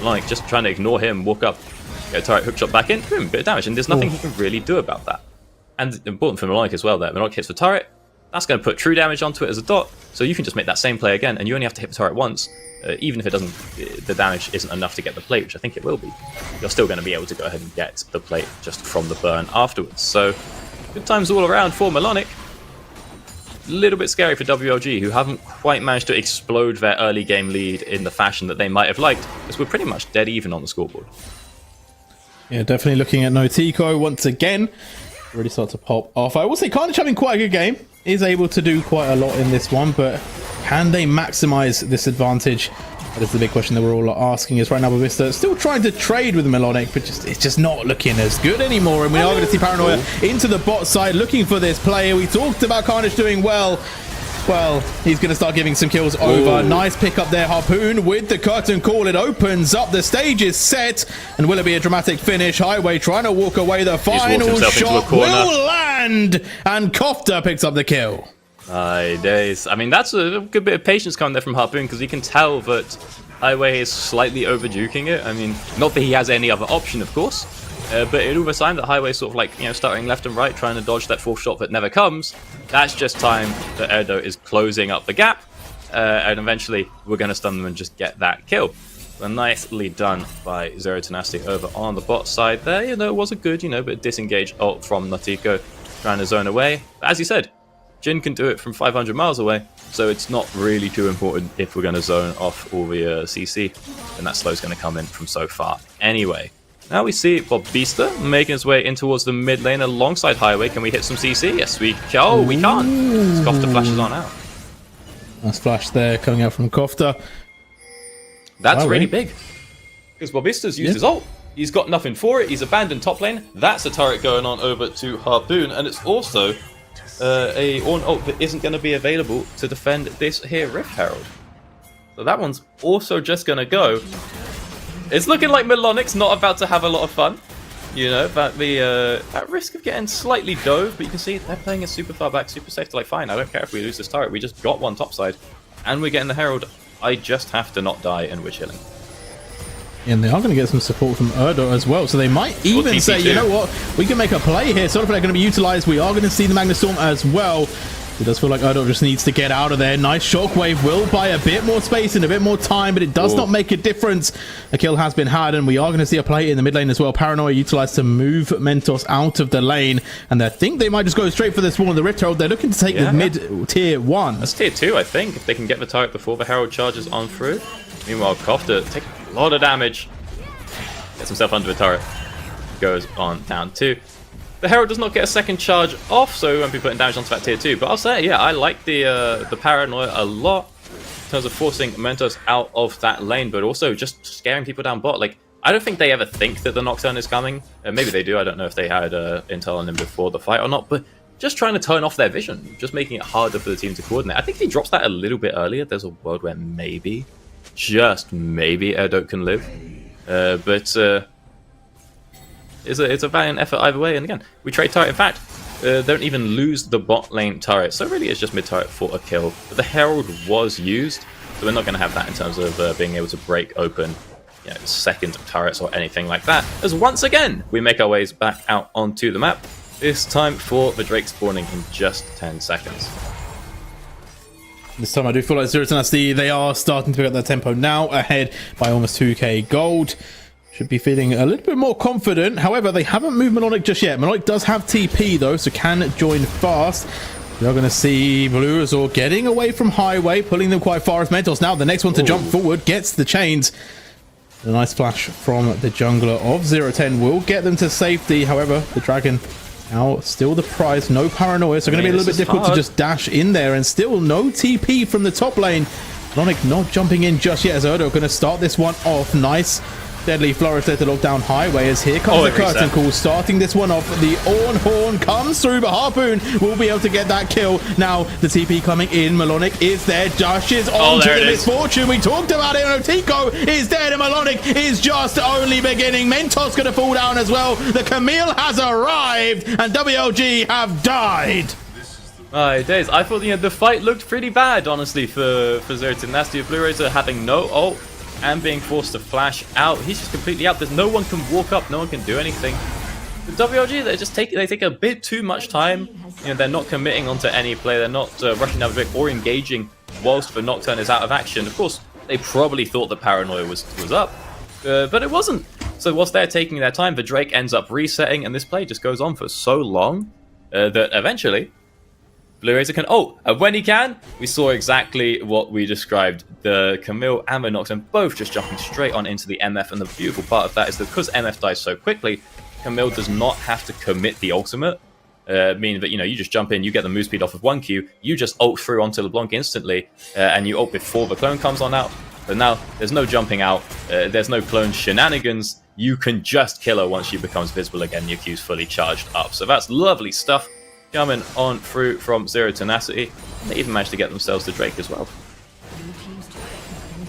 Melonic just trying to ignore him, walk up, get a turret hookshot back in, boom, bit of damage, and there's nothing he can really do about that. And important for Melonic as well, that Melonic hits the turret, that's going to put true damage onto it as a dot, so you can just make that same play again, and you only have to hit the turret once. Even if it doesn't, the damage isn't enough to get the plate, which I think it will be, you're still going to be able to go ahead and get the plate just from the burn afterwards. So good times all around for Melonic. A little bit scary for WLG, who haven't quite managed to explode their early game lead in the fashion that they might have liked, because we're pretty much dead even on the scoreboard. Yeah, definitely looking at Nautico once again. Really start to pop off. I will say Carnage having quite a good game. Is able to do quite a lot in this one, but can they maximize this advantage? That is the big question that we're all asking. Is right now Bobista still trying to trade with Melonic, but it's just not looking as good anymore. And we are going to see Paranoia into the bot side looking for this player. We talked about Carnage doing well. Well, he's going to start giving some kills over. Nice pick up there, Harpoon with the curtain call. It opens up. The stage is set. And will it be a dramatic finish? Highway trying to walk away. The final shot will land. And Kofta picks up the kill. Aye, days. I mean, that's a good bit of patience coming there from Harpoon, because he can tell that Highway is slightly overjuking it. I mean, not that he has any other option, of course. But it all the time that Highway's sort of like, starting left and right, trying to dodge that 4th shot that never comes. That's just time that Erdo is closing up the gap. And eventually, we're going to stun them and just get that kill. Well, nicely done by Zero Tenacity over on the bot side there. It was a good, but disengage ult from Nautico, trying to zone away. But as you said, Jhin can do it from 500 miles away, so it's not really too important if we're going to zone off all the CC. And that slow's going to come in from so far anyway. Now we see Bobista making his way in towards the mid lane alongside Highway. Can we hit some CC? Yes, we can. Oh, we can't. Kofta flashes on out. Nice flash there coming out from Kofta. That's really big, because Bobista's used his ult. He's got nothing for it. He's abandoned top lane. That's a turret going on over to Harpoon, and it's also a Ornn ult that isn't going to be available to defend this here Rift Herald. So that one's also just going to go. It's looking like Melonic's not about to have a lot of fun. At risk of getting slightly dove, but you can see they're playing it super far back, super safe. They're like, fine, I don't care if we lose this turret. We just got one topside, and we're getting the Herald. I just have to not die, and we're chilling. And they are going to get some support from Erdo as well, so they might even say, you know what, we can make a play here. Sort of like going to be utilized. We are going to see the Magnus Storm as well. It does feel like Erdo just needs to get out of there. Nice shockwave will buy a bit more space and a bit more time, but it does not make a difference. A kill has been had, and we are going to see a play in the mid lane as well. Paranoia utilized to move Mentos out of the lane, and I think they might just go straight for this one of the Rift Herald. They're looking to take the mid tier 1. That's tier 2, I think, if they can get the turret before the Herald charges on through. Meanwhile, Kofta taking a lot of damage. Gets himself under the turret. Goes on down 2. The Herald does not get a second charge off, so we won't be putting damage onto that tier 2. But I'll say, yeah, I like the Paranoia a lot in terms of forcing Mentos out of that lane, but also just scaring people down bot. Like, I don't think they ever think that the Nocturne is coming. Maybe they do. I don't know if they had intel on him before the fight or not, but just trying to turn off their vision, just making it harder for the team to coordinate. I think if he drops that a little bit earlier, there's a world where maybe, just maybe, Erdoke can live. But it's a valiant effort either way. And again, we trade turret. In fact, don't even lose the bot lane turret. So really it's just mid turret for a kill. But the Herald was used, so we're not going to have that in terms of being able to break open second turrets or anything like that. As once again, we make our ways back out onto the map. This time for the Drake spawning in just 10 seconds. This time I do feel like Zero Tenacity, they are starting to pick up their tempo now, ahead by almost 2k gold. Should be feeling a little bit more confident. However, they haven't moved Melodic just yet. Melodic does have TP though, so can join fast. You're going to see Blue Azor getting away from Highway, pulling them quite far as Mentos. Now the next one to jump forward gets the chains. A nice flash from the jungler of 010 will get them to safety. However, the Dragon now still the prize. No Paranoia, so going to be a little bit difficult to just dash in there. And still no TP from the top lane. Melodic not jumping in just yet as Erdo going to start this one off. Nice. Deadly Flourish there to lock down Highway as here comes the curtain call, starting this one off. The Orn Horn comes through, but Harpoon will be able to get that kill. Now the TP coming in, Melodic is there, dashes on to the misfortune. We talked about it, Otico is dead and Melodic is just only beginning. Mentos going to fall down as well. The Camille has arrived and WLG have died. My days, I thought the fight looked pretty bad, honestly, for Zero Tenacity. Blue Razor having no ult and being forced to flash out. He's just completely out. There's no one can walk up, no one can do anything. The WLG, they take a bit too much time. They're not committing onto any play. They're not rushing down the Drake or engaging whilst the Nocturne is out of action. Of course, they probably thought the Paranoia was up, but it wasn't. So whilst they're taking their time, the Drake ends up resetting, and this play just goes on for so long that eventually Blue Razor can ult, and when he can, we saw exactly what we described. The Camille and the Nocturne both just jumping straight on into the MF, and the beautiful part of that is that because MF dies so quickly, Camille does not have to commit the ultimate, meaning that, you just jump in, you get the move speed off of 1Q, you just ult through onto LeBlanc instantly, and you ult before the clone comes on out. But now, there's no jumping out, there's no clone shenanigans, you can just kill her once she becomes visible again, your Q's fully charged up. So that's lovely stuff. Coming on through from Zero Tenacity. They even managed to get themselves the Drake as well.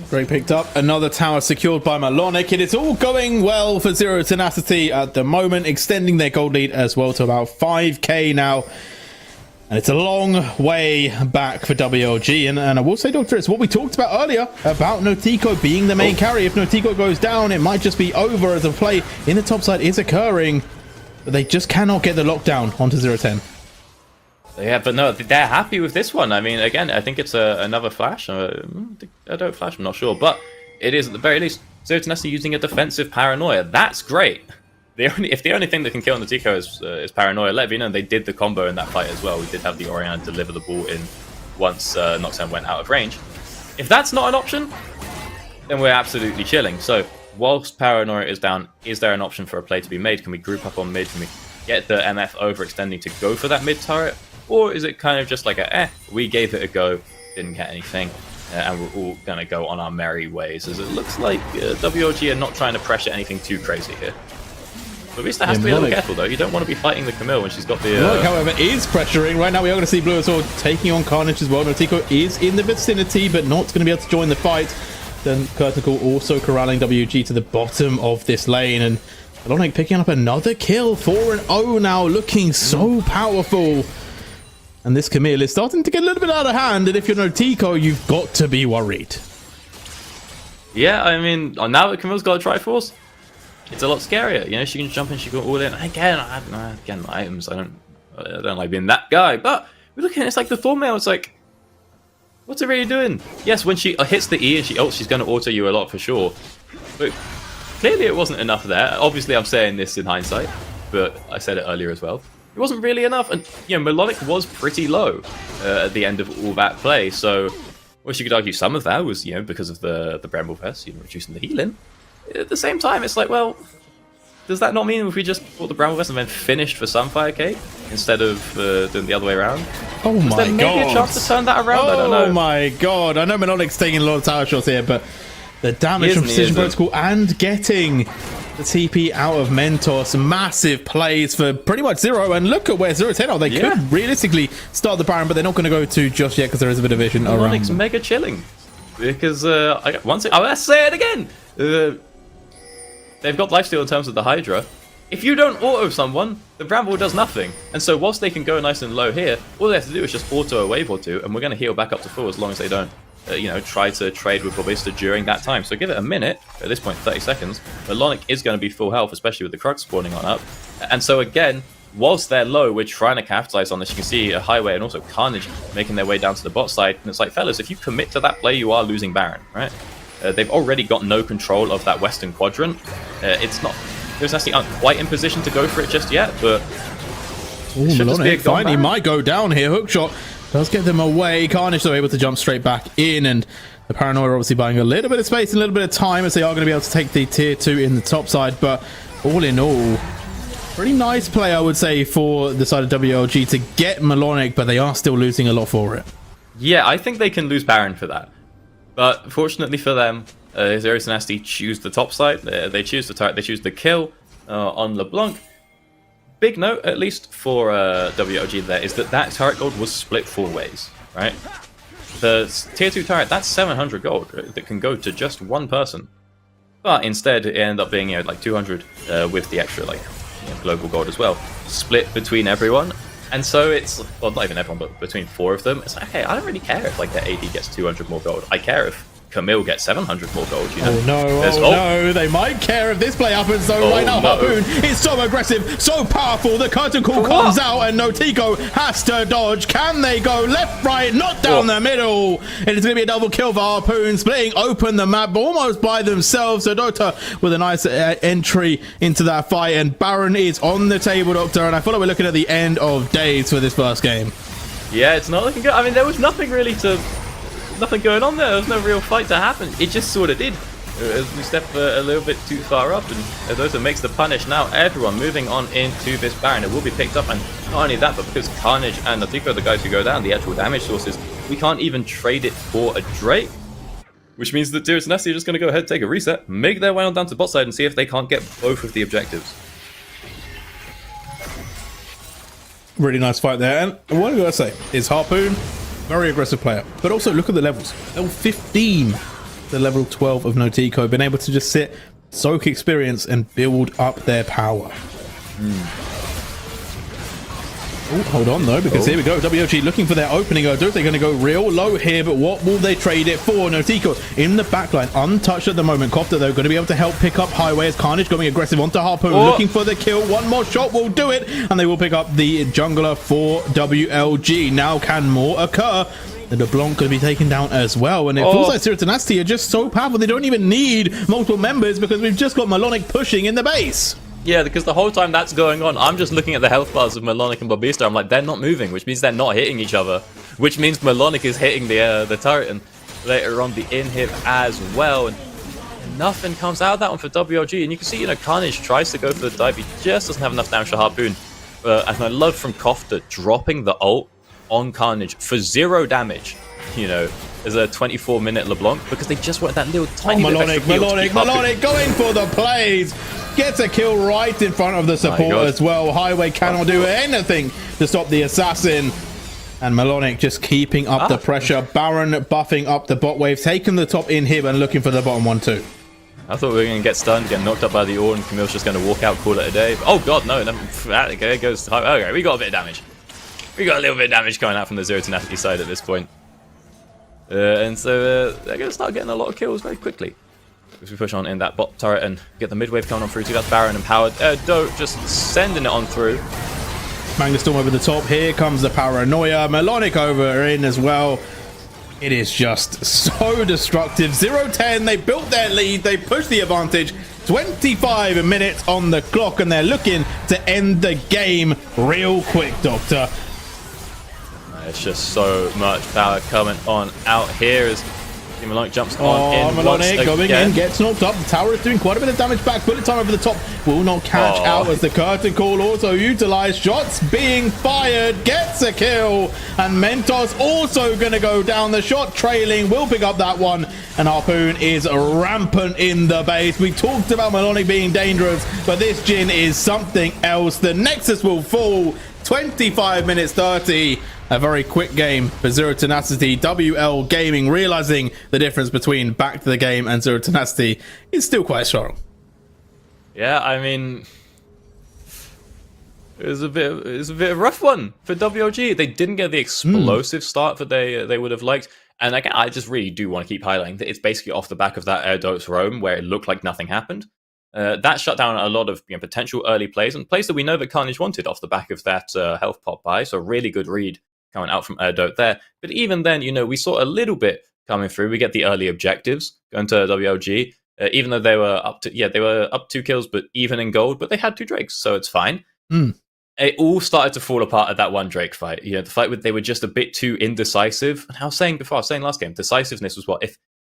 Drake picked up another tower secured by Melodic. It is all going well for Zero Tenacity at the moment, extending their gold lead as well to about 5k now. And it's a long way back for WLG. And I will say, Doctor, it's what we talked about earlier about Notico being the main carry. If Notico goes down, it might just be over as a play in the top side is occurring. But they just cannot get the lockdown onto 010. Yeah, but no, they're happy with this one. I mean, again, I think it's another flash. I don't flash, I'm not sure. But it is, at the very least, Zero Tenacity using a defensive Paranoia. That's great. If the only thing that can kill Notico is Paranoia, let me know they did the combo in that fight as well. We did have the Oriana deliver the ball in once Nocturne went out of range. If that's not an option, then we're absolutely chilling. So, whilst Paranoia is down, is there an option for a play to be made? Can we group up on mid? Can we get the MF overextending to go for that mid turret? Or is it kind of just like we gave it a go, didn't get anything, and we're all going to go on our merry ways, as it looks like WLG are not trying to pressure anything too crazy here. But at least has to be a little careful, though. You don't want to be fighting the Camille when she's got the... Melodic, however, is pressuring. Right now we are going to see Blue Azor taking on Carnage as well. Notico is in the vicinity, but not going to be able to join the fight. Then Curtain Call also corralling WG to the bottom of this lane, and Melodic picking up another kill. 4-0 now, looking so powerful. And this Camille is starting to get a little bit out of hand, and if you're Notico, you've got to be worried. Yeah, I mean, now that Camille's got a Triforce, it's a lot scarier. She can jump in, she can go all in. Again, items. I don't like being that guy. But we look at it, it's like the Thornmail. It's like, what's it really doing? Yes, when she hits the E and she ults, she's going to auto you a lot for sure. But clearly, it wasn't enough there. Obviously, I'm saying this in hindsight, but I said it earlier as well. It wasn't really enough, and Melodic was pretty low at the end of all that play. So, well, you could argue some of that was because of the Bramble Vest, reducing the healing. At the same time, it's like, well, does that not mean if we just bought the Bramble Vest and then finished for Sunfire Cake instead of doing the other way around? Oh my god. Is there maybe a chance to turn that around? I don't know. Oh my god. I know Melonic's taking a lot of tower shots here, but the damage from Precision Protocol and getting the TP out of Mentos, massive plays for pretty much Zero. And look at where Zero's head are. They could realistically start the Baron, but they're not going to go to just yet because there is a bit of vision around. Melonic's mega chilling because let's say it again. They've got lifesteal in terms of the Hydra. If you don't auto someone, the Bramble does nothing. And so whilst they can go nice and low here, all they have to do is just auto a wave or two, and we're going to heal back up to full as long as they don't, try to trade with Ballista during that time. So give it a minute, at this point 30 seconds, Melonic is going to be full health, especially with the Crux spawning on up. And so again, whilst they're low, we're trying to capitalize on this. You can see a Highway and also Carnage making their way down to the bot side. And it's like, fellas, if you commit to that play, you are losing Baron, right? They've already got no control of that western quadrant. It's not... Tenacity aren't quite in position to go for it just yet, but... Melonic finally might go down here. Hookshot does get them away. Carnage, though, able to jump straight back in, and the Paranoia obviously buying a little bit of space and a little bit of time as they are going to be able to take the tier 2 in the top side, but all in all... Pretty nice play, I would say, for the side of WLG to get Melonic, but they are still losing a lot for it. Yeah, I think they can lose Baron for that. But fortunately for them, Zero Tenacity choose the top side. They choose the turret. They choose the kill on LeBlanc. Big note, at least for WLG there, is that turret gold was split 4 ways, right? The tier 2 turret, that's 700 gold that can go to just one person. But instead, it ended up being like 200 with the extra global gold as well, split between everyone. And so it's, well, not even everyone, but between 4 of them, it's like, okay, I don't really care if their AD gets 200 more gold. I care if Camille gets 700 more gold, you know? Oh no, no, they might care if this play happens though. Right now, Harpoon is so aggressive, so powerful, the curtain call comes out and Notico has to dodge. Can they go left, right, not down the middle? It is going to be a double kill for Harpoon, splitting open the map almost by themselves. So Dota with a nice entry into that fight, and Baron is on the table, Doctor, and I feel like we're looking at the end of days for this first game. Yeah, it's not looking good. I mean, there was nothing really nothing going on there. There was no real fight to happen. It just sort of did. As we step a little bit too far up, and Dota makes the punish. Now everyone moving on into this Baron. It will be picked up, and not only that, but because Carnage and Notico are the guys who go down, the actual damage sources, we can't even trade it for a Drake. Which means that Zero Tenacity are just going to go ahead, take a reset, make their way on down to bot side, and see if they can't get both of the objectives. Really nice fight there, and what I gotta say is Harpoon, very aggressive player, but also look at the levels. Level 15, the level 12 of Notico, been able to just sit, soak experience, and build up their power. Oh, hold on though, because here we go. WLG looking for their opening. I don't think they're going to go real low here, but what will they trade it for? Notico in the backline, untouched at the moment. Copter though, going to be able to help pick up Highway as Carnage going aggressive onto Harpoon, looking for the kill. One more shot will do it, and they will pick up the jungler for WLG. Now can more occur? The LeBlanc could be taken down as well, and it feels like Zero Tenacity are just so powerful they don't even need multiple members because we've just got Melonic pushing in the base. Yeah, because the whole time that's going on, I'm just looking at the health bars of Melonic and Ballista. I'm like, they're not moving, which means they're not hitting each other, which means Melonic is hitting the turret, and later on the inhib as well. And nothing comes out of that one for WLG, and you can see, Carnage tries to go for the dive. He just doesn't have enough damage to Harpoon. And I love from Kofta dropping the ult on Carnage for 0 damage, as a 24-minute LeBlanc, because they just want that little tiny bit of extra Melonic going for the plays. Gets a kill right in front of the support as well. Highway cannot do anything to stop the assassin. And Melonic just keeping up the pressure. Baron buffing up the bot wave, taking the top inhib and looking for the bottom 1-2. I thought we were going to get stunned, get knocked up by the ore, and Camille's just going to walk out, call it a day. Oh god, no. Okay, it goes. Okay, we got a bit of damage. We got a little bit of damage coming out from the Zero Tenacity side at this point. And so they're going to start getting a lot of kills very quickly. As we push on in that bot turret and get the mid-wave coming on through too. That's Baron empowered. Doe just sending it on through. Magnastorm over the top. Here comes the Paranoia. Melonic over in as well. It is just so destructive. 0-10. They built their lead. They pushed the advantage. 25 minutes on the clock, and they're looking to end the game real quick, Doctor. It's just so much power coming on out here as Malonic jumps on in Malonic going in, gets knocked up. The tower is doing quite a bit of damage back. Bullet time over the top will not catch out as the curtain call also utilized. Shots being fired, gets a kill, and Mentos also going to go down. The shot trailing will pick up that one, and Harpoon is rampant in the base. We talked about Malonic being dangerous, but this Jhin is something else. The Nexus will fall. 25 minutes 30. A very quick game for Zero Tenacity. WLGaming realizing the difference between Back to the Game and Zero Tenacity is still quite strong. Yeah, I mean, it was a bit of a rough one for WLG. They didn't get the explosive start that they would have liked. And again, I just really do want to keep highlighting that it's basically off the back of that Erdos roam where it looked like nothing happened. That shut down a lot of potential early plays and plays that we know that Carnage wanted off the back of that health pop buy. So really good read coming out from Erdot there. But even then, we saw a little bit coming through. We get the early objectives going to WLG, even though they were up to, they were up 2 kills, but even in gold, but they had 2 Drakes, so it's fine. It all started to fall apart at that one Drake fight. The fight with they were just a bit too indecisive. And I was saying last game, decisiveness was what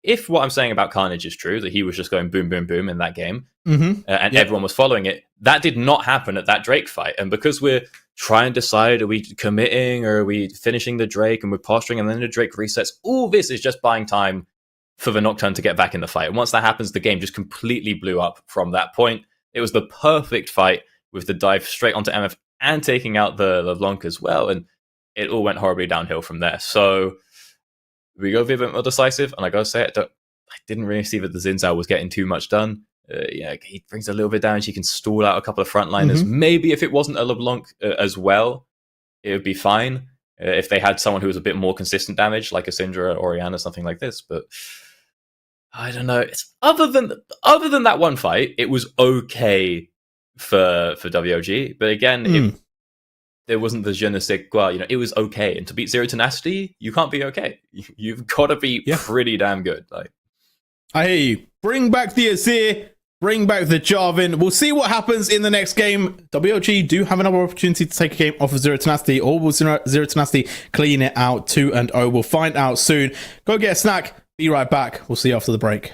if what I'm saying about Carnage is true, that he was just going boom, boom, boom in that game, and everyone was following it, that did not happen at that Drake fight. And because we're trying to decide, are we committing or are we finishing the Drake, and we're posturing, and then the Drake resets, all this is just buying time for the Nocturne to get back in the fight. And once that happens, the game just completely blew up from that point. It was the perfect fight with the dive straight onto MF and taking out the LeBlanc as well. And it all went horribly downhill from there. So we go a bit more decisive, and I gotta say it, I didn't really see that the Xin Zhao was getting too much done. He brings a little bit damage. He can stall out a couple of frontliners. Maybe if it wasn't a LeBlanc as well, it would be fine. If they had someone who was a bit more consistent damage, like a Syndra or Orianna, something like this. But I don't know. It's other than that one fight, it was okay for WOG. But again, there wasn't the je ne sais quoi. It was okay. And to beat Zero Tenacity, you can't be okay. You've got to be pretty damn good. I hear you. Bring back the Azir. Bring back the Jarvan. We'll see what happens in the next game. WLG do have another opportunity to take a game off of Zero Tenacity, or will Zero Tenacity clean it out 2-0? We'll find out soon. Go get a snack. Be right back. We'll see you after the break.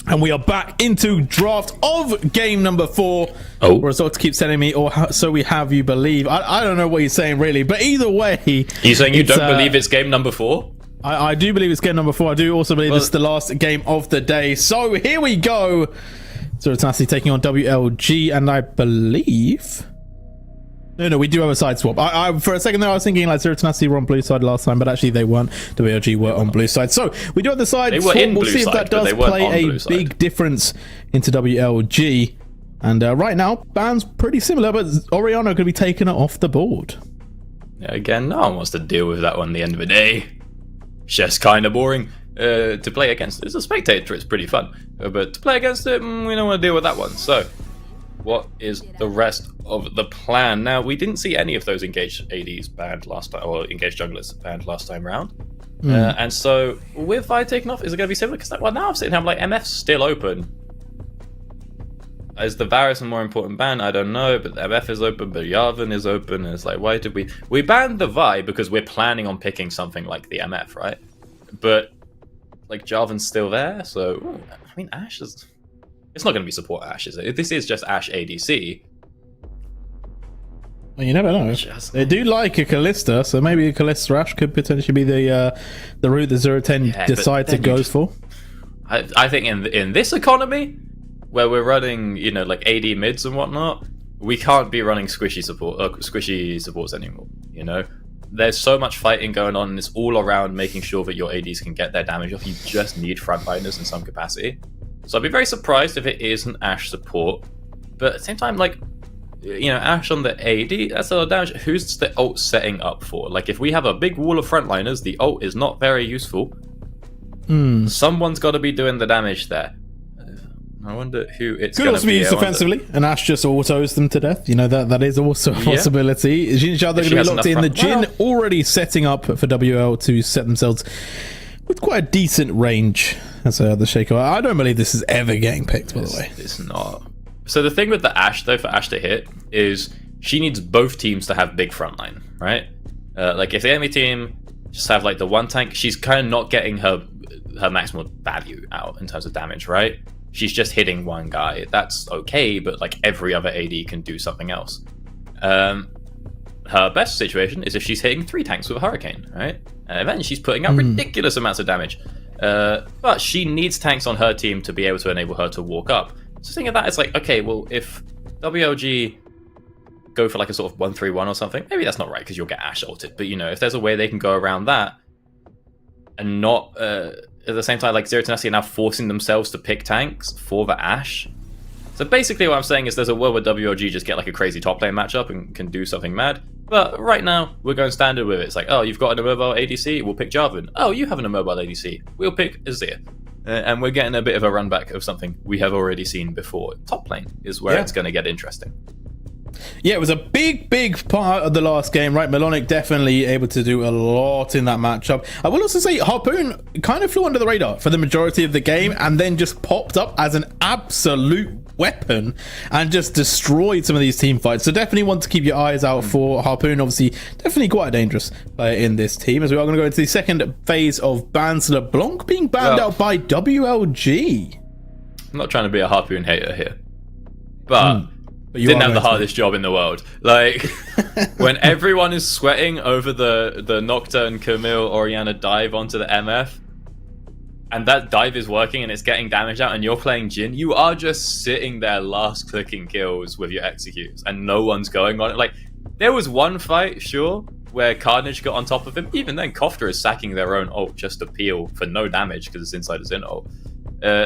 And we are back into draft of game number 4. Oh. Results keeps telling me, so we have you believe. I don't know what he's saying really, but either way. You're saying you don't believe it's game number 4? I do believe it's game number 4. I do also believe it's the last game of the day. So here we go. So Tenacity taking on WLG, and I believe... No, we do have a side swap. For a second there, I was thinking like Zero Tenacity were on blue side last time, but actually they weren't. WLG were on blue side. So we do have the side swap. We'll see if that does play a big difference into WLG. And right now, Ban's pretty similar, but Oriana could be taking it off the board. Yeah, again, no one wants to deal with that one at the end of the day. It's just kind of boring to play against. As a spectator, it's pretty fun. But to play against it, we don't want to deal with that one. So... what is the rest of the plan? Now, we didn't see any of those engaged ADs banned last time, or engaged junglers banned last time round. And so, with Vi taking off, is it going to be similar? Because now I'm sitting here, I'm like, MF's still open. Is the Varus a more important ban? I don't know, but the MF is open, but Yavin is open, and it's like, why did we banned the Vi because we're planning on picking something like the MF, right? But, like, Jarvan's still there, so, I mean, Ashe is... It's not going to be support Ashe, is it? If this is just Ashe ADC... Well, you never know. They do like a Kalista, so maybe a Kalista Ashe could potentially be the route that 010 decide to go for. I think in this economy, where we're running, you know, like AD mids and whatnot, we can't be running squishy supports anymore, you know? There's so much fighting going on, and it's all around making sure that your ADs can get their damage off. You just need frontliners in some capacity. So I'd be very surprised if it is an Ashe support. But at the same time, like, you know, Ashe on the AD, that's a lot of damage. Who's the ult setting up for? Like, if we have a big wall of frontliners, the ult is not very useful. Someone's got to be doing the damage there. I wonder who it's going to be. Could also be used defensively, and Ashe just autos them to death. You know, that is also a possibility. Jin Shao, they're going to be locked in. The Jin already setting up for WL to set themselves with quite a decent range as the Shaker. I don't believe this is ever getting picked, by the way. It's not. So the thing with the Ashe, though, for Ashe to hit, is she needs both teams to have big frontline, right? Like, if the enemy team just have, like, the one tank, she's kind of not getting her maximal value out in terms of damage, right? She's just hitting one guy. That's okay, but, like, every other AD can do something else. Her best situation is if she's hitting 3 tanks with a Hurricane, right? And then she's putting out ridiculous amounts of damage. But she needs tanks on her team to be able to enable her to walk up. So think of that as like, okay, well, if WLG go for like a sort of 1-3-1 or something, maybe that's not right because you'll get Ashe ulted. But, you know, if there's a way they can go around that and not, at the same time, like Zero Tenacity are now forcing themselves to pick tanks for the Ashe. So basically what I'm saying is there's a world where WLG just get like a crazy top lane matchup and can do something mad. But right now, we're going standard with it. It's like, oh, you've got an immobile ADC, we'll pick Jarvan. Oh, you have an immobile ADC, we'll pick Azir. And we're getting a bit of a run back of something we have already seen before. Top lane is where it's going to get interesting. Yeah, it was a big part of the last game, right? Melonic definitely able to do a lot in that matchup. I will also say Harpoon kind of flew under the radar for the majority of the game and then just popped up as an absolute weapon and just destroyed some of these team fights. So definitely want to keep your eyes out for Harpoon. Obviously, definitely quite a dangerous player in this team, as we are going to go into the second phase of bans. LeBlanc being banned out by WLG. I'm not trying to be a Harpoon hater here, but didn't have the hardest job in the world. Like, when everyone is sweating over the Nocturne, Camille, Oriana dive onto the MF, and that dive is working and it's getting damage out, and you're playing Jhin, you are just sitting there last clicking kills with your executes, and no one's going on it. Like, there was one fight, sure, where Carnage got on top of him. Even then, Kofta is sacking their own ult just to peel for no damage because it's inside his in ult.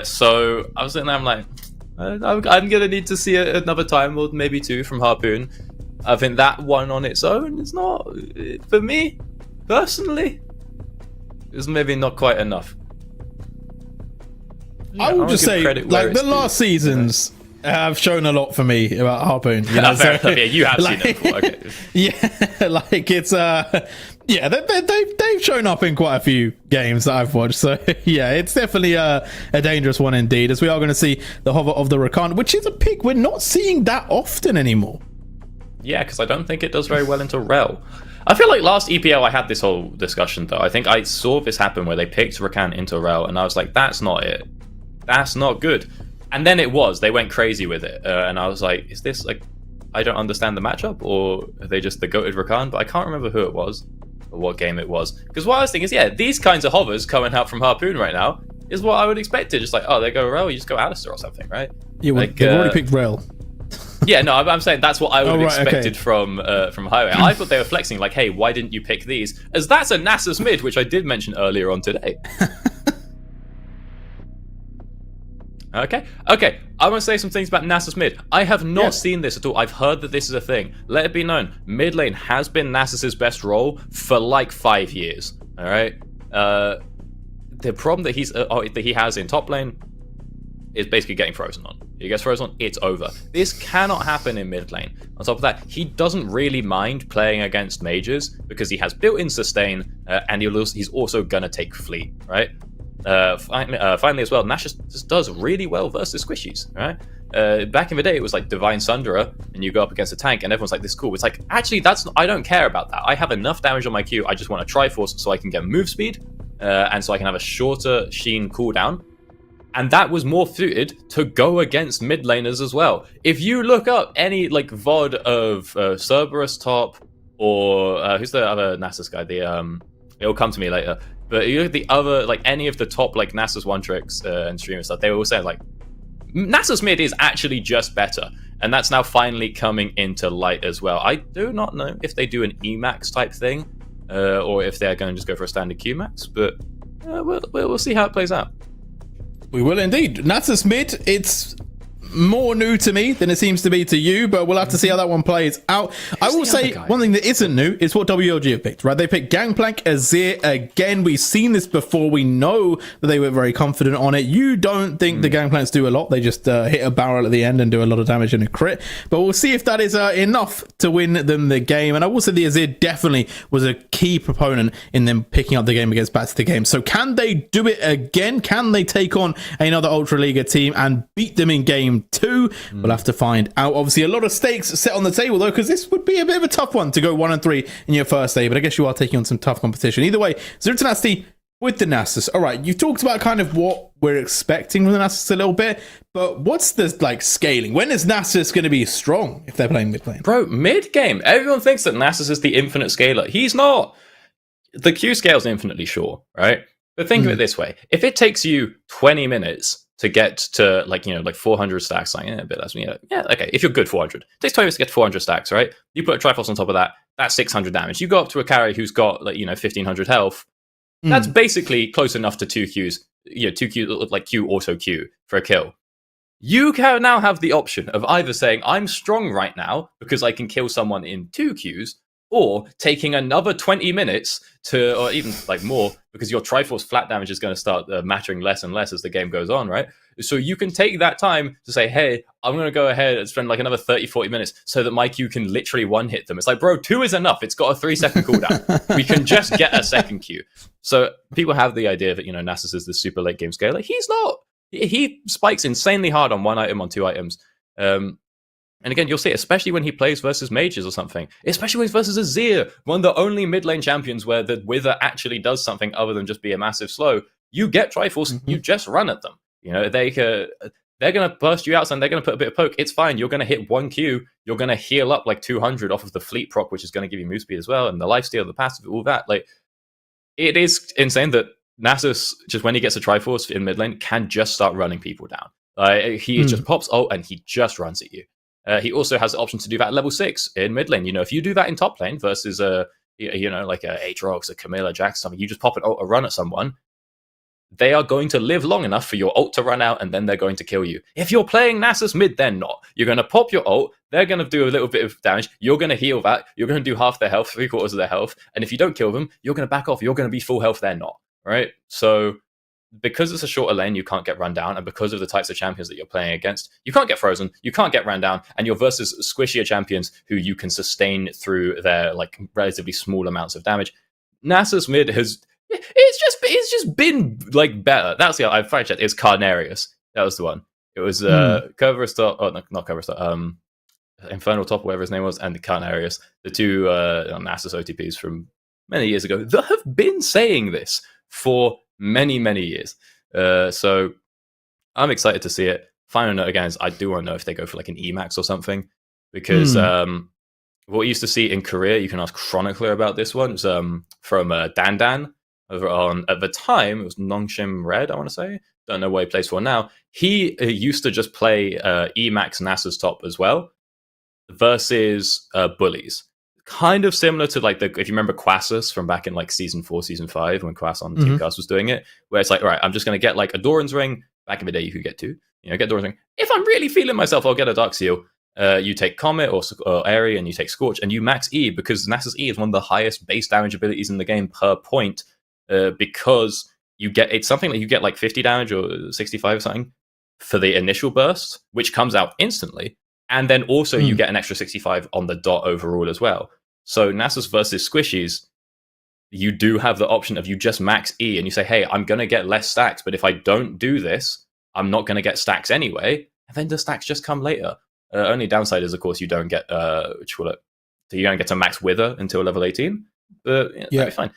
So I was sitting there, I'm like, I'm gonna need to see another time or maybe 2 from Harpoon. I think that one on its own is not, for me personally, is maybe not quite enough. Yeah, I will just say, like, the last seasons have shown a lot for me about Harpoon. You know, fair enough. Yeah, you have seen it before. Okay. Yeah, like it's yeah, they've shown up in quite a few games that I've watched. So yeah, it's definitely a dangerous one indeed. As we are going to see the hover of the Rakan, which is a pick we're not seeing that often anymore. Yeah, because I don't think it does very well into Rel. I feel like last EPL I had this whole discussion though. I think I saw this happen where they picked Rakan into Rel, and I was like, that's not it. That's not good. And then it was. They went crazy with it. And I was like, is this like... I don't understand the matchup, or are they just the goated Rakan? But I can't remember who it was or what game it was. Because what I was thinking is, yeah, these kinds of hovers coming out from Harpoon right now is what I would expect. Just like, oh, they go Rel, you just go Alistair or something, right? Yeah, well, like, they've already picked Rel. Yeah, no, I'm saying that's what I would have expected from Highway. I thought they were flexing, like, hey, why didn't you pick these? As that's a Nasus mid, which I did mention earlier on today. Okay. I want to say some things about Nasus mid. I have not seen this at all. I've heard that this is a thing. Let it be known, mid lane has been Nasus's best role for like 5 years. All right. The problem that he has in top lane is basically getting frozen on. He gets frozen on, it's over. This cannot happen in mid lane. On top of that, he doesn't really mind playing against mages because he has built-in sustain, and he's also gonna take fleet, right? Finally as well, Nash just does really well versus squishies, right? Back in the day, it was like Divine Sunderer, and you go up against a tank, and everyone's like, "This is cool." It's like, actually, I don't care about that. I have enough damage on my Q. I just want a Triforce so I can get move speed, and so I can have a shorter Sheen cooldown. And that was more suited to go against mid laners as well. If you look up any like VOD of Cerberus top, or who's the other Nasus guy? It'll come to me later. But you look at the other, like any of the top like Nasus one tricks and streamer stuff, they were all saying like Nasus mid is actually just better, and that's now finally coming into light as well. I do not know if they do an Emax type thing, or if they're going to just go for a standard Qmax, but we'll see how it plays out. We will indeed. Nasus mid, it's more new to me than it seems to be to you, but we'll have to see how that one plays out. I will say one thing that isn't new is what WLG have picked, right? They picked Gangplank Azir again. We've seen this before. We know that they were very confident on it. You don't think the Gangplanks do a lot. They just hit a barrel at the end and do a lot of damage in a crit. But we'll see if that is enough to win them the game. And I will say the Azir definitely was a key proponent in them picking up the game against Back2TheGame. So can they do it again? Can they take on another Ultra Liga team and beat them in game 2? We'll have to find out. Obviously, a lot of stakes set on the table though, because this would be a bit of a tough one to go 1-3 in your first day, but I guess you are taking on some tough competition. Either way, Zero Tenacity with the Nasus. All right, you've talked about kind of what we're expecting from the Nasus a little bit, but what's the like scaling? When is Nasus going to be strong if they're playing mid lane? Bro, mid game, everyone thinks that Nasus is the infinite scaler. He's not. The Q scale is infinitely short, right? But think of it this way: if it takes you 20 minutes to get to like 400 stacks, like a bit less. Okay. If you're good 400, it takes 20 minutes to get to 400 stacks, right? You put a Triforce on top of that, that's 600 damage. You go up to a carry who's got 1500 health. That's basically close enough to 2 Qs. 2 Qs like Q auto Q for a kill. You can now have the option of either saying I'm strong right now because I can kill someone in 2 Qs, or taking another 20 minutes to, or even like more, because your Triforce flat damage is going to start mattering less and less as the game goes on, right? So you can take that time to say, hey, I'm going to go ahead and spend like another 30, 40 minutes so that my Q can literally one-hit them. It's like, bro, 2 is enough. It's got a 3-second cooldown. We can just get a second Q. So people have the idea that, Nasus is the super late game scaler. He's not. He spikes insanely hard on 1 item, on 2 items. And again, you'll see it, especially when he plays versus mages or something. Especially when he's versus Azir, one of the only mid lane champions where the Wither actually does something other than just be a massive slow. You get Triforce, you just run at them. They're going to burst you out and they're going to put a bit of poke. It's fine. You're going to hit 1 Q. You're going to heal up like 200 off of the fleet proc, which is going to give you move speed as well. And the lifesteal, the passive, all that. Like, it is insane that Nasus, just when he gets a Triforce in mid lane, can just start running people down. He just pops ult and he just runs at you. He also has the option to do that at level 6 in mid lane. If you do that in top lane versus like a Aatrox, a Camilla, Jax, something, you just pop an ult or run at someone, they are going to live long enough for your ult to run out, and then they're going to kill you. If you're playing Nasus mid, they're not. You're going to pop your ult, they're going to do a little bit of damage, you're going to heal that, you're going to do half their health, 3/4 of their health, and if you don't kill them, you're going to back off, you're going to be full health, they're not, right? So because it's a shorter lane, you can't get run down, and because of the types of champions that you're playing against, you can't get frozen, you can't get ran down, and you're versus squishier champions who you can sustain through their like relatively small amounts of damage. Nasus mid has it's just been like better. That's the I fact checked. It's Carnarius. That was the one. It was Kerberos top. Oh, no, not Kerberos top. Infernal top, whatever his name was, and the Carnarius, the two Nasus OTPs from many years ago that have been saying this for many years. So I'm excited to see it. Final note again is I do want to know if they go for like an Emax or something, because what we used to see in Korea, you can ask Chronicler about this one, was from Dan Dan over on, at the time, it was Nongshim Red, I want to say. Don't know what he plays for now. He used to just play Emax Nasa's top as well versus bullies. Kind of similar to like if you remember Quassus from back in like season 4, season 5, when Quass on Teamcast was doing it, where it's like, all right, I'm just going to get like a Doran's Ring. Back in the day, you could get 2. Get Doran's Ring. If I'm really feeling myself, I'll get a Dark Seal. You take Comet or Airy, and you take Scorch, and you max E, because Nasa's E is one of the highest base damage abilities in the game per point, because it's something that you get like 50 damage or 65 or something for the initial burst, which comes out instantly, and then also you get an extra 65 on the dot overall as well. So Nasa's versus Squishies, you do have the option of you just max E and you say, hey, I'm going to get less stacks, but if I don't do this, I'm not going to get stacks anyway, and then the stacks just come later. Only downside is, of course, you don't get you don't get to max Wither until level 18, but that'd be fine.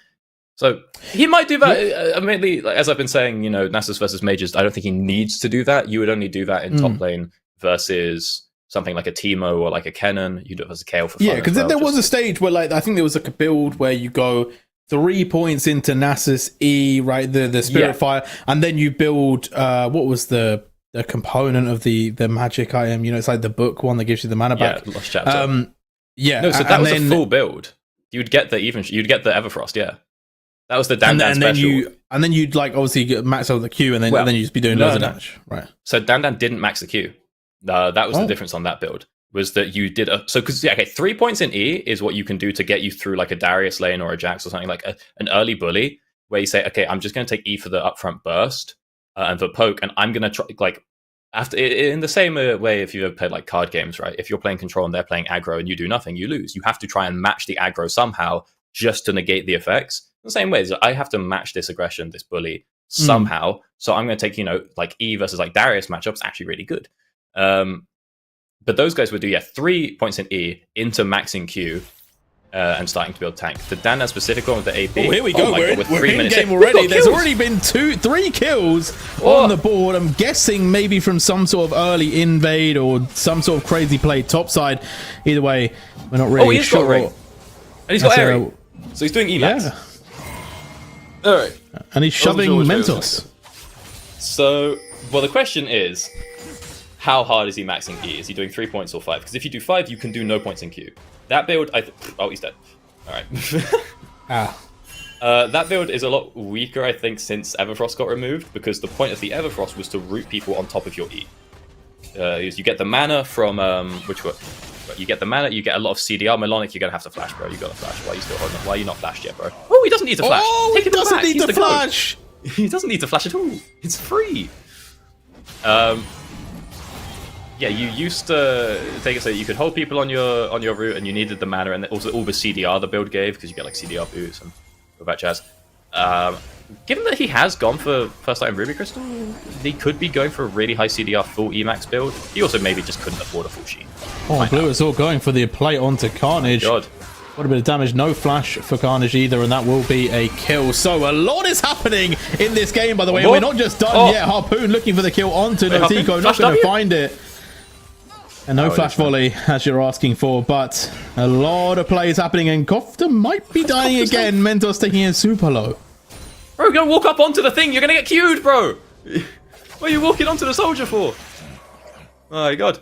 So he might do that. Mainly, like, as I've been saying, Nasus versus Mages, I don't think he needs to do that. You would only do that in top lane versus something like a Teemo or like a Kennen. You do it as a Kayle for fun. Yeah, because there was a stage where, like, I think there was like a build where you go 3 points into Nasus E, right? The Spirit Fire, and then you build what was the component of the magic item? It's like the book one that gives you the mana back. Lost Chapter. No, so that was a full build. You'd get the Everfrost, yeah. That was the Dan Dan special. And then you'd like obviously get max out the Q, and then you'd just be doing loads of damage, right? So Dan Dan didn't max the Q. That was the difference on that build. Was that you did 3 points in E is what you can do to get you through like a Darius lane or a Jax or something, like an early bully, where you say, okay, I'm just going to take E for the upfront burst and for poke, and I'm going to try like after in the same way if you've ever played like card games, right? If you're playing control and they're playing aggro and you do nothing, you lose. You have to try and match the aggro somehow just to negate the effects. In the same way, I have to match this aggression, this bully somehow. So I'm going to take, like E versus like Darius matchups, actually really good. But those guys would do 3 points in E into maxing Q and starting to build tank. The Dan specific one with the AP. Oh, here we go. We're in game in. already. There's already been 3 kills on the board. I'm guessing maybe from some sort of early invade or some sort of crazy play topside. Either way, we're not really he's sure. got Ring. And he's got Airy. So he's doing Emax. Yeah. All right. And he's shoving Mentos. So, the question is, how hard is he maxing E? Is he doing 3 points or 5? Because if you do 5, you can do no points in Q. That build, he's dead. All right. That build is a lot weaker, I think, since Everfrost got removed, because the point of the Everfrost was to root people on top of your E. You get the mana from you get the mana, you get a lot of CDR. Melonic, you're gonna have to flash, bro. You gotta flash. Why are you still holding? Why are you not flashed yet, bro? Oh, he doesn't need to flash. Oh, he doesn't need to flash. He doesn't need to flash at all. It's free. Yeah, you used to take it so you could hold people on your route, and you needed the mana, and also all the CDR the build gave, because you get like CDR boots and all that jazz. Given that he has gone for first item Ruby Crystal, he could be going for a really high CDR full Emax build. He also maybe just couldn't afford a full sheet. Oh, Blue is all going for the play onto Carnage. Oh God. What a bit of damage. No flash for Carnage either, and that will be a kill. So a lot is happening in this game, by the way. And we're not just done yet. Harpoon looking for the kill onto Notico. Not going to find it. And no flash volley, as you're asking for, but a lot of plays happening, and Kofta might be dying again. Mentos taking it super low. Bro, you're going to walk up onto the thing. You're going to get queued, bro. What are you walking onto the soldier for? Oh, my God.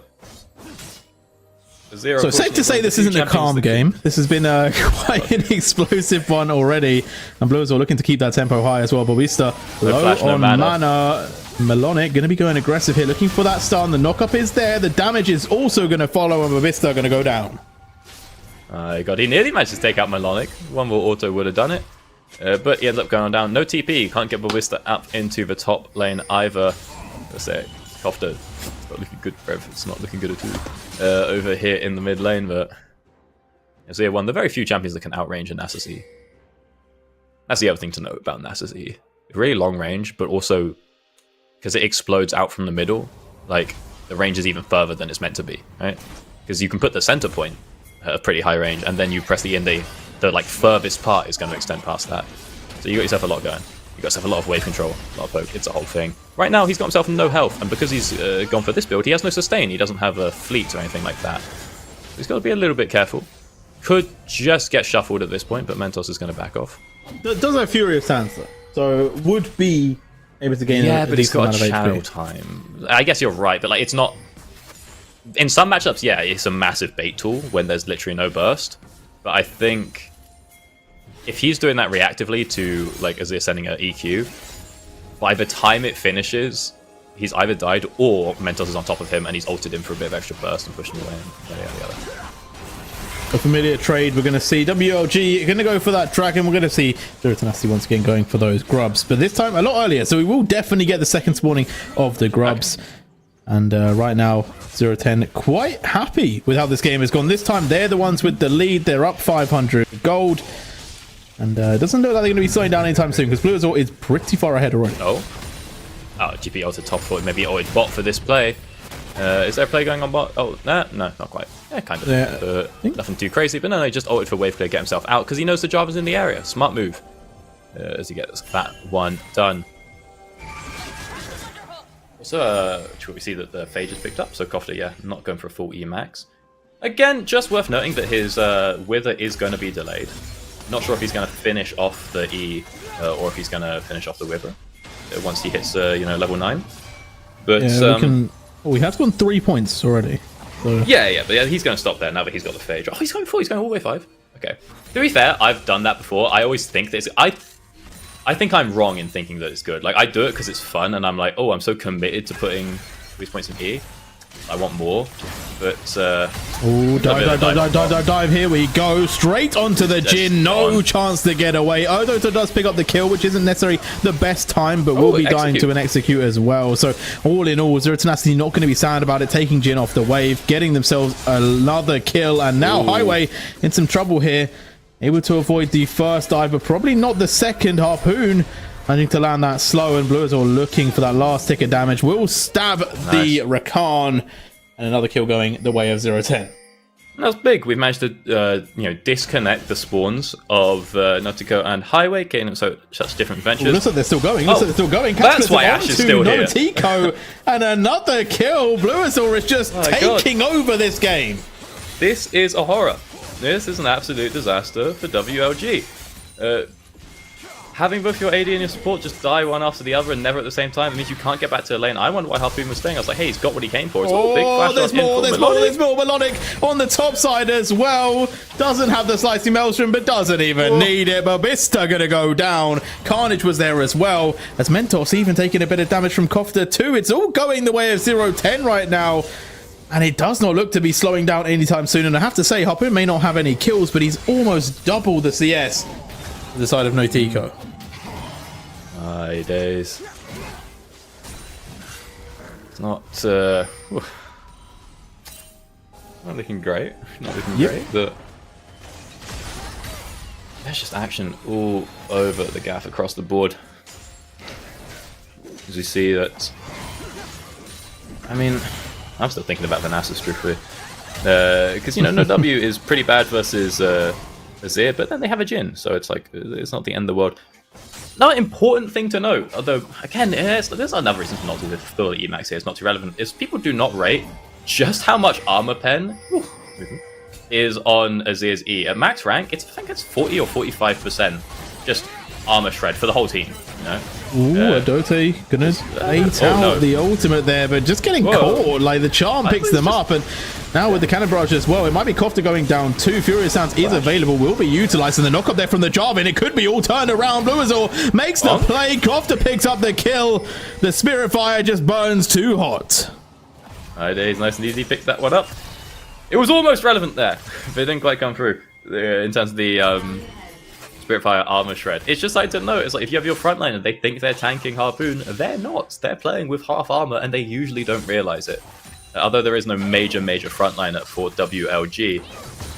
So safe to say this isn't a calm game. This has been quite an explosive one already. And Blue is all looking to keep that tempo high as well. Bovista low on mana. Melonic going to be going aggressive here, looking for that stun. The knockup is there. The damage is also going to follow, and Bovista going to go down. God, he nearly managed to take out Melonic. One more auto would have done it. But he ends up going down. No TP. Can't get Bovista up into the top lane either. Let's say Kofta. It's not looking good, Rev. It's not looking good at all. Over here in the mid lane, but so one of the very few champions that can outrange a Nasus E. That's the other thing to know about Nasus E. Really long range, but also because it explodes out from the middle, like the range is even further than it's meant to be, right? Because you can put the center point at a pretty high range, and then you press the like furthest part is going to extend past that. So you got yourself a lot going. You guys have a lot of wave control, a lot of poke. It's a whole thing. Right now, he's got himself no health, and because he's gone for this build, he has no sustain. He doesn't have a fleet or anything like that. So he's got to be a little bit careful. Could just get shuffled at this point, but Mentos is going to back off. Does have Furious Sands though, so would be able to gain. Yeah, but he's got a channel time. I guess you're right, but like it's not. In some matchups, yeah, it's a massive bait tool when there's literally no burst. But I think if he's doing that reactively to like Azir sending an EQ, by the time it finishes, he's either died or Mentos is on top of him and he's ulted him for a bit of extra burst and pushed him away. A familiar trade. We're going to see WLG going to go for that dragon. We're going to see Tenacity once again going for those grubs, but this time a lot earlier. So we will definitely get the second spawning of the grubs. Okay. And right now, 0-10 quite happy with how this game has gone. This time, they're the ones with the lead. They're up 500 gold. And it doesn't look like they're going to be slowing down anytime soon, because Blue Azure is pretty far ahead already. Oh, GP ulted top foot. Maybe ulted bot for this play. Is there a play going on bot? Oh, nah, no, not quite. Yeah, kind of. Yeah, nothing too crazy. But no, he just ulted for wave clear, get himself out, because he knows the Jarvan's in the area. Smart move as he gets that one done. So, we see that the Phage is picked up. So, Kofta, yeah, not going for a full E max. Again, just worth noting that his Wither is going to be delayed. Not sure if he's going to finish off the E or if he's going to finish off the Wither once he hits, level 9. But yeah, we have gone 3 points already. So. Yeah, but yeah, he's going to stop there now that he's got the Phage. Oh, he's going 4. He's going all the way 5. Okay. To be fair, I've done that before. I always think that I think I'm wrong in thinking that it's good. Like, I do it because it's fun, and I'm like, oh, I'm so committed to putting these points in E. I want more, but... oh, dive. Here we go. Straight onto the Jhin. No chance to get away. Odoto does pick up the kill, which isn't necessarily the best time, but will be dying to an execute as well. So, all in all, Tenacity not going to be sad about it, taking Jhin off the wave, getting themselves another kill, and now Highway in some trouble here. Able to avoid the first dive, but probably not the second. Harpoon managing to land that slow, and Blue is all looking for that last tick of damage. Will stab the Rakan, and another kill going the way of 0-10. That's big. We've managed to disconnect the spawns of Nautico and Highway, getting them such different ventures. Looks like they're still going. Looks like they're still going. That's why Ash is still here. Nautico, and another kill. Blue Azure is just taking over this game. This is a horror. This is an absolute disaster for WLG. Having both your AD and your support just die one after the other and never at the same time means you can't get back to the lane. I wonder why Harpoon was staying. I was like, hey, he's got what he came for. It's all big flash. There's more. Melodic on the top side as well. Doesn't have the slicing maelstrom, but doesn't even need it. Babista gonna go down. Carnage was there as well. As Mentos even taking a bit of damage from Kofta too. It's all going the way of 0-10 right now. And it does not look to be slowing down anytime soon. And I have to say, Harpoon may not have any kills, but he's almost double the CS to the side of Nautico. My days. It's not looking great. Not looking great, but there's just action all over the gaff across the board. As we see that, I mean, I'm still thinking about the Nasus truthfully. Because, no W is pretty bad versus Azir, but then they have a Jhin, so it's like, it's not the end of the world. Another important thing to note, although, again, there's another reason to not do the full Emax here, it's not too relevant, is people do not rate just how much armor pen is on Azir's E. At max rank, I think it's 40 or 45% just armor shred for the whole team, Ooh, Adote gonna bait out the ultimate there, but just getting caught. Like, the charm picks them up, and now with the cannon barrage as well, it might be Kofta going down too. Furious Sounds is available, will be utilized, and the knock up there from the Jarvan. It could be all turned around. Blue Azure makes the play. Kofta picks up the kill. The Spirit Fire just burns too hot. He's nice and easy. Picked that one up. It was almost relevant there, but it didn't quite come through in terms of the Spiritfire armor shred. It's just like to know, it's like if you have your frontline and they think they're tanking Harpoon, they're not. They're playing with half armor and they usually don't realize it. Although there is no major frontliner for WLG,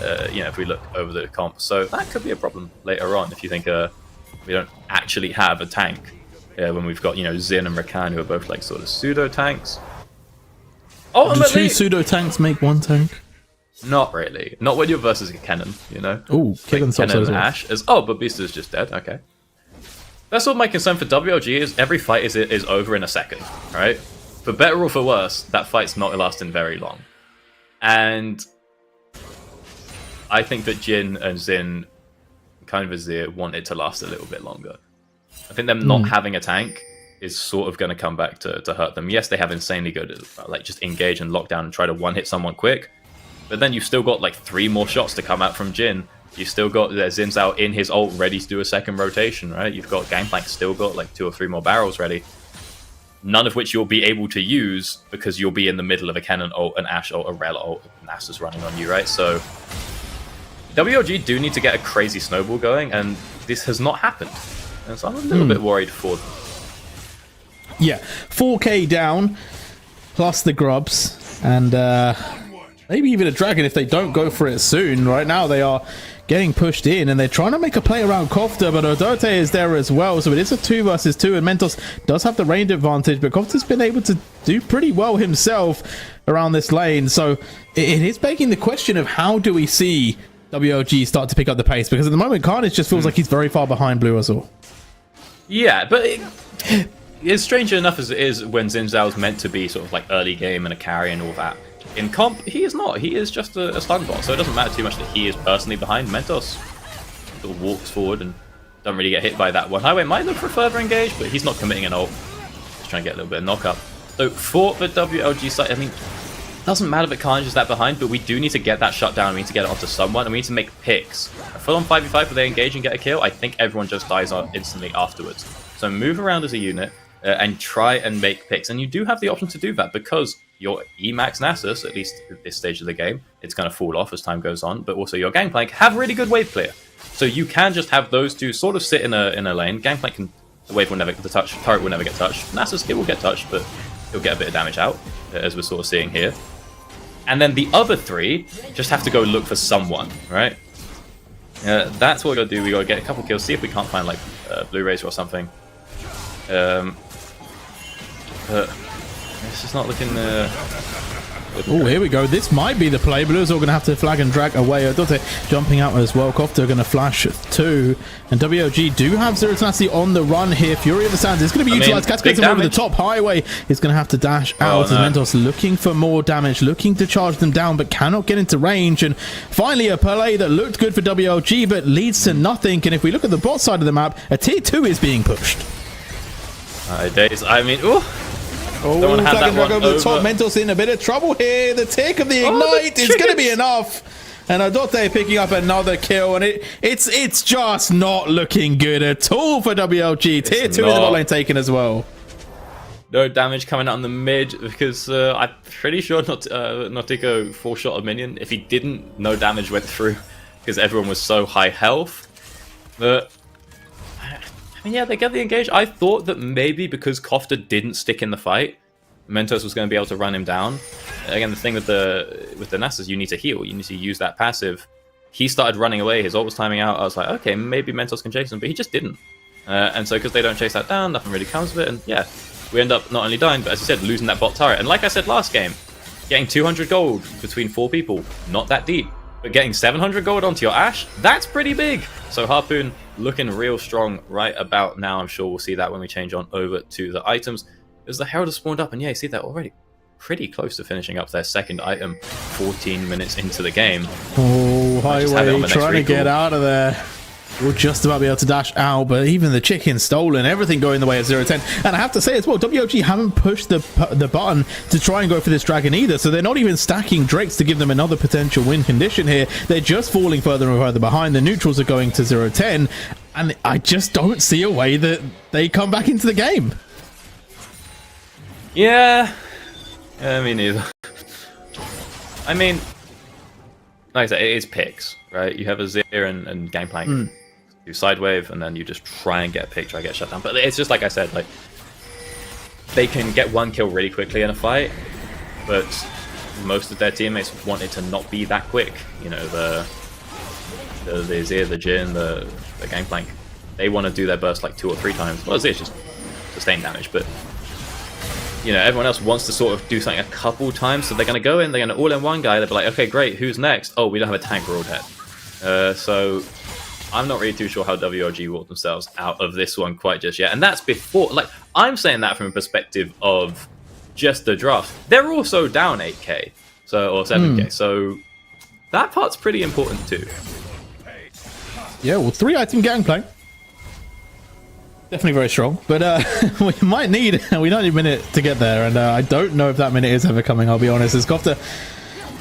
if we look over the comp. So that could be a problem later on if you think we don't actually have a tank. When we've got, Xin and Rakan, who are both like sort of pseudo tanks. Ultimately, do 2 pseudo tanks make 1 tank? Not really. Not when you're versus a Kennen, Ooh, Kennen and Ash is... Oh, but Beast is just dead. Okay. That's all my concern for WLG is every fight is over in a second, right? For better or for worse, that fight's not lasting very long. And I think that Jin and Xin, kind of Azir, want it to last a little bit longer. I think them not having a tank is sort of going to come back to hurt them. Yes, they have insanely good, like, just engage and lock down and try to one-hit someone quick. But then you've still got, like, 3 more shots to come out from Jin. You've still got Xin Zhao in his ult ready to do a second rotation, right? You've got Gangplank still got, like, 2 or 3 more barrels ready. None of which you'll be able to use because you'll be in the middle of a Cannon ult, an Ashe ult, a Rel ult, Nasa's running on you, right? So WLG do need to get a crazy snowball going, and this has not happened. And so I'm a little bit worried for them. Yeah, 4k down, plus the grubs, and maybe even a dragon if they don't go for it soon. Right now they are getting pushed in, and they're trying to make a play around Kofta, but Odote is there as well, so it is a 2 versus 2, and Mentos does have the range advantage, but Kofta's been able to do pretty well himself around this lane, so it is begging the question of how do we see WLG start to pick up the pace, because at the moment Carnage just feels like he's very far behind Blue Azul. Yeah, but it's stranger enough as it is when Xin Zhao's meant to be sort of like early game and a carry and all that. In comp, he is not. He is just a stun bot, so it doesn't matter too much that he is personally behind. Mentos sort of walks forward and doesn't really get hit by that one. Highway might look for further engage, but he's not committing an ult. Just trying to get a little bit of knock-up. So for the WLG side, I mean, it doesn't matter that Carnage is that behind, but we do need to get that shut down. We need to get it onto someone, and we need to make picks. A full-on 5v5 where they engage and get a kill, I think everyone just dies instantly afterwards. So move around as a unit and try and make picks. And you do have the option to do that because your Emax Nasus, at least at this stage of the game, it's going to fall off as time goes on, but also your Gangplank have really good wave clear. So you can just have those two sort of sit in a lane. Gangplank can, the wave will never get the touch, turret will never get touched. Nasus, it will get touched, but he'll get a bit of damage out, as we're sort of seeing here. And then the other 3 just have to go look for someone, right? That's what we got to do. We got to get a couple kills, see if we can't find like Blue Razor or something. But it's just not looking. Oh, here we go. This might be the play. Blues are going to have to flag and drag away. Odote jumping out as well. Kofta going to flash 2. And WLG do have Zero Tenacity on the run here. Fury of the Sands is going to be utilized. Cataclysm over the top. Highway is going to have to dash out. As Mentos looking for more damage, looking to charge them down, but cannot get into range. And finally, a play that looked good for WLG, but leads to nothing. And if we look at the bot side of the map, a tier 2 is being pushed. Days. I mean, ooh. Oh, flag and drag over the top. Mentos in a bit of trouble here. The tick of the ignite is going to be enough. And Odote picking up another kill, and it's just not looking good at all for WLG. Tier 2 in the bot lane taken as well. No damage coming out in the mid because I'm pretty sure Nautico 4-shot a minion. If he didn't, no damage went through because everyone was so high health. But I mean, yeah, they get the engage. I thought that maybe because Kofta didn't stick in the fight, Mentos was going to be able to run him down. Again, the thing with the Nasus, you need to heal. You need to use that passive. He started running away. His ult was timing out. I was like, okay, maybe Mentos can chase him, but he just didn't. And so because they don't chase that down, nothing really comes of it. And yeah, we end up not only dying, but as you said, losing that bot turret. And like I said last game, getting 200 gold between 4 people, not that deep. But getting 700 gold onto your Ashe, that's pretty big. So Harpoon looking real strong right about now. I'm sure we'll see that when we change on over to the items. As the Herald has spawned up, and yeah, you see that already. Pretty close to finishing up their second item 14 minutes into the game. Oh, Highway trying to get out of there. We'll just about be able to dash out, but even the chicken stolen, everything going the way of 0-10. And I have to say as well, WLG haven't pushed the button to try and go for this dragon either, so they're not even stacking Drakes to give them another potential win condition here. They're just falling further and further behind. The neutrals are going to 0-10, and I just don't see a way that they come back into the game. Yeah, me neither. I mean, like I said, it is picks, right? You have a Azir and Gangplank. Do side wave, and then you just try and get a pick, try to get shut down. But it's just like I said, like they can get 1 kill really quickly in a fight, but most of their teammates want it to not be that quick. You know, the Azir, the Jhin, the Gangplank, they want to do their burst like 2 or 3 times. Well, Azir's just sustain damage, but you know, everyone else wants to sort of do something a couple times, so they're going to go in, they're going to all-in-one guy, they'll be like, okay, great, who's next? Oh, we don't have a tank, we're all dead. So I'm not really too sure how WLG walked themselves out of this one quite just yet. And that's before, like, I'm saying that from a perspective of just the draft. They're also down 8k, so, or 7k, so that part's pretty important too. Yeah, well, 3-item gangplank. Definitely very strong, but we might need a minute to get there, and I don't know if that minute is ever coming, I'll be honest. As Kofta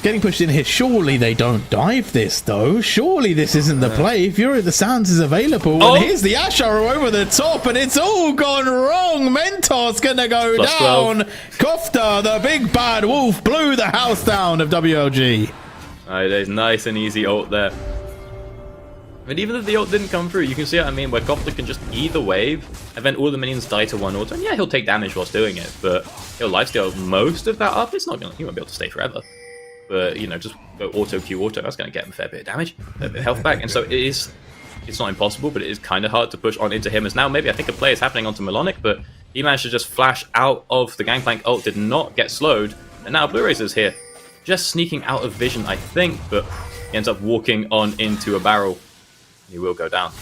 getting pushed in here. Surely they don't dive this, though. Surely this isn't the play. Fury of the Sands is available, and here's the Ash Arrow over the top, and it's all gone wrong. Mentor's gonna go down. 12. Kofta, the big bad wolf, blew the house down of WLG. Alright, there's nice and easy ult there. But even if the ult didn't come through, you can see what I mean, where Kofta can just either wave, and then all the minions die to one auto, and yeah, he'll take damage whilst doing it, but he'll lifesteal most of that up. It's not gonna, he won't be able to stay forever. But, you know, just go auto Q auto, that's going to get him a fair bit of damage, a fair bit of health back, and so it's not impossible, but it is kind of hard to push on into him, as now maybe I think a play is happening onto Melonic, but he managed to just flash out of the Gangplank ult, did not get slowed, and now Blue Razor's here, just sneaking out of vision, I think, but he ends up walking on into a barrel. He will go down.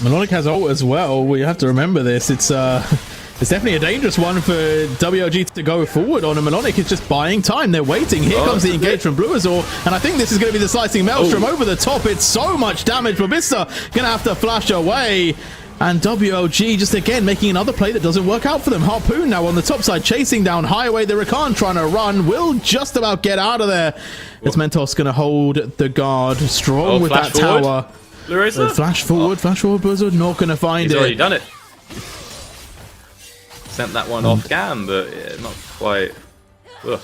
Melonic has ult as well. We have to remember this. It's definitely a dangerous one for WLG to go forward on, and Melonic is just buying time. They're waiting. Here comes the engage from Blue Azor, and I think this is going to be the slicing Maelstrom over the top. It's so much damage. Babista going to have to flash away. And WLG just again making another play that doesn't work out for them. Harpoon now on the top side, chasing down Highway. The Rakan trying to run, will just about get out of there. It's Mentos going to hold the guard strong with that forward. tower. Blue Razor? Flash forward, Blue Azor not going to find He's it. already done it. Sent that one off cam, but yeah, not quite. Ugh.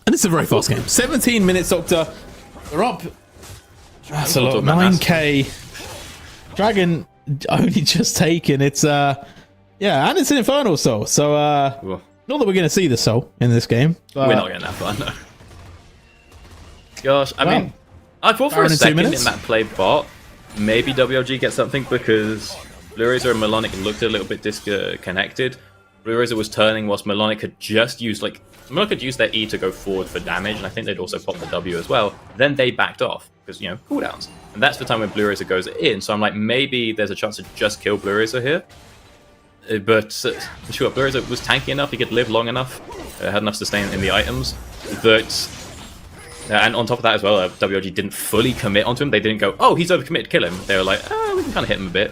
And it's a very fast game. 17 minutes, Doctor. They're up. That's a lot. 9k. Dragon only just taken. It's yeah, and it's an Infernal Soul. So not that we're gonna see the soul in this game. But we're not getting that far, no. Gosh, I mean, I thought for a second in that play bot, maybe WLG gets something because Blue Razor and Melonic looked a little bit disconnected. Blue Razor was turning whilst Melonic had just used, like, Melonic had used their E to go forward for damage, and I think they'd also popped the W as well. Then they backed off, because, you know, cooldowns. And that's the time when Blue Razor goes in, so I'm like, maybe there's a chance to just kill Blue Razor here. But, sure, Blue Razor was tanky enough, he could live long enough, had enough sustain in the items, that... and on top of that as well, WLG didn't fully commit onto him. They didn't go, oh, he's overcommitted, kill him. They were like, oh, we can kind of hit him a bit.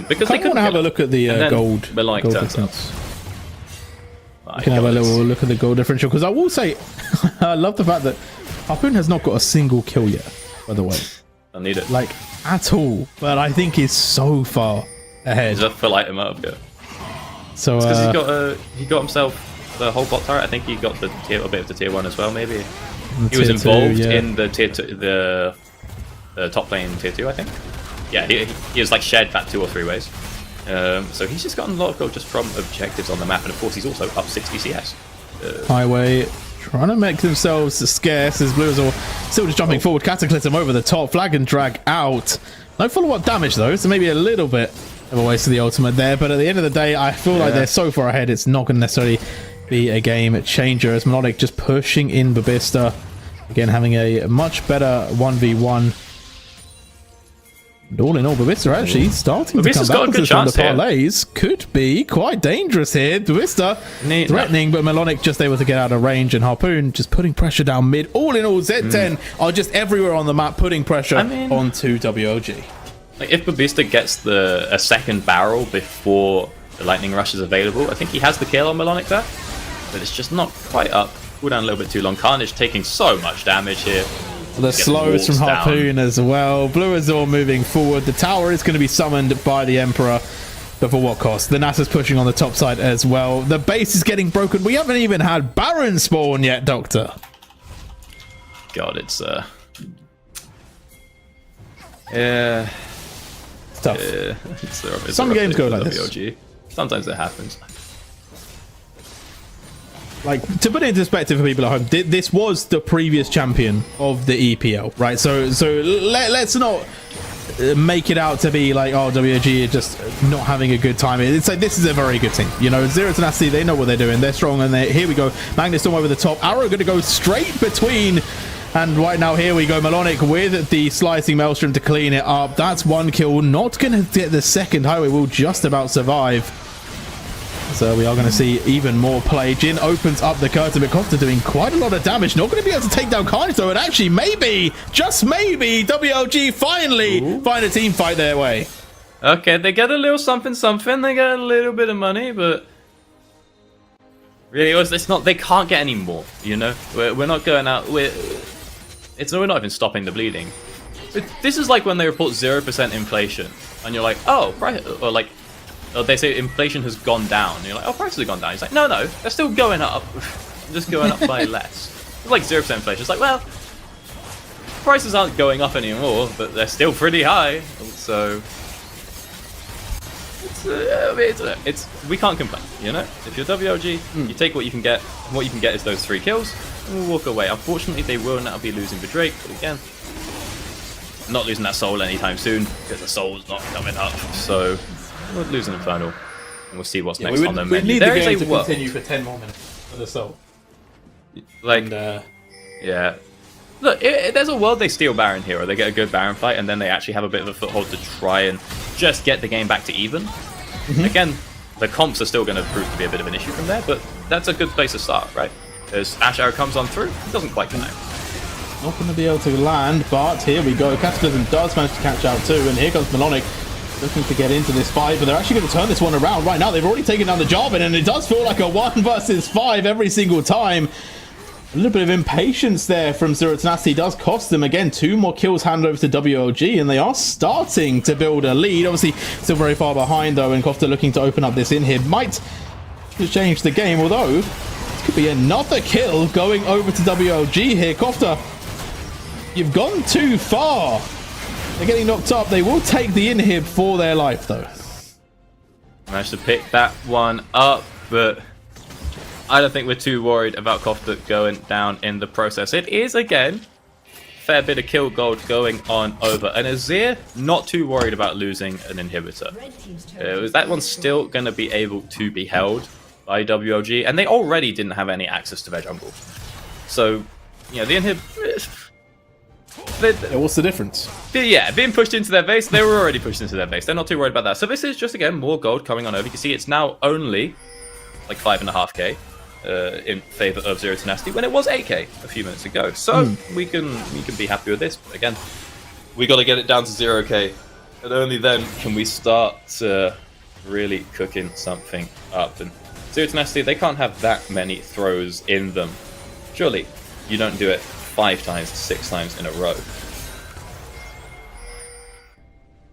Because they couldn't have a look at the gold difference. You can have a little look at the gold differential, because I will say, I love the fact that Harpoon has not got a single kill yet, by the way. I need it. Like, at all. But I think he's so far ahead. Just to light him up, yeah. So, because he got himself the whole bot turret. I think he got a bit of the tier 1 as well, maybe. He was involved in the tier 2, the top lane tier 2, I think. Yeah, he was like shared that 2 or 3 ways. So he's just gotten a lot of gold just from objectives on the map, and of course he's also up 60 CS. Highway trying to make themselves scarce as Blue Azor still just jumping forward. Cataclysm over the top, flag and drag out. No follow-up damage though, so maybe a little bit of a waste of the ultimate there, but at the end of the day, I feel like they're so far ahead, it's not going to necessarily be a game changer, as Melonic just pushing in Babista. Again, having a much better 1v1. And all in all, Babista actually starting to come back into some of the parlays. Could be quite dangerous here. Babista threatening, but Melonic just able to get out of range, and Harpoon just putting pressure down mid. All in all, Z10 are just everywhere on the map, putting pressure onto WLG. Like, if Babista gets a second barrel before the Lightning Rush is available, I think he has the kill on Melonic there, but it's just not quite up. Cooldown a little bit too long. Carnage taking so much damage here. The slows from Harpoon as well. Blue Azor moving forward. The tower is going to be summoned by the Emperor, but for what cost? The NASA's pushing on the top side as well. The base is getting broken. We haven't even had Baron spawn yet, Doctor. God, it's yeah, it's tough. It's some games go like this. Sometimes it happens. Like, to put it into perspective for people at home, this was the previous champion of the EPL, right? So let's not make it out to be like, oh, WLG are just not having a good time. It's like, this is a very good team. You know, Zero Tenacity, they know what they're doing. They're strong, and here we go. Magnus Storm over the top. Arrow going to go straight between And right now, here we go. Melonic with the slicing maelstrom to clean it up. That's one kill. Not going to get the second. Highway will just about survive. So we are going to see even more play. Jin opens up the curtain, but Costa doing quite a lot of damage. Not going to be able to take down Carnage, though. And actually, maybe, just maybe, WLG finally find a team fight their way. Okay, they get a little something. They get a little bit of money, but really, it's not. They can't get any more. You know, we're not going out. We're not even stopping the bleeding. This is like when they report 0% inflation, and you're like, oh, right, or like. They say inflation has gone down. And you're like, oh, prices have gone down. He's like, no, they're still going up. Just going up by less. It's like 0% inflation. It's like, well, prices aren't going up anymore, but they're still pretty high. So it's we can't complain, you know. If you're WLG, you take what you can get, and what you can get is those 3 kills, and we'll walk away. Unfortunately, they will now be losing the Drake, but again, not losing that soul anytime soon because the soul's not coming up. So. We'll lose an Infernal, and we'll see what's next on the menu. We need the game to continue for 10 more minutes for the soul. Like, yeah. Look, there's a world they steal Baron here, or they get a good Baron fight, and then they actually have a bit of a foothold to try and just get the game back to even. Again, the comps are still going to prove to be a bit of an issue from there, but that's a good place to start, right? As Ash Arrow comes on through, it doesn't quite connect. Not going to be able to land, but here we go. Cataclysm does manage to catch out too, and here comes Melonic. Looking to get into this fight, but they're actually going to turn this one around right now. They've already taken down the Jarvan, and it does feel like a 1 versus 5 every single time. A little bit of impatience there from Zero Tenacity does cost them. Again, 2 more kills handed over to WLG, and they are starting to build a lead. Obviously, still very far behind, though, and Kofta looking to open up this inhib. Might change the game, although this could be another kill going over to WLG here. Kofta, you've gone too far. They're getting knocked up. They will take the inhib for their life, though. Managed to pick that one up, but I don't think we're too worried about Kofta going down in the process. It is, again, a fair bit of kill gold going on over. And Azir, not too worried about losing an inhibitor. That one's still going to be able to be held by WLG, and they already didn't have any access to their jungle. So, you know, the inhib... What's the difference? Yeah, being pushed into their base, they were already pushed into their base. They're not too worried about that. So this is just, again, more gold coming on over. You can see it's now only like 5.5k in favor of Zero Tenacity when it was 8k a few minutes ago. So we can be happy with this. But again, we got to get it down to 0k, and only then can we start really cooking something up. And Zero Tenacity, they can't have that many throws in them. Surely you don't do it 5 times, 6 times in a row.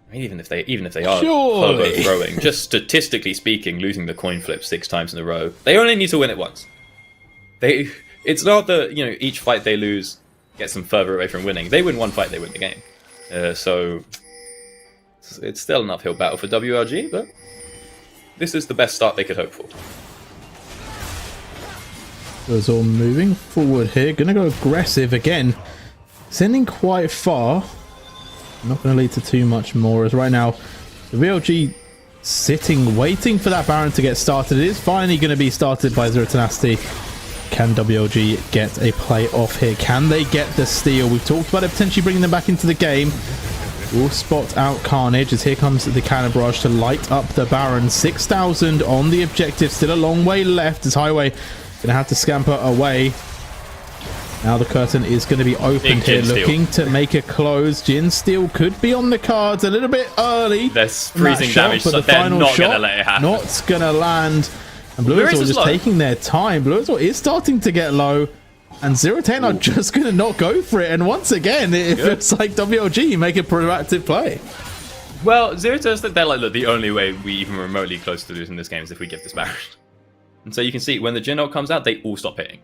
I mean, even if they are hobo throwing, just statistically speaking, losing the coin flip 6 times in a row, they only need to win it once. It's not that, you know, each fight they lose gets them further away from winning. They win 1 fight, they win the game. So it's still an uphill battle for WLG, but this is the best start they could hope for. It's all moving forward here. Gonna go aggressive again. Sending quite far. Not going to lead to too much more, as right now the WLG sitting, waiting for that Baron to get started. It is finally going to be started by Zero Tenacity. Can WLG get a play off here? Can they get the steal? We've talked about it potentially bringing them back into the game. We'll spot out Carnage as here comes the cannon barrage to light up the Baron. 6,000 on the objective. Still a long way left as Highway going to have to scamper away. Now the curtain is going to be opened here, looking to make a close. Jin Steel could be on the cards a little bit early. There's freezing damage, so they're not going to let it happen. Not going to land. And Blue Azor just taking their time. Blue Azor is starting to get low. And Zero Ten are just going to not go for it. And once again, it feels like WLG make a proactive play. Well, Zero Ten, they're like, look, the only way we even remotely close to losing this game is if we give this Baron. And so you can see when the Jin ult comes out, they all stop hitting.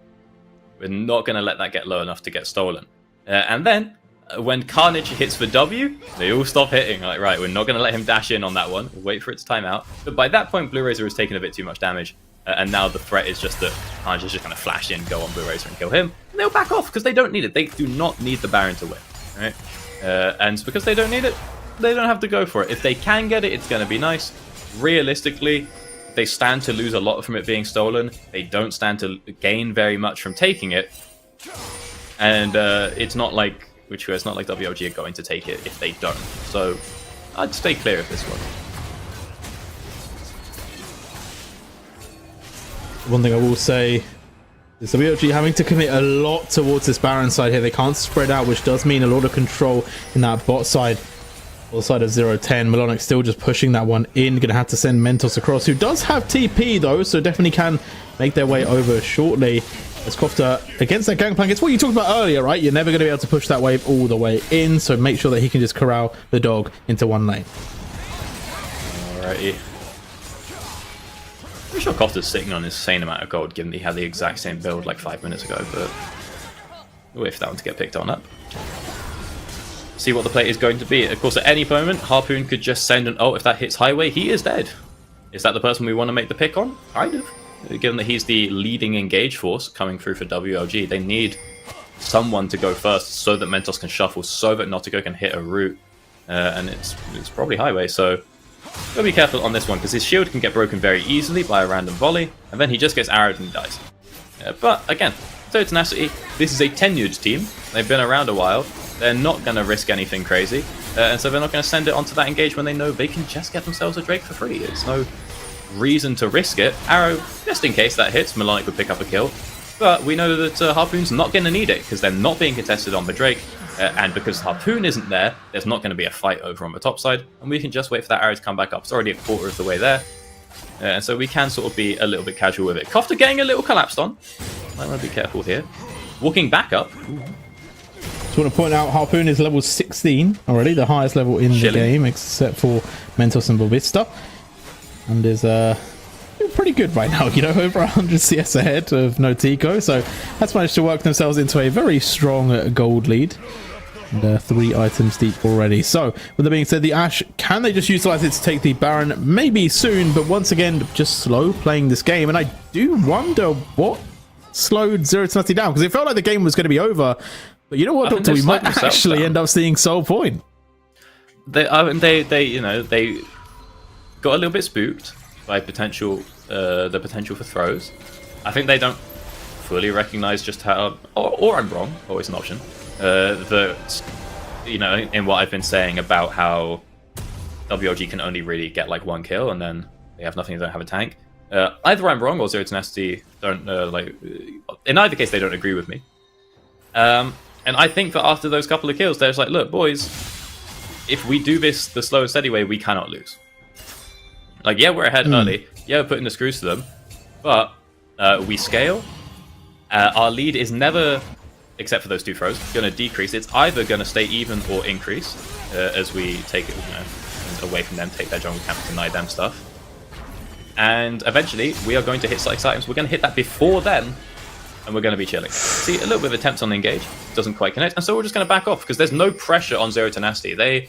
We're not going to let that get low enough to get stolen. And then, when Carnage hits for W, they all stop hitting. Like, right, we're not going to let him dash in on that one. We'll wait for it to time out. But by that point, Blue Razor has taken a bit too much damage. And now the threat is just that Carnage is just going to flash in, go on Blue Razor and kill him. And they'll back off because they don't need it. They do not need the Baron to win. Right? And because they don't need it, they don't have to go for it. If they can get it, it's going to be nice. Realistically, they stand to lose a lot from it being stolen. They don't stand to gain very much from taking it. And it's not like WLG are going to take it if they don't. So I'd stay clear of this one. One thing I will say is WLG having to commit a lot towards this Baron side here. They can't spread out, which does mean a lot of control in that bot side. On the side of 0-10, Melonic still just pushing that one in. Gonna have to send Mentos across, who does have TP though, so definitely can make their way over shortly. As Kofta against that gangplank, it's what you talked about earlier, right? You're never going to be able to push that wave all the way in, so make sure that he can just corral the dog into one lane. Alrighty. Pretty sure Kofta's sitting on an insane amount of gold, given that he had the exact same build like 5 minutes ago, but we'll wait for that one to get picked on up. See what the play is going to be. Of course, at any moment, Harpoon could just send an ult. If that hits highway, he is dead. Is that the person we want to make the pick on? Kind of. Given that he's the leading engage force coming through for WLG, they need someone to go first so that Mentos can shuffle, so that Nautico can hit a route, and it's probably highway, so gotta be careful on this one, because his shield can get broken very easily by a random volley, and then he just gets arrowed and dies. But again, so Tenacity, this is a tenured team, they've been around a while, they're not going to risk anything crazy, and so they're not going to send it onto that engage when they know they can just get themselves a Drake for free. It's no reason to risk it. Arrow, just in case that hits, Melonic would pick up a kill. But we know that Harpoon's not going to need it, because they're not being contested on the Drake, and because Harpoon isn't there, there's not going to be a fight over on the top side, and we can just wait for that arrow to come back up. It's already a quarter of the way there, and so we can sort of be a little bit casual with it. Kofta getting a little collapsed on. I want to be careful here. Walking back up. Just want to point out, Harpoon is level 16 already, the highest level in the game, except for Mentos and Bovista. And is pretty good right now, you know, over 100 CS ahead of Notico, so that's managed to work themselves into a very strong gold lead, and 3 items deep already. So with that being said, the Ashe, can they just utilize it to take the Baron? Maybe soon, but once again, just slow playing this game, and I do wonder what slowed Tenacity down, because it felt like the game was going to be over, but you know what, Doctor, we might actually end up seeing Soul Point. They you know, they got a little bit spooked by the potential for throws. I think they don't fully recognize just how, or I'm wrong, always an option, that, you know, in what I've been saying about how WLG can only really get like 1 kill and then they have nothing, they don't have a tank. Either I'm wrong or Tenacity don't, in either case they don't agree with me. And I think that after those couple of kills, they're just like, look, boys, if we do this the slow and steady way, we cannot lose. Like, yeah, we're ahead early. Yeah, we're putting the screws to them. But we scale. Our lead is never, except for those 2 throws, going to decrease. It's either going to stay even or increase as we take it, you know, away from them, take their jungle camp, deny them stuff. And eventually, we are going to hit 6 items. We're going to hit that before then, and we're going to be chilling. See, a little bit of attempts on the engage. Doesn't quite connect. And so we're just going to back off, because there's no pressure on Tenacity. They,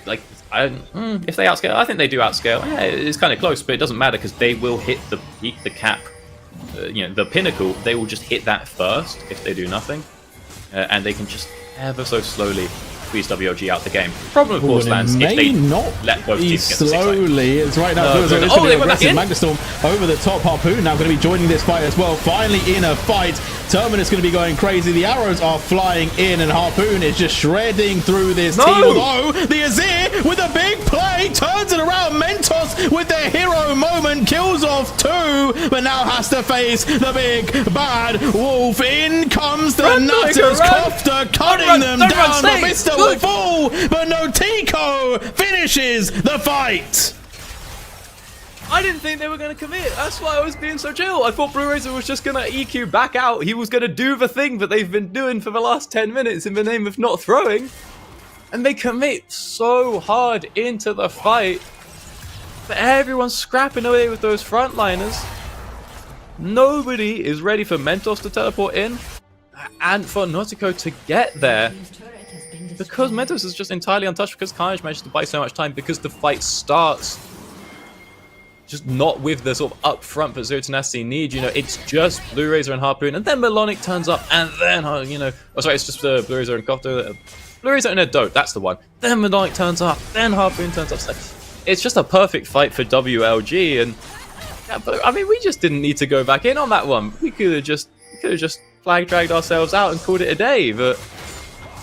like, if they outscale, I think they do outscale. Yeah, it's kind of close, but it doesn't matter, because they will hit the peak, the cap, you know, the pinnacle. They will just hit that first if they do nothing, and they can just ever so slowly squeeze WLG out the game. Problem, of course, lands if they not let both teams get slowly. It's right now. They went back in. Magnastorm over the top. Harpoon now going to be joining this fight as well. Finally in a fight. Terminus going to be going crazy. The arrows are flying in, and Harpoon is just shredding through this team. Although the Azir with a big play turns it around. Mentos with their hero moment kills off 2, but now has to face the big bad wolf. In comes the Nutters. Kofta cutting them down. But Mr. will fall, but Notico finishes the fight. I didn't think they were going to commit. That's why I was being so chill. I thought Blue Razor was just going to EQ back out. He was going to do the thing that they've been doing for the last 10 minutes in the name of not throwing. And they commit so hard into the fight. But everyone's scrapping away with those frontliners. Nobody is ready for Mentos to teleport in and for Nautico to get there. Because Mentos is just entirely untouched, because Carnage managed to buy so much time, because the fight starts just not with the sort of upfront that Tenacity need. You know, it's just Blue Razor and Harpoon, and then Melonic turns up, and then, you know, oh sorry, it's just Blue Razor and Kofta. Blue Razor and a Dote, that's the one. Then Melonic turns up, then Harpoon turns up. So it's just a perfect fight for WLG, and yeah, but I mean, we just didn't need to go back in on that one. We could have just flag dragged ourselves out and called it a day. But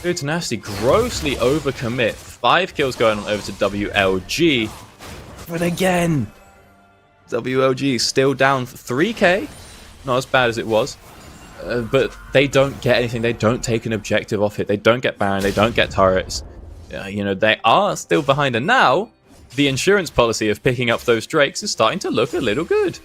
dude, Tenacity grossly overcommit. 5 kills going on over to WLG. But again, WLG still down 3k. Not as bad as it was. But they don't get anything. They don't take an objective off it. They don't get Baron. They don't get turrets. You know, they are still behind. And now, the insurance policy of picking up those Drakes is starting to look a little good.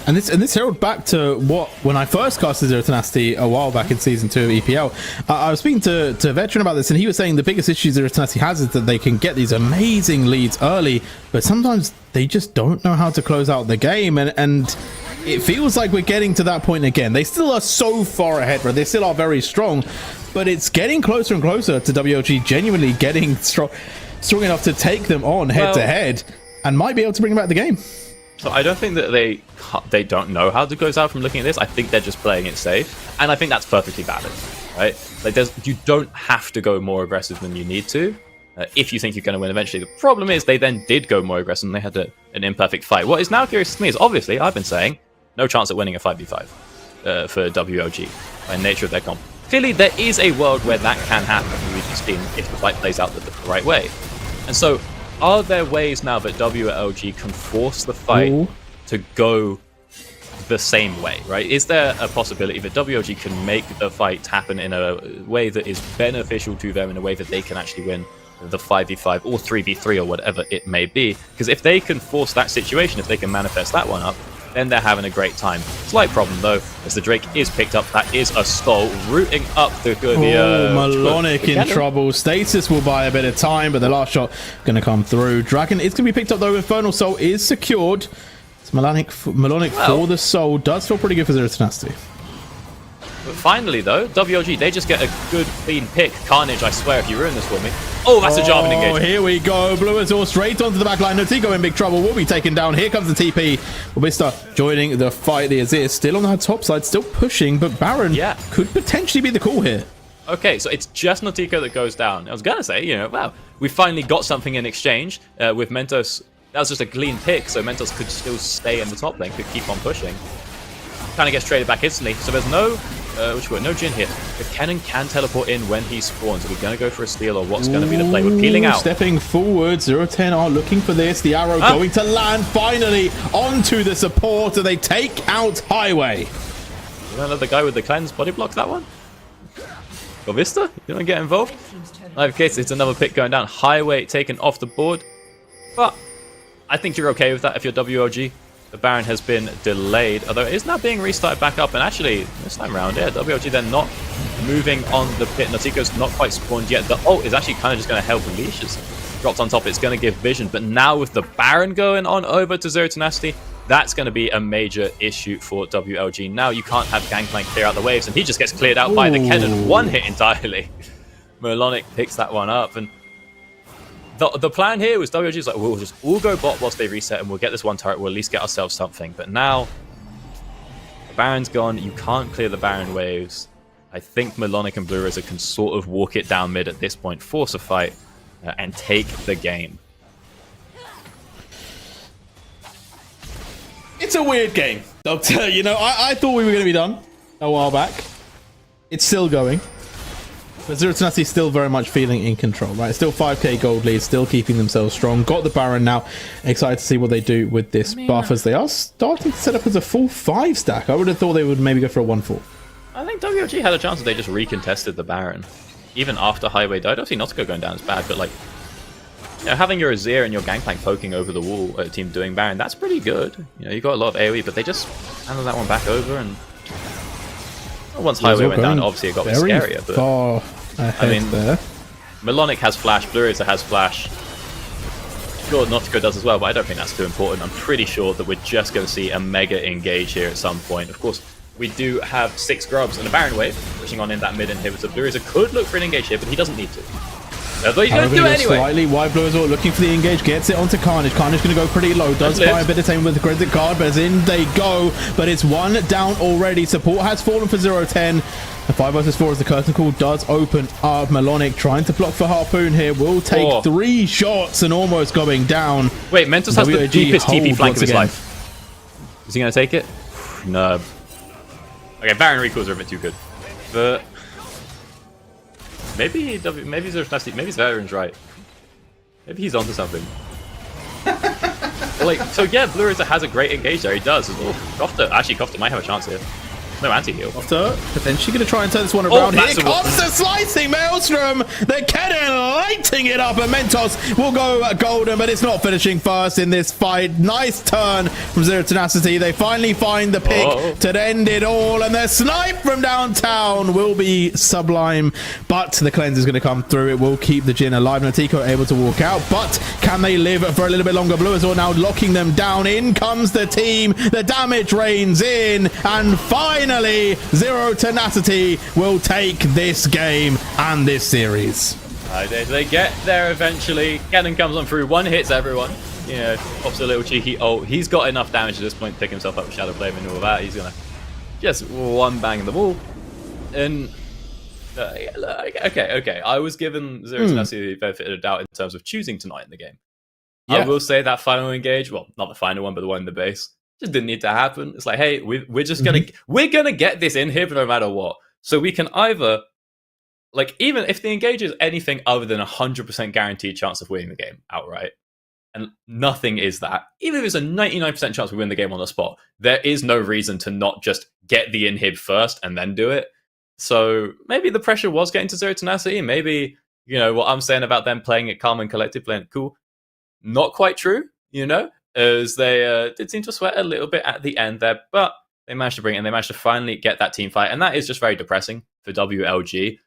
And this herald back to when I first casted Zero Tenacity a while back in Season 2 of EPL. I was speaking to a veteran about this, and he was saying the biggest issue Zero Tenacity has is that they can get these amazing leads early, but sometimes they just don't know how to close out the game, and it feels like we're getting to that point again. They still are so far ahead, but they still are very strong, but it's getting closer and closer to WLG genuinely getting strong enough to take them on head to head, and might be able to bring them back the game. So I don't think that they don't know how to close out from looking at this. I think they're just playing it safe, and I think that's perfectly valid, right? Like, you don't have to go more aggressive than you need to if you think you're going to win eventually. The problem is they then did go more aggressive, and they had an imperfect fight. What is now curious to me is, obviously, I've been saying no chance at winning a 5v5 for WLG by nature of their comp. Clearly, there is a world where that can happen. We've just seen if the fight plays out the right way, and so. Are there ways now that WLG can force the fight to go the same way, right? Is there a possibility that WLG can make the fight happen in a way that is beneficial to them, in a way that they can actually win the 5v5 or 3v3 or whatever it may be? Because if they can force that situation, if they can manifest that one up, then they're having a great time. Slight problem, though, as the Drake is picked up. That is a stall, rooting up the Melonic in trouble. Status will buy a bit of time, but the last shot going to come through. Dragon is going to be picked up, though. Infernal Soul is secured. It's Melonic for the Soul. Does feel pretty good for Zero Tenacity. But finally, though, WLG, they just get a good, clean pick. Carnage, I swear, if you ruin this for me. Oh, that's a Jarvan engagement. Here we go. Blue Azure straight onto the back line. Notigo in big trouble. Will be taken down. Here comes the TP. Wabista joining the fight. The Azir still on the top side, still pushing, but Baron could potentially be the call here. Okay, so it's just Nautico that goes down. I was going to say, you know, wow, we finally got something in exchange with Mentos. That was just a clean pick, so Mentos could still stay in the top lane, could keep on pushing. Kind of gets traded back instantly, so there's no Jhin here. The Kennen can teleport in when he spawns. Are we going to go for a steal, or what's going to be the play? We're peeling out. Stepping forward, 0-10 are looking for this. The arrow going to land finally onto the support, and they take out Highway. You don't let the guy with the cleanse body block that one? Got Vista? You don't get involved? Okay, so it's another pick going down. Highway taken off the board. But I think you're okay with that if you're WLG. The Baron has been delayed, although it is now being restarted back up. And actually, this time around, WLG they're not moving on the pit. Nautico's not quite spawned yet. The ult is actually kind of just going to help Leashes. Dropped on top, it's going to give vision. But now with the Baron going on over to Zero Tenacity, that's going to be a major issue for WLG. Now you can't have Gangplank clear out the waves, and he just gets cleared out by the Kennen. One hit entirely. Melonic picks that one up, and the plan here was WLG's like, we'll just all go bot whilst they reset, and we'll get this one turret, we'll at least get ourselves something. But now, the Baron's gone, you can't clear the Baron waves. I think Melonic and Blue Razor can sort of walk it down mid at this point, force a fight, and take the game. It's a weird game, Doctor. You know, I thought we were going to be done a while back. It's still going. But Zero Tenacity is still very much feeling in control, right? Still 5k gold lead, still keeping themselves strong. Got the Baron now. Excited to see what they do with this buff, as they are starting to set up as a full 5 stack. I would have thought they would maybe go for a 1-4. I think WLG had a chance if they just recontested the Baron. Even after Highway died. Obviously, Nautico going down is bad, but like, you know, having your Azir and your Gangplank poking over the wall at a team doing Baron, that's pretty good. You know, you got a lot of AoE, but they just handled that one back over, and once Highway went down, obviously it got a bit scarier. But I mean, Melonic has flash, Blue Razor has flash. Sure, Nautico does as well, but I don't think that's too important. I'm pretty sure that we're just going to see a mega engage here at some point. Of course, we do have 6 grubs and a Baron wave pushing on in that mid inhibitor. Blue Razor could look for an engage here, but he doesn't need to. Although he's going to do it anyway. Slightly wide. Blue Azure looking for the engage, gets it onto Carnage. Carnage going to go pretty low, does buy a bit of time with the credit card, but as in they go. But it's one down already. Support has fallen for 0-10. The 5 vs 4 as the curtain call does open up. Melonic trying to block for Harpoon here. Will take 3 shots and almost going down. Wait, Mentos has the deepest TP flank of his life. Is he going to take it? No. Okay, Baron recalls are a bit too good. But maybe Veteran's right. Maybe he's onto something. Like, so yeah, Blue Razor has a great engage there. He does. Oh, Kofta might have a chance here. No anti-heal. Kofta potentially going to try and turn this one around. Here comes the slicing Maelstrom. They're lighting it up, and Mentos will go golden, but it's not finishing first in this fight. Nice turn from Zero Tenacity. They finally find the pick to end it all, and their snipe from downtown will be sublime, but the cleanse is going to come through. It will keep the Jhin alive. Natiko able to walk out, but can they live for a little bit longer? Blue Azor now locking them down. In comes the team. The damage rains in, and finally Zero Tenacity will take this game and this series. They get there eventually. Cannon comes on through. One hits everyone. You know, pops a little cheeky. Oh, he's got enough damage at this point to pick himself up with Shadow Flame and all that. He's gonna just one bang in the wall. And okay. I was given Zero Tenacity the benefit of the doubt in terms of choosing tonight in the game. Yeah. I will say that final engage, well, not the final one, but the one in the base, just didn't need to happen. It's like, hey, we're just gonna get this inhib no matter what. So we can either, like, even if the engage is anything other than 100% guaranteed chance of winning the game outright, and nothing is that, even if it's a 99% chance we win the game on the spot, there is no reason to not just get the inhib first and then do it. So maybe the pressure was getting to Zero Tenacity. Maybe, you know, what I'm saying about them playing it calm and collected, playing it cool, not quite true, you know, as they did seem to sweat a little bit at the end there, but they managed to bring it in. They managed to finally get that team fight, and that is just very depressing for WLG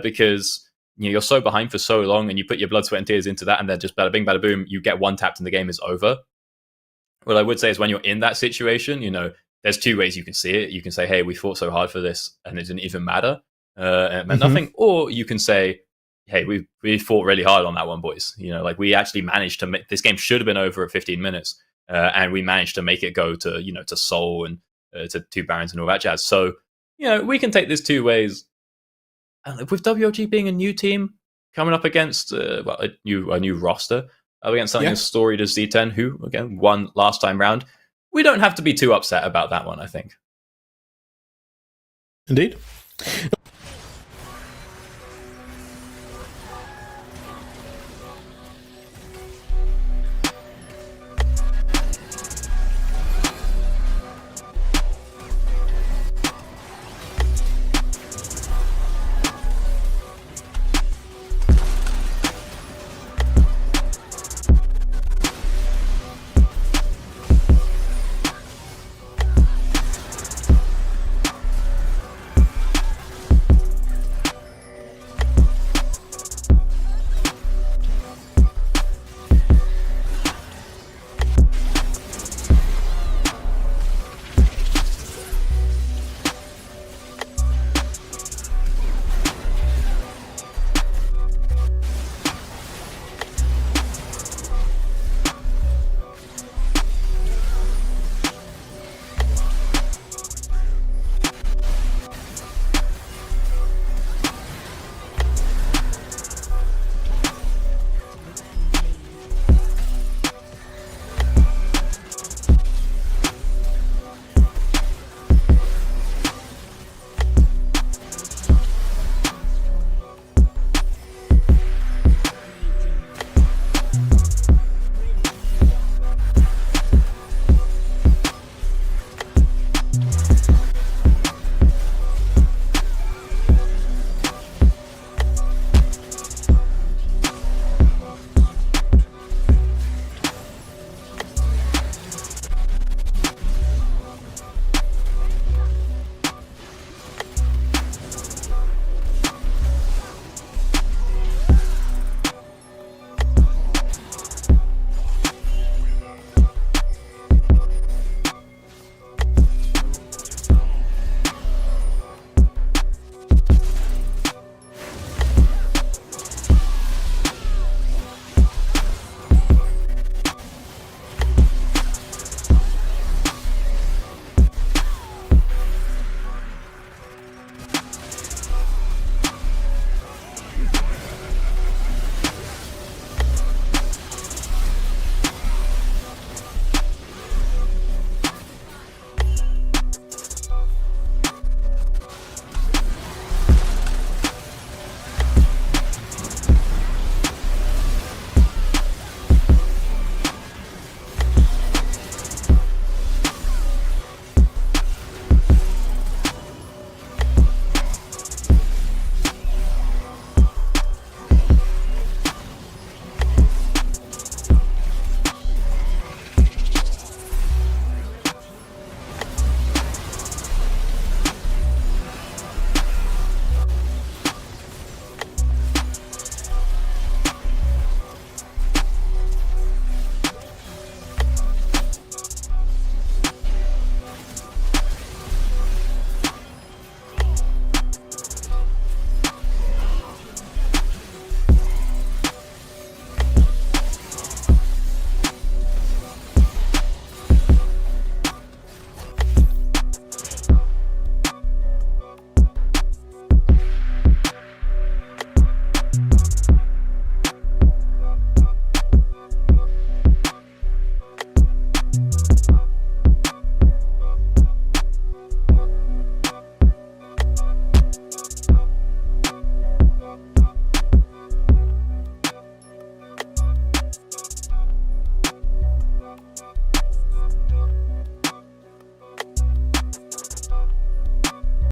because, you know, you're so behind for so long, and you put your blood, sweat, and tears into that, and then just bada bing, bada boom, you get one tapped and the game is over. What I would say is when you're in that situation, you know, there's two ways you can see it. You can say, hey, we fought so hard for this, and it didn't even matter, and it meant nothing. Or you can say, hey, we fought really hard on that one, boys. You know, like, we actually managed to make this game should have been over at 15 minutes, and we managed to make it go to, you know, to Seoul and to 2 Barons and all that jazz. So, you know, we can take this two ways. And with WLG being a new team coming up against a new roster, up against something as storied as Z10, who again won last time round, we don't have to be too upset about that one, I think. Indeed.